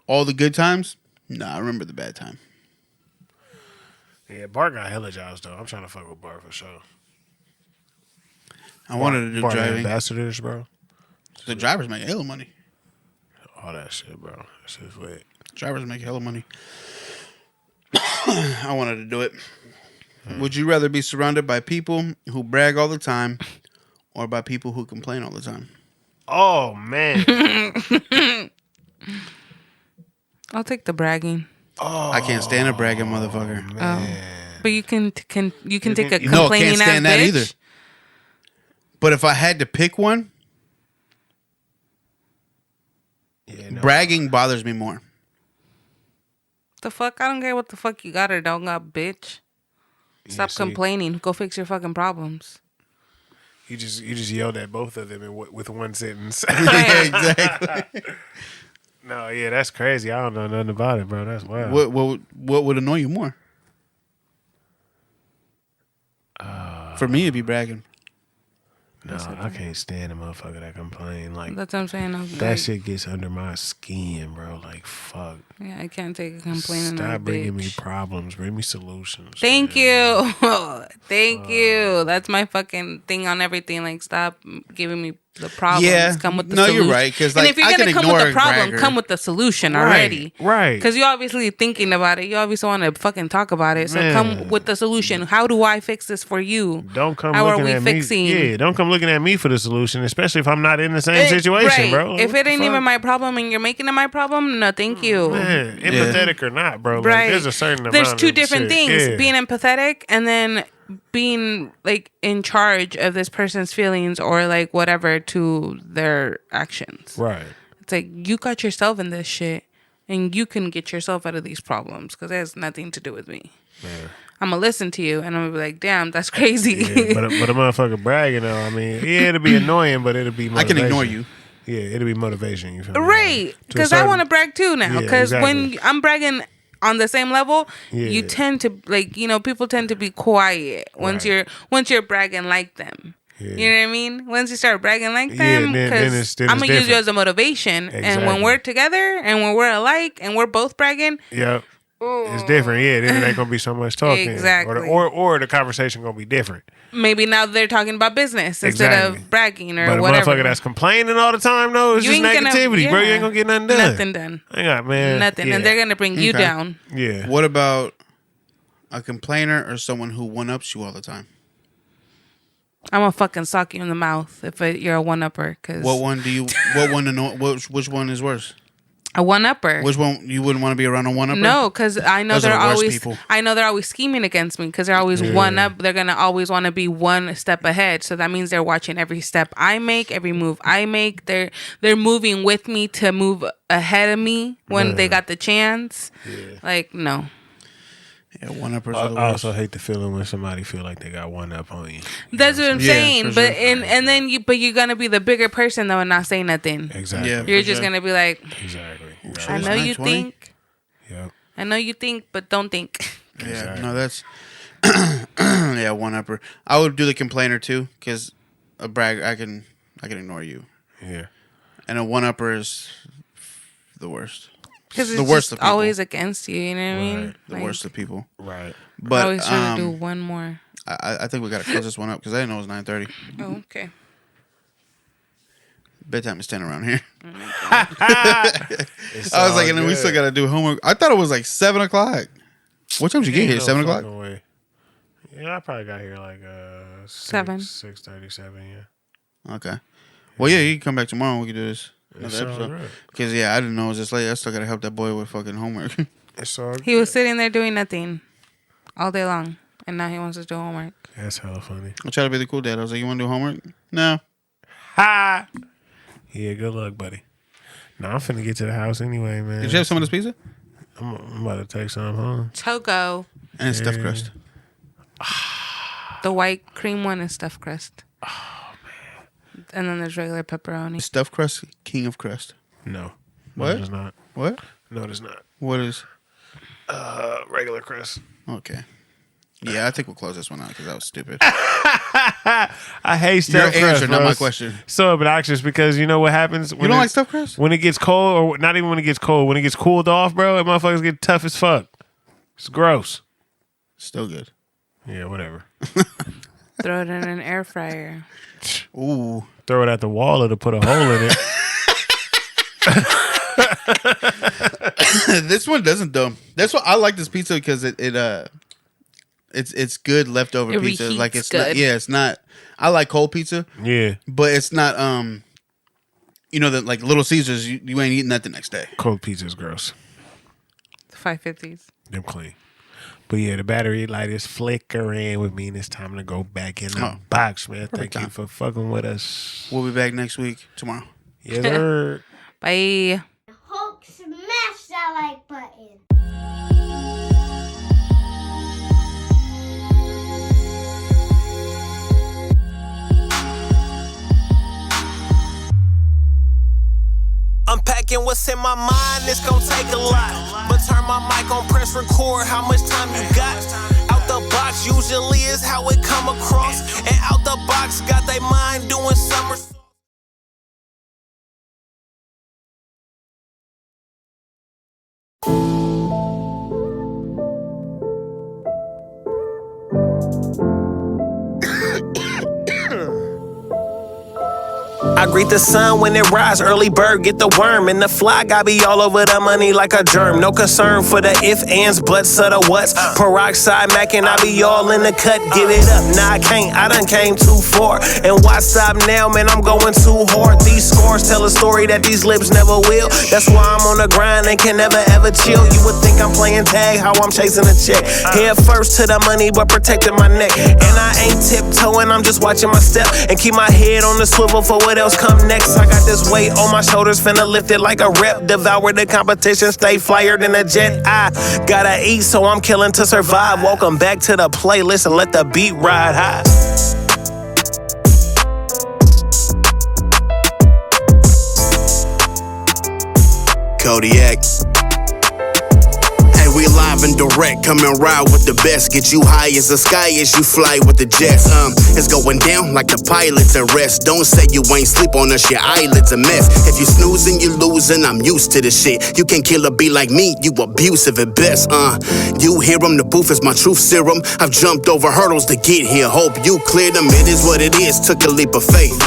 all the good times. Nah, I remember the bad time. Yeah, BART got hella jobs though. I'm trying to fuck with BART for sure. I wanted to do BART driving. Ambassadors, bro. The drivers make hella money. All that shit, bro. That shit's wet. Drivers make hella money. I wanted to do it. Would you rather be surrounded by people who brag all the time or by people who complain all the time? Oh, man. I'll take the bragging. Oh, I can't stand a bragging motherfucker. Man. But you can take a complaining No, I can't stand that bitch. either. But if I had to pick one, bragging bothers me more. The fuck? I don't care what the fuck you got or don't got, bitch. Stop complaining. Go fix your fucking problems. You just yelled at both of them with one sentence. Yeah, exactly. No, yeah, that's crazy. I don't know nothing about it, bro. That's wild. What would annoy you more? For me, it'd be bragging. No, I can't stand a motherfucker that complain. Like that's what I'm saying. That shit gets under my skin, bro. Like fuck. Yeah, I can't take a complaining. Stop bringing me problems. Bring me solutions. Thank you. Thank you. That's my fucking thing on everything. Like, stop giving me the problems. Yeah. Come with the no, solution. you're right. Because like, and if you're gonna come with the problem, come with the solution already. Right. Because you're obviously thinking about it. You obviously want to fucking talk about it. So come with the solution. How do I fix this for you? Don't come. How looking are we at fixing? Me. Yeah. Don't come looking at me for the solution, especially if I'm not in the same situation, bro. If it ain't even my problem and you're making it my problem, no, thank you. Man, empathetic or not, bro. Like, right. There's a certain amount. There's two different things: yeah. being empathetic and then being like in charge of this person's feelings or like whatever to their actions. Right. It's like you got yourself in this shit and you can get yourself out of these problems because it has nothing to do with me. Yeah. I'm gonna listen to you and I'm gonna be like, damn, that's crazy. Yeah, but a motherfucker bragging though, I mean, yeah, it'll be annoying, but it'll be motivation. I can ignore you. Yeah, it'll be motivation. You feel me? Right. Because I want to brag too now. Because when I'm bragging on the same level, you tend to like, people tend to be quiet once you're bragging like them. Yeah. You know what I mean? Once you start bragging like them, because I'm gonna use you as a motivation. Exactly. And when we're together and when we're alike and we're both bragging, yep. It's different, yeah. Then there ain't gonna be so much talking, exactly. Or the conversation gonna be different. Maybe now they're talking about business instead of bragging or whatever. But a motherfucker that's complaining all the time, though, it's just negativity, bro. You ain't gonna get nothing done. Nothing done. I got nothing, and they're gonna bring you down. Yeah. What about a complainer or someone who one-ups you all the time? I'm gonna fucking sock you in the mouth if you're a one-upper. Cause Which one is worse? A one-upper. Which one you wouldn't want to be around a one-upper? No, because I know they're always scheming against me because they're always one up. They're gonna always want to be one step ahead. So that means they're watching every step I make, every move I make. They're moving with me to move ahead of me when they got the chance. Yeah. Like no. Yeah, one-uppers I are the worst. also hate the feeling when somebody feel like they got one up on you. That's what I'm saying. for But sure. and then you're gonna be the bigger person though and not say nothing. Exactly. Yeah. You're For just sure. gonna be like, Exactly. I know you 920? think. Yep. I know you think, but don't think. Yeah, Exactly. no, that's yeah, one-upper. I would do the complainer too, because a brag, I can ignore you, Yeah. and a one-upper is the worst. Because The it's worst just of people. always against you. You know what I mean? Right. The worst of people. Right. But always trying to do one more. I think we got to close this one up because I didn't know it was 9:30. Oh, okay. Bedtime is 10 around here. It's I was all like, and then we good. still got to do homework. I thought it was like 7 o'clock. What time did you get Ain't here? no 7 o'clock? fucking way. Yeah, I probably got here like 7. 6:37. Yeah. Okay. Well, yeah, you can come back tomorrow and we can do this. It's Another all episode. right. Because, yeah, I didn't know it was this late. I still got to help that boy with fucking homework. It's all. He was sitting there doing nothing all day long, and now he wants to do homework. That's hella funny. I tried to be the cool dad. I was like, you want to do homework? No. Ha! Yeah, good luck, buddy. Now I'm finna get to the house anyway, man. Did you have some of this pizza? I'm about to take some home. Togo. And it's stuffed crust. The white cream one is stuffed crust. Oh, man. And then there's regular pepperoni. Stuffed crust, king of crust. No. What? No, it's not. What? No, it's not. What is? Regular crust. Okay. Yeah, I think we'll close this one out because that was stupid. I hate Your stuffed crust. answer, not bro. my It's question. so obnoxious because you know what happens when You don't it- like stuffed crust? when it gets cold, or not even when it gets cold. When it gets cooled off, bro, that motherfuckers get tough as fuck. It's gross. Still good. Yeah, whatever. Throw it in an air fryer. Ooh. Throw it at the wall or to put a hole in it. This one doesn't though. That's why I like this pizza because it's good leftover It pizza. Like reheats it's not, good. yeah, it's not. I like cold pizza, Yeah, but it's not. You know that like Little Caesars, you ain't eating that the next day. cold pizza is gross. 550s. Them clean. But yeah, the battery light is flickering with me, and it's time to go back in the box, man. Thank you time. for fucking with us. We'll be back next week tomorrow. Yes, sir. Bye. Hulk, smash that like button. Unpacking what's in my mind, it's gon' take a lot. But turn my mic on, press record, how much time you got? Out the box usually is how it come across. And out the box got they mind doing somersaults. I greet the sun when it rise, early bird get the worm. And the fly got be all over the money like a germ. No concern for the if, ands, buts, or the whats. Peroxide macking, I be all in the cut. Give it up, nah I can't, I done came too far. And why stop now, man, I'm going too hard. These scores tell a story that these lips never will. That's why I'm on the grind and can never ever chill. You would think I'm playing tag, how I'm chasing a check. Head first to the money, but protecting my neck. And I ain't tiptoeing, I'm just watching my step. And keep my head on the swivel for what else come next. I got this weight on my shoulders, finna lift it like a rep. Devour the competition, stay flyer than a jet. I gotta eat, so I'm killing to survive. Welcome back to the playlist and let the beat ride high. Codyak. Hey, we live and direct, come and ride with the best. Get you high as the sky as you fly with the jets. It's going down like the pilots at rest. Don't say you ain't sleep on us, your eyelids a mess. If you snoozing, you losing, I'm used to this shit. You can't kill a beat like me, you abusive at best. You hear him, the booth is my truth serum. I've jumped over hurdles to get here, hope you cleared them. It is what it is, took a leap of faith.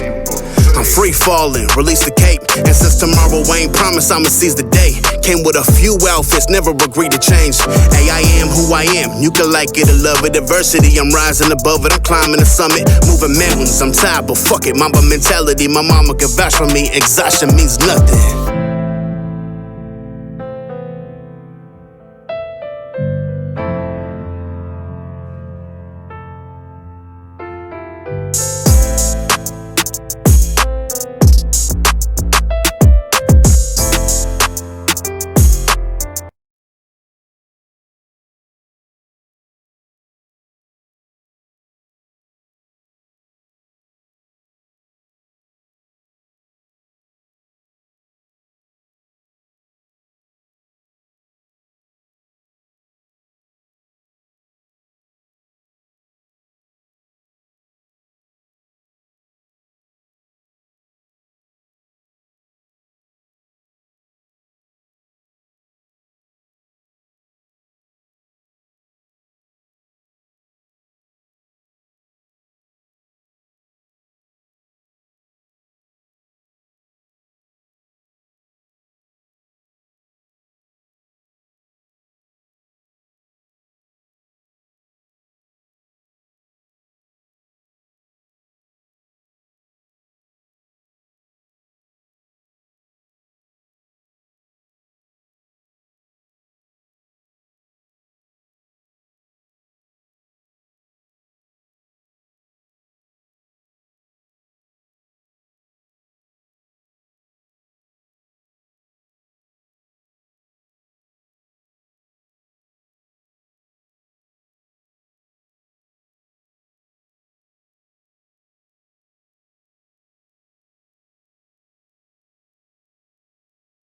I'm free falling, release the cape. And since tomorrow ain't promised, I'ma seize the day. Came with a few outfits, never agreed to change. Hey, I am who I am. You can like it or love it. Adversity, I'm rising above it. I'm climbing the summit, moving mountains. I'm tired, but fuck it. Mamba mentality, my mama can vouch for me. Exhaustion means nothing.